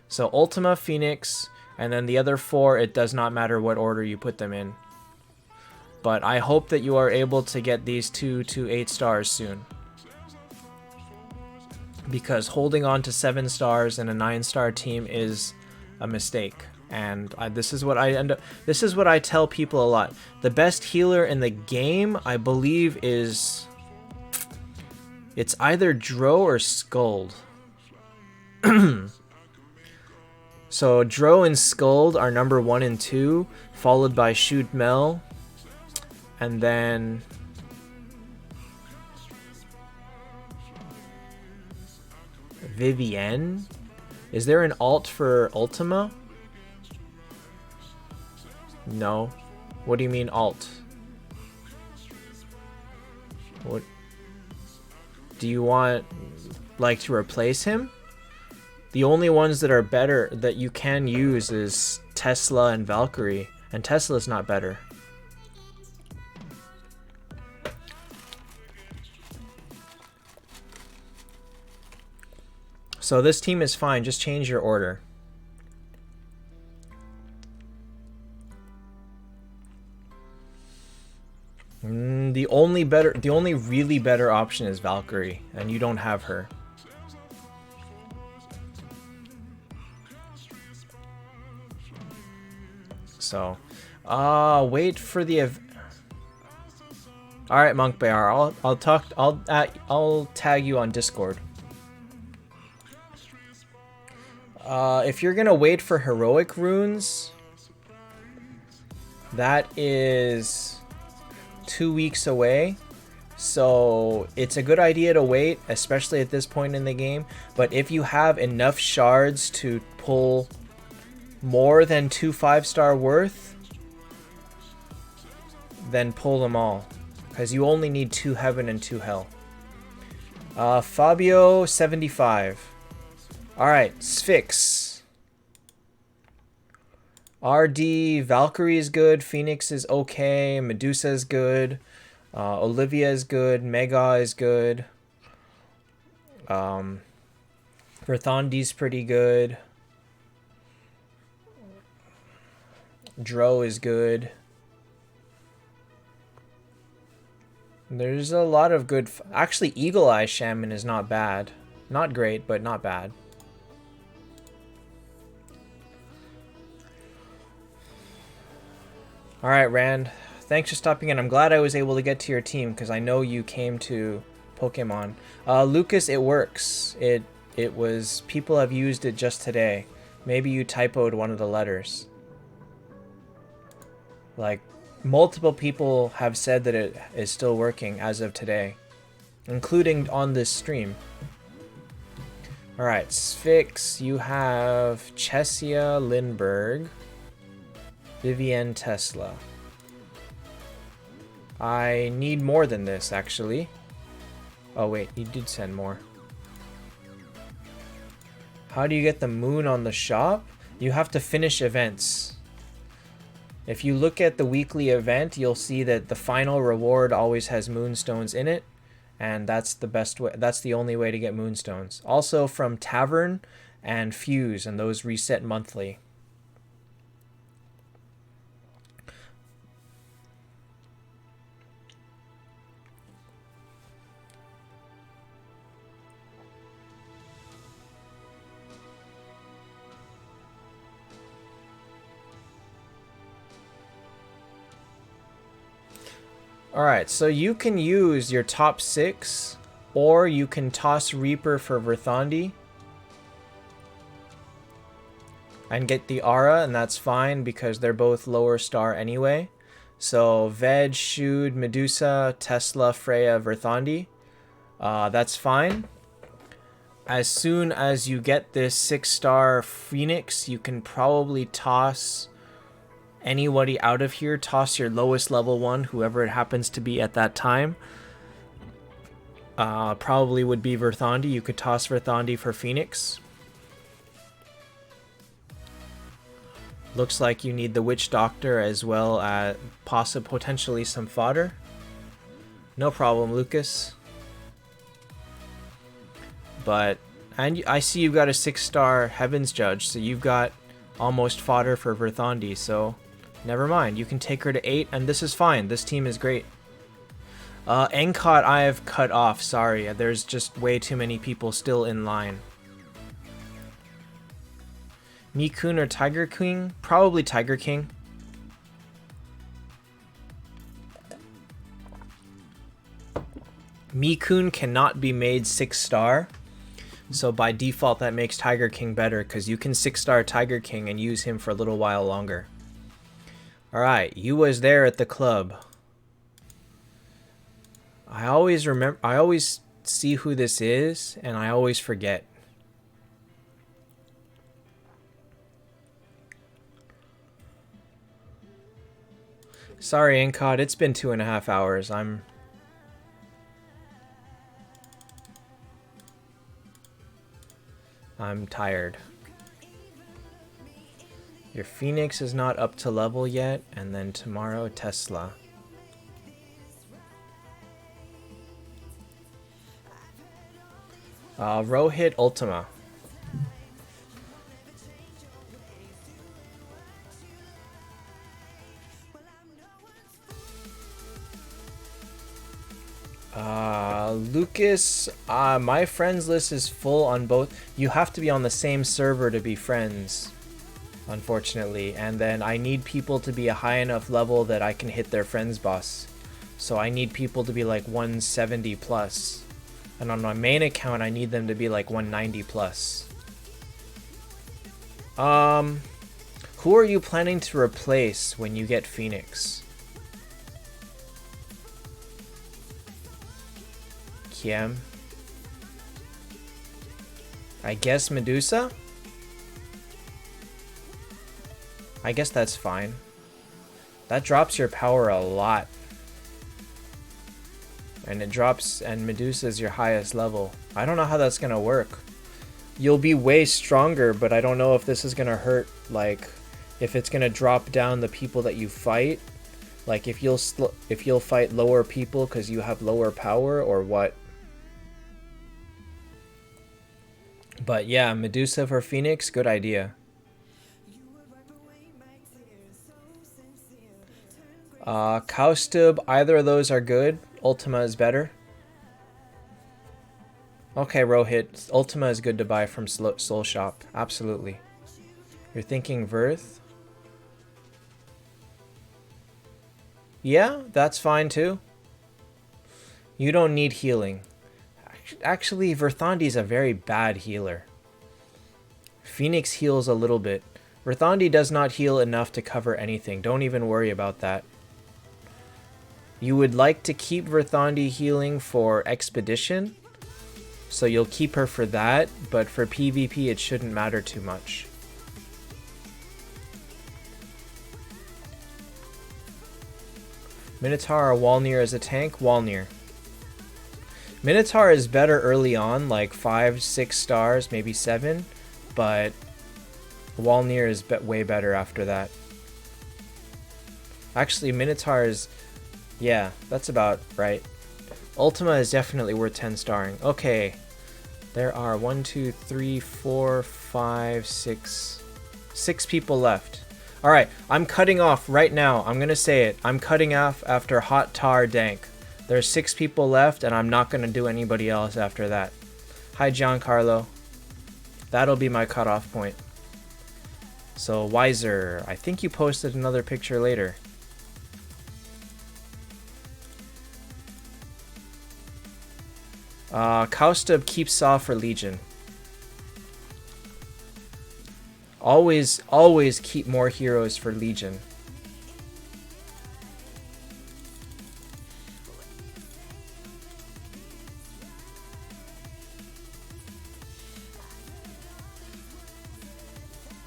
So Ultima, Phoenix, and then the other 4, it does not matter what order you put them in. But I hope that you are able to get these 2 to 8 stars soon. Because holding on to 7 stars in a 9-star team is a mistake. And this is what I tell people a lot. The best healer in the game, I believe, is... It's either Dro or Skuld. So Dro and Skuld are number 1 and 2, followed by Shoot Mel, and then Vivienne. Is there an alt for Ultima? No. What do you mean alt? What? Do you want, like, to replace him? The only ones that are better that you can use is Tesla and Valkyrie, and Tesla's not better. So this team is fine, just change your order. The only really better option is Valkyrie, and you don't have her. So, wait for the. All right, Monk Bear. I'll tag you on Discord. If you're gonna wait for heroic runes, that is 2 weeks away. So it's a good idea to wait, especially at this point in the game. But if you have enough shards to pull more than 2 5-star worth, then pull them all, because you only need 2 heaven and 2 hell. Fabio 75. Alright, Sphinx. RD, Valkyrie is good, Phoenix is okay, Medusa is good, Olivia is good, Mega is good, Verthandi's pretty good, Dro is good. There's a lot of good... Actually, Eagle Eye Shaman is not bad. Not great, but not bad. Alright, Rand. Thanks for stopping in. I'm glad I was able to get to your team, because I know you came to Pokemon. Lucas, it works. It was... People have used it just today. Maybe you typoed one of the letters. Like, multiple people have said that it is still working as of today, including on this stream. Alright, Sphinx, you have Chesia Lindbergh, Vivienne Tesla. I need more than this, actually. Oh wait, you did send more. How do you get the moon on the shop? You have to finish events. If you look at the weekly event, you'll see that the final reward always has moonstones in it, and that's the best way. That's the only way to get moonstones. Also from Tavern and Fuse, and those reset monthly. Alright, so you can use your top 6, or you can toss Reaper for Verthandi and get the Aura, and that's fine because they're both lower star anyway. So Veg, Shude, Medusa, Tesla, Freya, Verthandi. That's fine. As soon as you get this 6-star Phoenix, you can probably toss anybody out of here. Toss your lowest level one, whoever it happens to be at that time. Probably would be Verthandi. You could toss Verthandi for Phoenix. Looks like you need the Witch Doctor as well as potentially some fodder. No problem, Lucas. And I see you've got a 6-star Heaven's Judge, so you've got almost fodder for Verthandi, so never mind. You can take her to 8, and this is fine. This team is great. Encot I have cut off, sorry. There's just way too many people still in line. Mikun or Tiger King? Probably Tiger King. Mikun cannot be made 6-star. So by default that makes Tiger King better because you can 6-star Tiger King and use him for a little while longer. Alright, you was there at the club. I always see who this is and I always forget. Sorry, Encod, it's been 2.5 hours. I'm tired. Your Phoenix is not up to level yet, and then tomorrow Tesla. Rohit Ultima. Lucas, my friends list is full on both. You have to be on the same server to be friends, unfortunately. And then I need people to be a high enough level that I can hit their friends boss. So I need people to be like 170 plus. And on my main account, I need them to be like 190 plus. Who are you planning to replace when you get Phoenix? Kiem. I guess Medusa? I guess that's fine. That drops your power a lot. And Medusa is your highest level. I don't know how that's gonna work. You'll be way stronger, but I don't know if this is gonna hurt, like, if it's gonna drop down the people that you fight. Like, if you'll fight lower people because you have lower power, or what. But yeah, Medusa for Phoenix, good idea. Kaustub, either of those are good. Ultima is better. Okay, Rohit, Ultima is good to buy from Soul Shop. Absolutely. You're thinking Verth? Yeah, that's fine too. You don't need healing. Actually, Verthandi is a very bad healer. Phoenix heals a little bit. Verthandi does not heal enough to cover anything. Don't even worry about that. You would like to keep Verthandi healing for Expedition, so you'll keep her for that, but for PvP it shouldn't matter too much. Minotaur or Walnir as a tank? Walnir. Minotaur is better early on, like 5-6 stars, maybe 7, but Walnir is way better after that. Actually, Minotaur is... yeah, that's about right. Ultima is definitely worth 10 starring. Okay, there are 1, 2, 3, 4, 5, 6 people left. Alright, I'm cutting off right now. I'm gonna say it. I'm cutting off after Hot Tar Dank. There's 6 people left, and I'm not gonna do anybody else after that. Hi, Giancarlo. That'll be my cutoff point. So, Wiser, I think you posted another picture later. Kaustub keeps Saw for Legion. Always keep more heroes for Legion.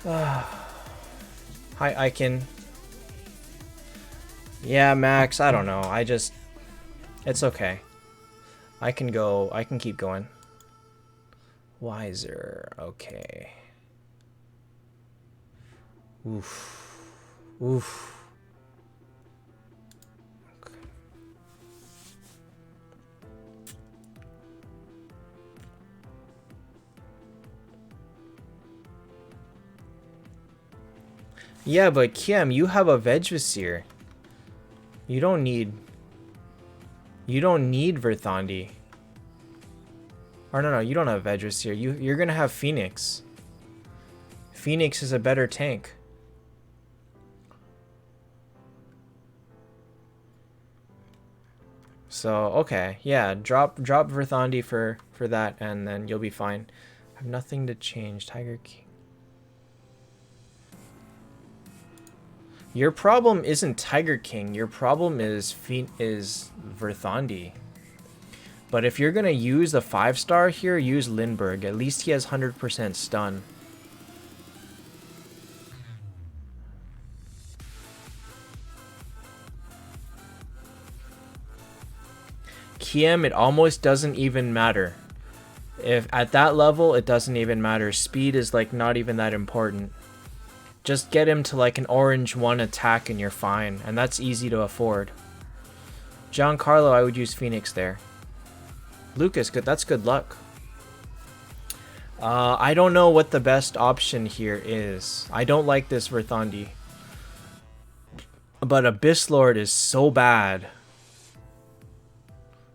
Hi, Iken. Yeah, Max, I don't know. It's okay. I can keep going. Wiser, okay. Oof. Oof. Okay. Yeah, but Kiem, you have a Vegvisir. You don't need Verthandi. Or no, you don't have Vegvisir. You're gonna have Phoenix. Phoenix is a better tank. So okay, yeah, drop Verthandi for that, and then you'll be fine. I have nothing to change. Tiger King. Your problem isn't Tiger King. Your problem is Verthandi. But if you're gonna use a 5-star here, use Lindbergh. At least he has 100% stun. Kiem, it almost doesn't even matter. If at that level, it doesn't even matter. Speed is like not even that important. Just get him to like an orange 1 attack and you're fine. And that's easy to afford. Giancarlo, I would use Phoenix there. Lucas, that's good luck. I don't know what the best option here is. I don't like this Verthandi. But Abyss Lord is so bad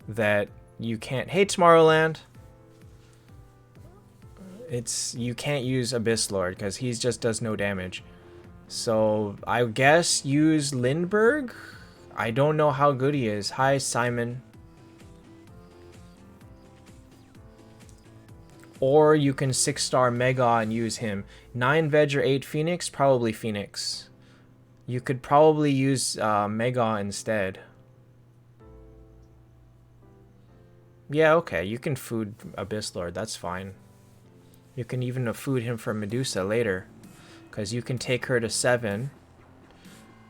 that you can't. Hey, Tomorrowland. You can't use Abyss Lord because he just does no damage. So I guess use Lindbergh. I don't know how good he is. Hi, Simon. Or you can 6-star Mega and use him. 9 Veg or 8 Phoenix? Probably Phoenix. You could probably use Mega instead. Yeah, okay. You can food Abyss Lord. That's fine. You can even food him for Medusa later. Because you can take her to 7.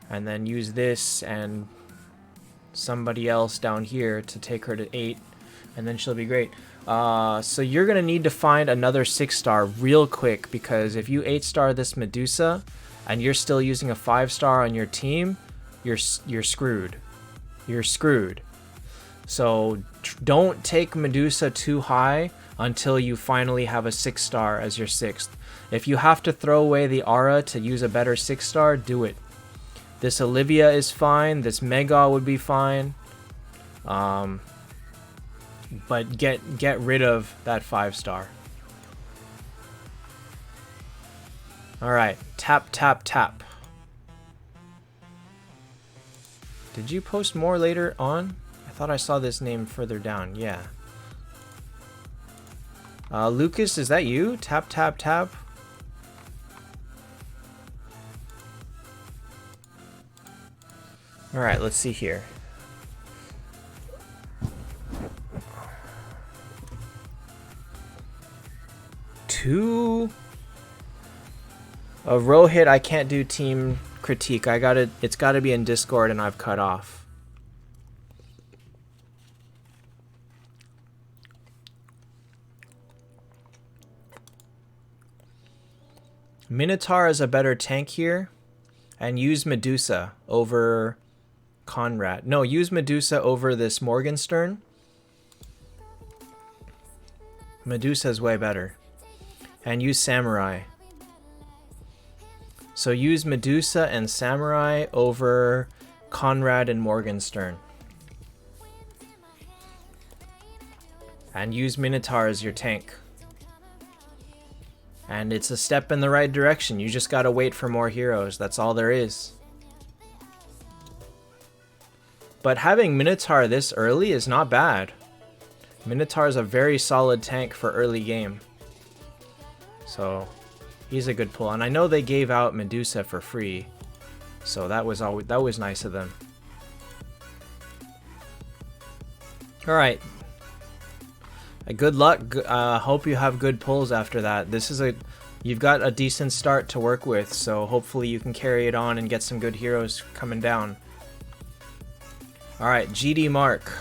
And then use this and somebody else down here to take her to 8. And then she'll be great. So you're going to need to find another 6-star real quick. Because if you 8-star this Medusa and you're still using a 5-star on your team, you're screwed. You're screwed. So don't take Medusa too high until you finally have a 6-star as your 6th. If you have to throw away the aura to use a better 6-star, do it. This Olivia is fine. This Mega would be fine. But get rid of that 5-star. Alright, tap. Did you post more later on? I thought I saw this name further down. Yeah. Lucas, is that you? Tap. Alright, let's see here. Rohit, I can't do team critique. It's gotta be in Discord and I've cut off. Minotaur is a better tank here. And use Medusa over Conrad. No, use Medusa over this Morgenstern. Medusa's way better. And use Samurai. So use Medusa and Samurai over Conrad and Morgenstern. And use Minotaur as your tank. And it's a step in the right direction. You just gotta wait for more heroes. That's all there is. But having Minotaur this early is not bad. Minotaur is a very solid tank for early game. So he's a good pull. And I know they gave out Medusa for free. So that was nice of them. Alright. Good luck. Hope you have good pulls after that. This is you've got a decent start to work with, so hopefully you can carry it on and get some good heroes coming down. Alright, GD Mark.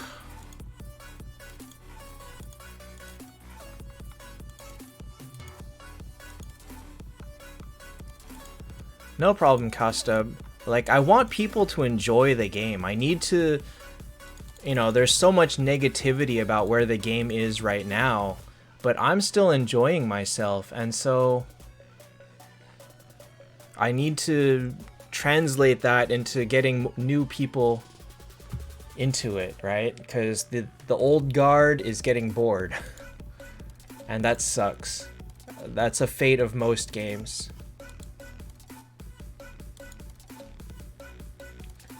No problem, Costub. Like, I want people to enjoy the game. I need to... You know, there's so much negativity about where the game is right now, but I'm still enjoying myself, and so I need to translate that into getting new people into it, right? Because the old guard is getting bored, and that sucks. That's a fate of most games.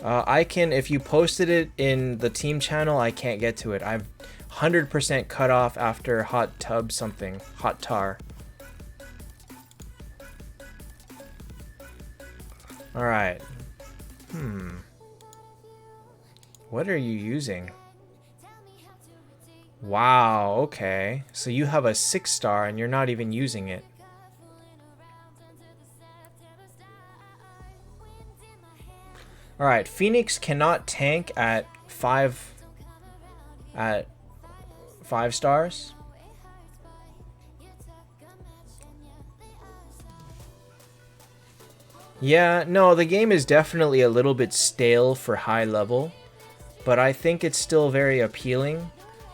I can, if you posted it in the team channel, I can't get to it. I've 100% cut off after hot tub something. Hot tar. Alright. What are you using? Wow, okay. So you have a 6-star and you're not even using it. Alright, Phoenix cannot tank at 5 stars. Yeah, no, the game is definitely a little bit stale for high level, but I think it's still very appealing.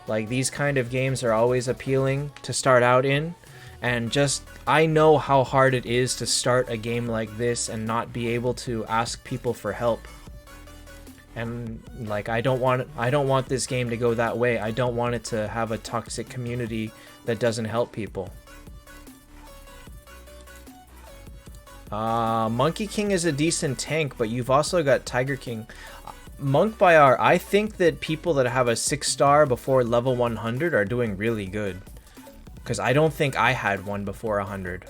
Like, these kind of games are always appealing to start out in, and just, I know how hard it is to start a game like this and not be able to ask people for help. And like, I don't want this game to go that way. I don't want it to have a toxic community that doesn't help people. Monkey King is a decent tank, but you've also got Tiger King. Monk by R, I think that people that have a 6-star before level 100 are doing really good. Because I don't think I had one before 100.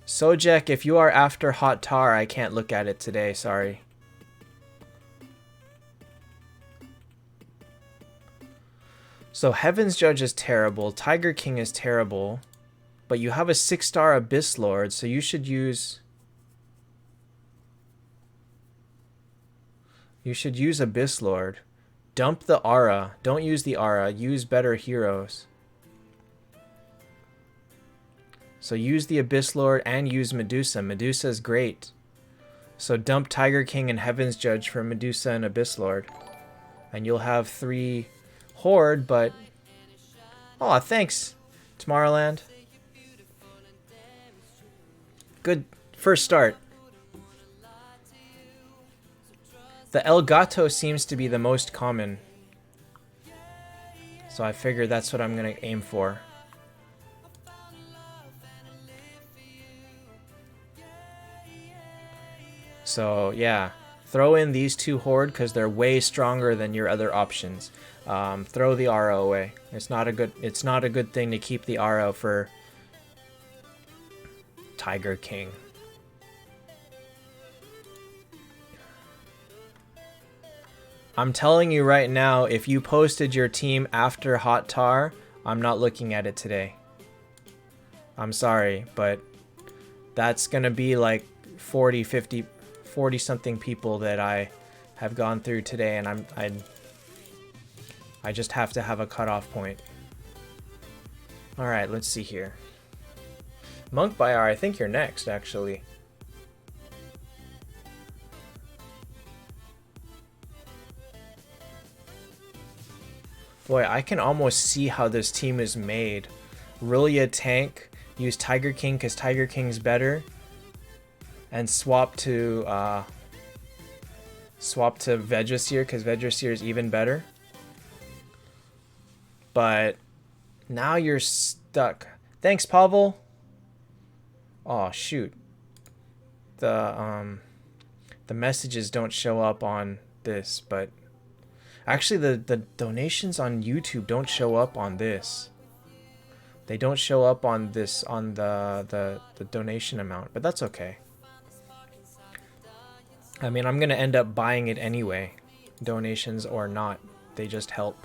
Sojek, if you are after Hot Tar, I can't look at it today, sorry. So Heaven's Judge is terrible, Tiger King is terrible, but you have a 6-star Abyss Lord, so you should use... You should use Abyss Lord. Dump the Aura. Don't use the Aura, use better heroes. So use the Abyss Lord and use Medusa. Medusa's great. So dump Tiger King and Heaven's Judge for Medusa and Abyss Lord. And you'll have 3 Horde, but... Aw, thanks, Tomorrowland. Good first start. The El Gato seems to be the most common. So I figure that's what I'm going to aim for. So yeah, throw in these 2 Horde because they're way stronger than your other options. Throw the Aura away. It's not a good thing to keep the Aura for Tiger King. I'm telling you right now, if you posted your team after Hot Tar, I'm not looking at it today. I'm sorry, but that's gonna be like 40, 50, 40 something people that I have gone through today, and I just have to have a cutoff point. Alright, let's see here. Monk by R, I think you're next, actually. Boy, I can almost see how this team is made. Rillia tank, use Tiger King because Tiger King's better, and swap to Vedraseer because Vedraseer is even better. But now you're stuck. Thanks, Pavel. Oh shoot. The messages don't show up on this, but actually the donations on YouTube don't show up on this. They don't show up on this on the donation amount, but that's okay. I mean, I'm gonna end up buying it anyway, donations or not. They just help.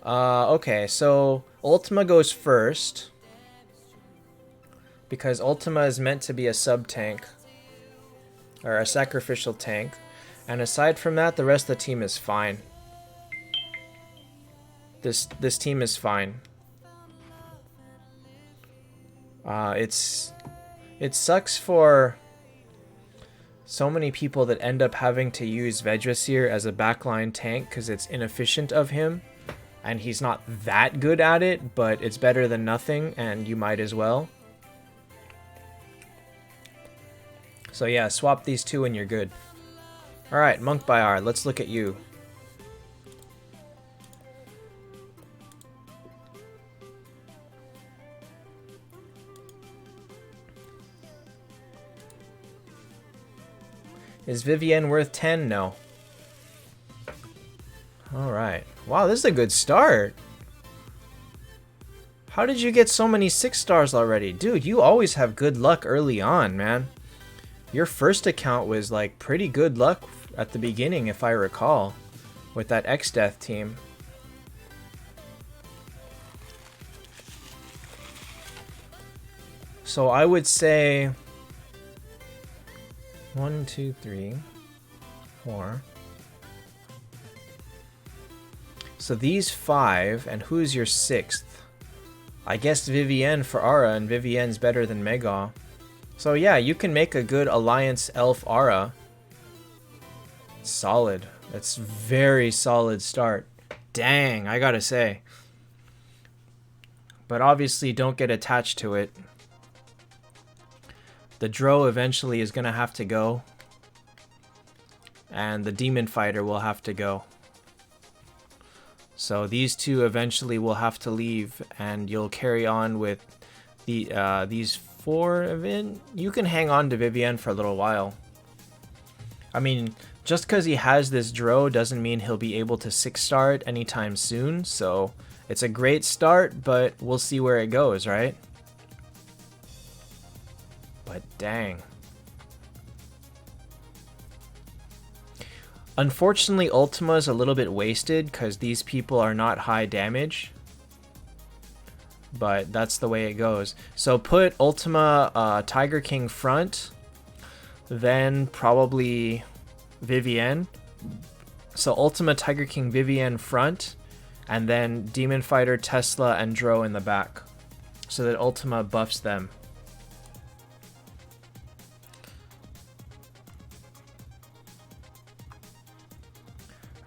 Okay, so Ultima goes first. Because Ultima is meant to be a sub-tank. Or a sacrificial tank. And aside from that, the rest of the team is fine. This team is fine. It sucks for so many people that end up having to use Vegdrasir as a backline tank because it's inefficient of him. And he's not that good at it, but it's better than nothing, and you might as well. So yeah, swap these two and you're good. Alright, Monk Bayar, let's look at you. Is Vivienne worth 10? No. Alright. Wow, this is a good start. How did you get so many 6 stars already? Dude, you always have good luck early on, man. Your first account was like pretty good luck at the beginning, if I recall, with that X-Death team. So I would say 1, 2, 3, 4. So these 5, and who's your 6th? I guess Vivienne for Aura, and Vivienne's better than Mega. So yeah, you can make a good Alliance Elf Aura. Solid. That's very solid start. Dang, I gotta say. But obviously don't get attached to it. The Drow eventually is gonna have to go. And the Demon Fighter will have to go. So these two eventually will have to leave, and you'll carry on with the these 4 event. You can hang on to Vivienne for a little while. I mean, just because he has this Drow doesn't mean he'll be able to 6-star it anytime soon. So it's a great start, but we'll see where it goes, right? But dang. Unfortunately, Ultima is a little bit wasted because these people are not high damage. But that's the way it goes. So put Ultima Tiger King front, then probably Vivienne. So Ultima Tiger King Vivienne front, and then Demon Fighter, Tesla, and Drow in the back. So that Ultima buffs them.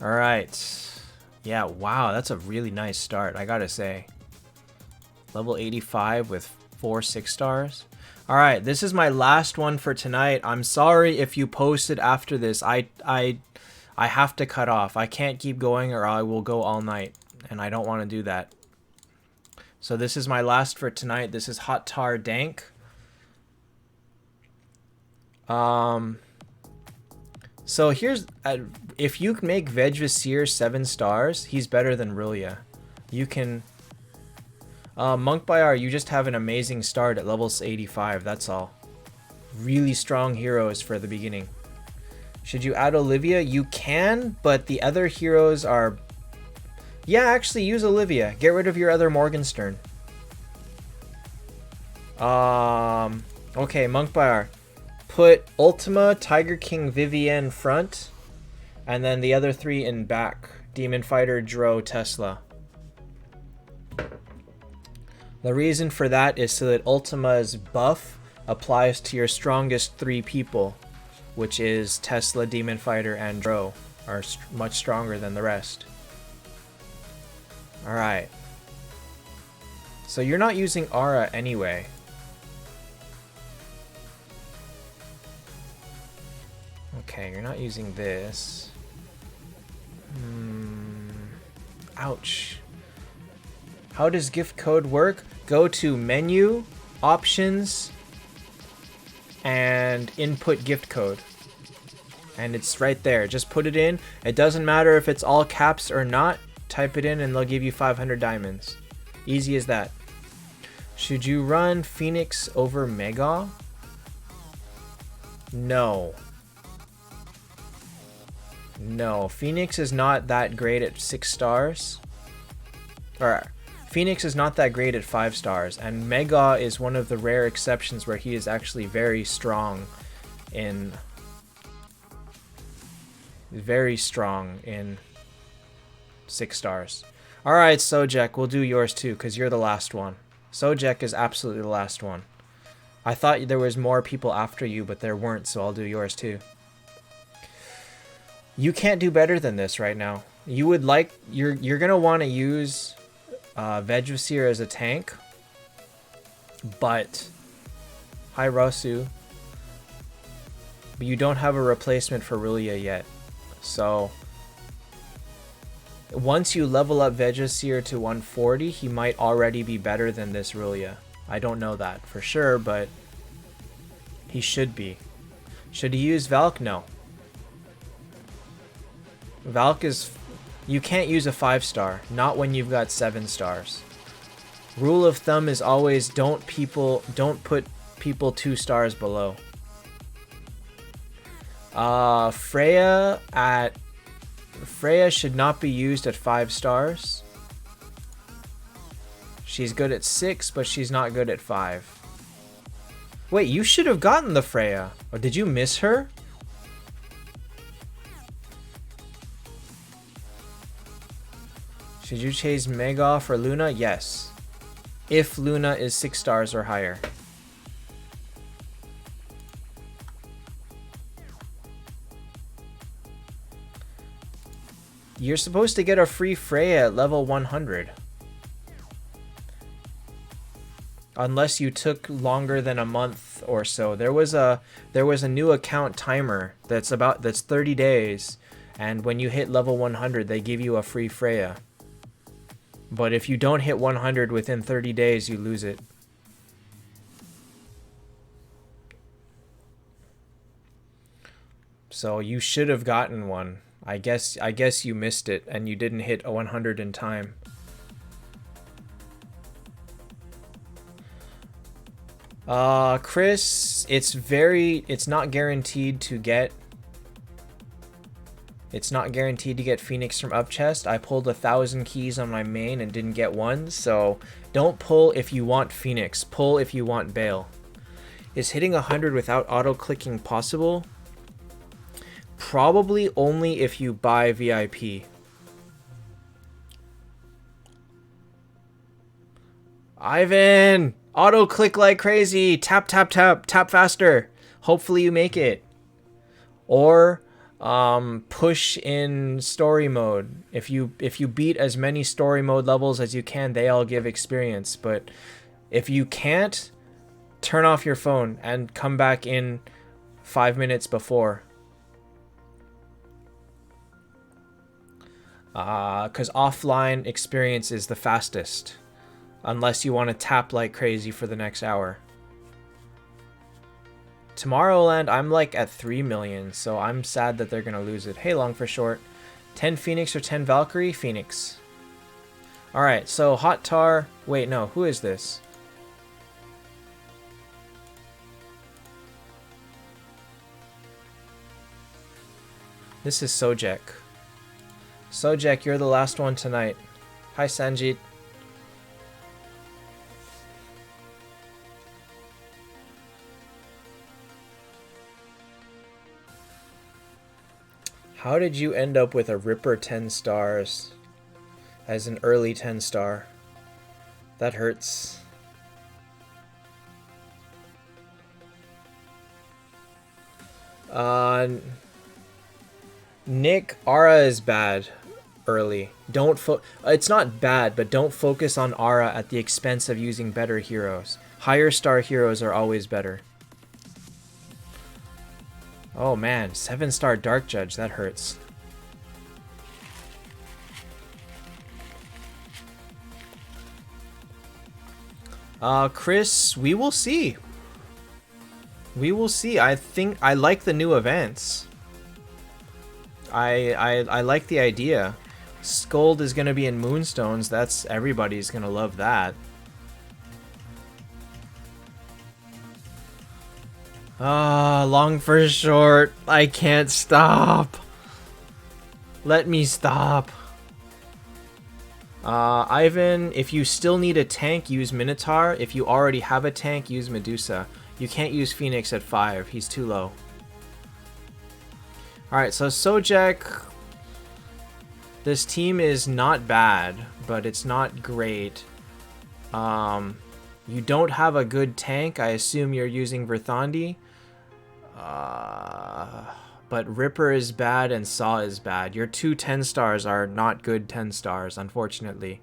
Alright. Yeah, wow, that's a really nice start, I gotta say. Level 85 with 4 6-stars. Alright, this is my last one for tonight. I'm sorry if you posted after this. I have to cut off. I can't keep going or I will go all night. And I don't want to do that. So this is my last for tonight. This is Hot Tar Dank. So here's, if you make Vegdrasir 7 stars, he's better than Rillia. You can, Monk Bayar, you just have an amazing start at level 85, that's all. Really strong heroes for the beginning. Should you add Olivia? You can, but the other heroes are, yeah, actually use Olivia. Get rid of your other Morgenstern. Okay, Monk Bayar. Put Ultima, Tiger King, Vivienne front, and then the other 3 in back. Demon Fighter, Drow, Tesla. The reason for that is so that Ultima's buff applies to your strongest 3 people, which is Tesla, Demon Fighter, and Drow, are much stronger than the rest. Alright. So you're not using Aura anyway. Okay, you're not using this. Ouch. How does gift code work? Go to menu, options, and input gift code. And it's right there. Just put it in. It doesn't matter if it's all caps or not. Type it in and they'll give you 500 diamonds. Easy as that. Should you run Phoenix over Mega? No. No, Phoenix is not that great at 6 stars. Or, Phoenix is not that great at 5 stars. And Mega is one of the rare exceptions where he is actually very strong in... Very strong in 6 stars. Alright, Sojek, we'll do yours too, because you're the last one. Sojek is absolutely the last one. I thought there was more people after you, but there weren't, so I'll do yours too. You can't do better than this right now. You would like... You're gonna want to use Vegvasir as a tank. But... Hi, Rosu. But you don't have a replacement for Rulia yet. So... Once you level up Vegvasir to 140, he might already be better than this Rulia. I don't know that for sure, but... He should be. Should he use Valk? No. Valk is... You can't use a 5-star. Not when you've got 7 stars. Rule of thumb is always don't put people 2 stars below. Freya should not be used at 5 stars. She's good at 6, but she's not good at 5. Wait, you should have gotten the Freya. Or did you miss her? Should you chase Mega for Luna? Yes. If Luna is 6 stars or higher. You're supposed to get a free Freya at level 100. Unless you took longer than a month or so. There was a new account timer that's 30 days, and when you hit level 100 they give you a free Freya. But if you don't hit 100 within 30 days, you lose it. So you should have gotten one. I guess you missed it and you didn't hit a 100 in time. Chris, it's not guaranteed to get Phoenix from up chest. I pulled 1,000 keys on my main and didn't get one, so don't pull if you want Phoenix. Pull if you want Bale. Is hitting 100 without auto-clicking possible? Probably only if you buy VIP. Ivan! Auto-click like crazy! Tap, tap, tap! Tap faster! Hopefully you make it. Or... push in story mode. If you beat as many story mode levels as you can, they all give experience. But if you can't, turn off your phone and come back in 5 minutes before. Because offline experience is the fastest. Unless you want to tap like crazy for the next hour. Tomorrowland, I'm like at 3 million, so I'm sad that they're going to lose it. Hey, long for short. 10 Phoenix or 10 Valkyrie? Phoenix. Alright, so Hot Tar... Wait, no, who is this? This is Sojek. Sojek, you're the last one tonight. Hi, Sanjit. How did you end up with a Ripper 10 stars as an early 10 star? That hurts. Nick, Aura is bad early. It's not bad, but don't focus on Aura at the expense of using better heroes. Higher star heroes are always better. Oh man, 7-star Dark Judge, that hurts. Chris, we will see. We will see. I think I like the new events. I like the idea. Scold is gonna be in Moonstones. Everybody's gonna love that. Long for short. I can't stop. Let me stop. Ivan, if you still need a tank, use Minotaur. If you already have a tank, use Medusa. You can't use Phoenix at 5. He's too low. Alright, so Sojek... This team is not bad, but it's not great. You don't have a good tank. I assume you're using Verthandi. But Ripper is bad and Saw is bad. Your two 10 stars are not good 10 stars, unfortunately.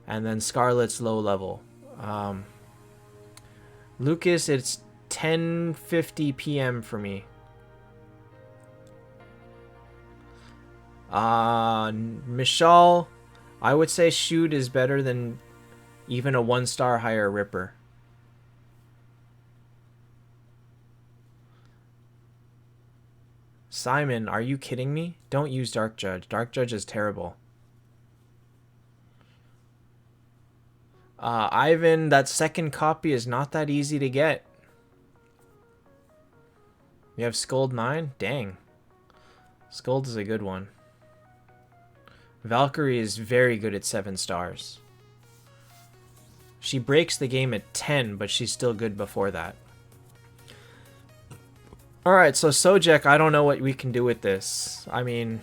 And then Scarlet's low level. Lucas, it's 10:50 p.m. for me. Michal, I would say Shoot is better than even a 1-star higher Ripper. Simon, are you kidding me? Don't use Dark Judge. Dark Judge is terrible. Ivan, that second copy is not that easy to get. You have Scold 9? Dang. Scold is a good one. Valkyrie is very good at 7 stars. She breaks the game at 10, but she's still good before that. Alright, so Sojek, I don't know what we can do with this. I mean,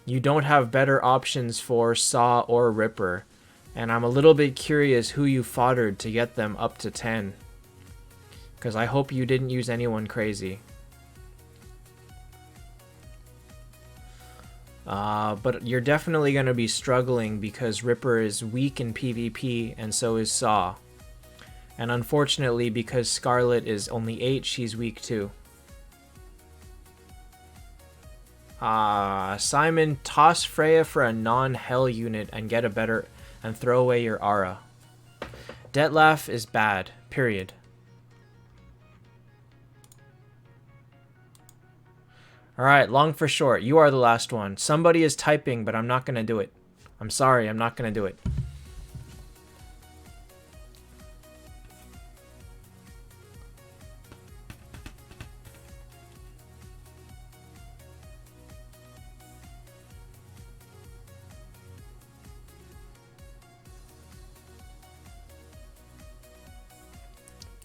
you don't have better options for Saw or Ripper. And I'm a little bit curious who you foddered to get them up to 10. Because I hope you didn't use anyone crazy. But you're definitely going to be struggling because Ripper is weak in PvP and so is Saw. And unfortunately, because Scarlet is only 8, she's weak too. Simon, toss Freya for a non-hell unit and get a better... and throw away your aura. Detlef is bad, period. Alright, long for short, you are the last one. Somebody is typing, but I'm not going to do it. I'm sorry, I'm not going to do it.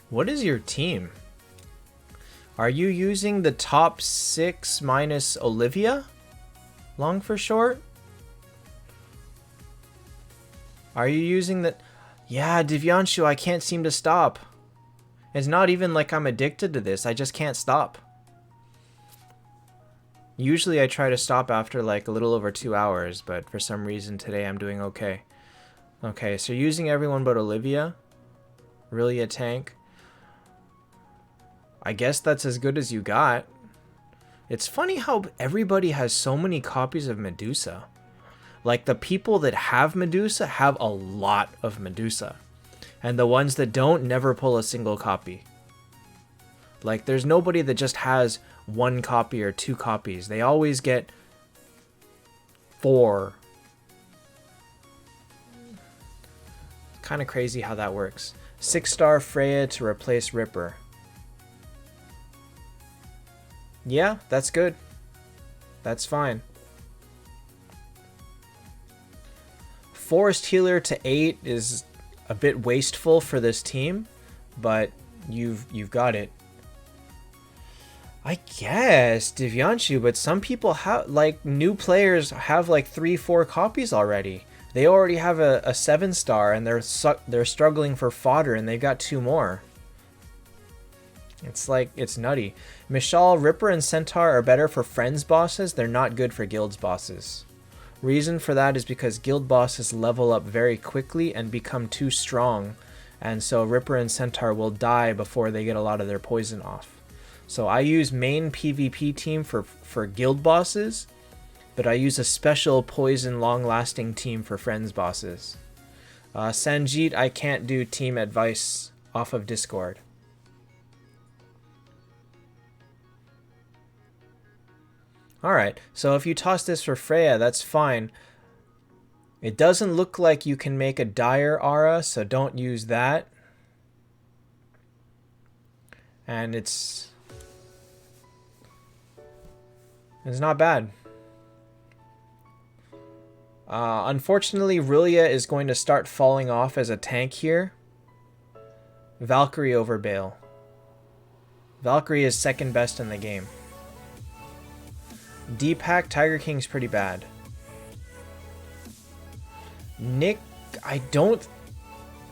What is your team? Are you using the top 6 minus Olivia? Long for short? Are you using the... Yeah, Divyanshu, I can't seem to stop. It's not even like I'm addicted to this. I just can't stop. Usually I try to stop after like a little over 2 hours, but for some reason today I'm doing okay. Okay, so you're using everyone but Olivia? Really a tank? I guess that's as good as you got. It's funny how everybody has so many copies of Medusa. Like, the people that have Medusa have a lot of Medusa. And the ones that don't never pull a single copy. Like, there's nobody that just has 1 copy or 2 copies. They always get 4. Kind of crazy how that works. 6-star Freya to replace Ripper. Yeah, that's good. That's fine. Forest Healer to 8 is a bit wasteful for this team, but you've got it. I guess, Divyanshu, but some people have, like, new players have like 3-4 copies already. They already have a 7-star and they're struggling for fodder and they've got 2 more. It's like, it's nutty. Michal, Ripper, and Centaur are better for friends bosses. They're not good for guilds bosses. Reason for that is because guild bosses level up very quickly and become too strong. And so Ripper and Centaur will die before they get a lot of their poison off. So I use main PvP team for guild bosses, but I use a special poison long-lasting team for friends bosses. Sanjeet, I can't do team advice off of Discord. Alright, so if you toss this for Freya, that's fine. It doesn't look like you can make a dire aura, so don't use that. And it's not bad. Unfortunately, Rillia is going to start falling off as a tank here. Valkyrie over Bale. Valkyrie is second best in the game. D-Pack, Tiger King's pretty bad. Nick, I don't...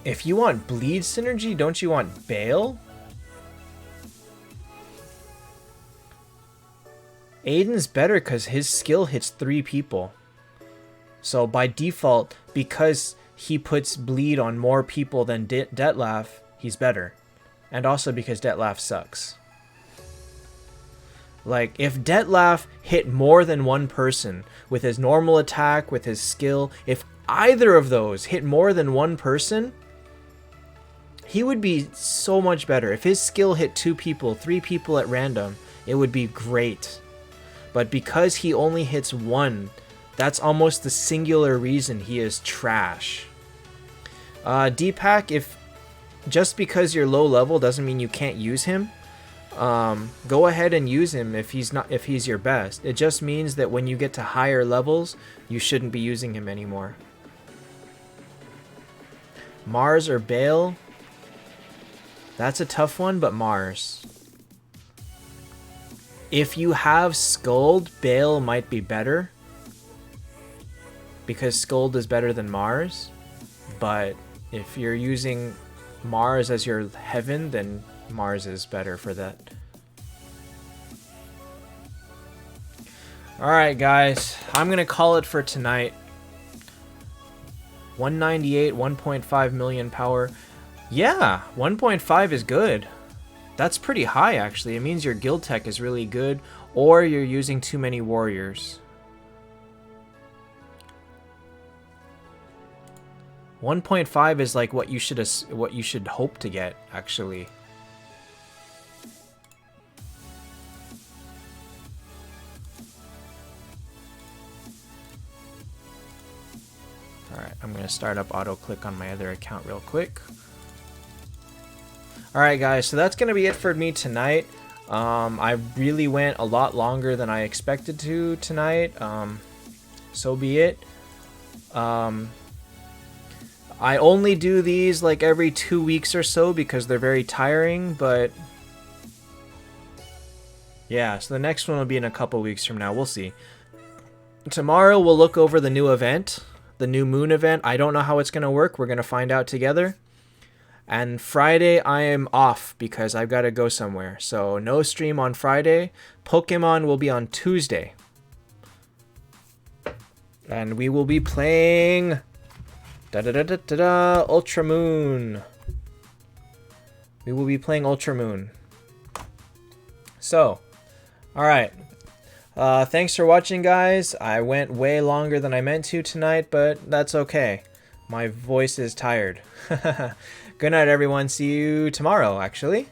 If you want bleed synergy, don't you want Bale? Aiden's better because his skill hits 3 people. So by default, because he puts bleed on more people than Detlef, he's better. And also because Detlef sucks. Like, if Detlef hit more than one person with his normal attack, with his skill, if either of those hit more than one person, he would be so much better. If his skill hit 2 people, 3 people at random, it would be great. But because he only hits 1, that's almost the singular reason he is trash. D-Pack, if just because you're low level doesn't mean you can't use him. Go ahead and use him if he's your best. It just means that when you get to higher levels, you shouldn't be using him anymore. Mars or Bale? That's a tough one, but Mars. If you have Skuld, Bale might be better. Because Skuld is better than Mars. But if you're using Mars as your heaven, then Mars is better for that. Alright guys, I'm going to call it for tonight. 198, 1.5 million power. Yeah, 1.5 is good. That's pretty high actually. It means your guild tech is really good, or you're using too many warriors. 1.5 is like what you should hope to get actually. Alright, I'm going to start up auto click on my other account real quick. Alright guys, so that's going to be it for me tonight. I really went a lot longer than I expected to tonight. So be it. I only do these like every 2 weeks or so because they're very tiring, but yeah, so the next one will be in a couple weeks from now. We'll see. Tomorrow we'll look over the new event, the new moon event. I don't know how it's going to work. We're going to find out together. And Friday I am off because I've got to go somewhere. So no stream on Friday. Pokemon will be on Tuesday. And we will be playing Ultra Moon. We will be playing Ultra Moon. So, alright. Thanks for watching, guys. I went way longer than I meant to tonight, but that's okay. My voice is tired. Good night, everyone. See you tomorrow, actually.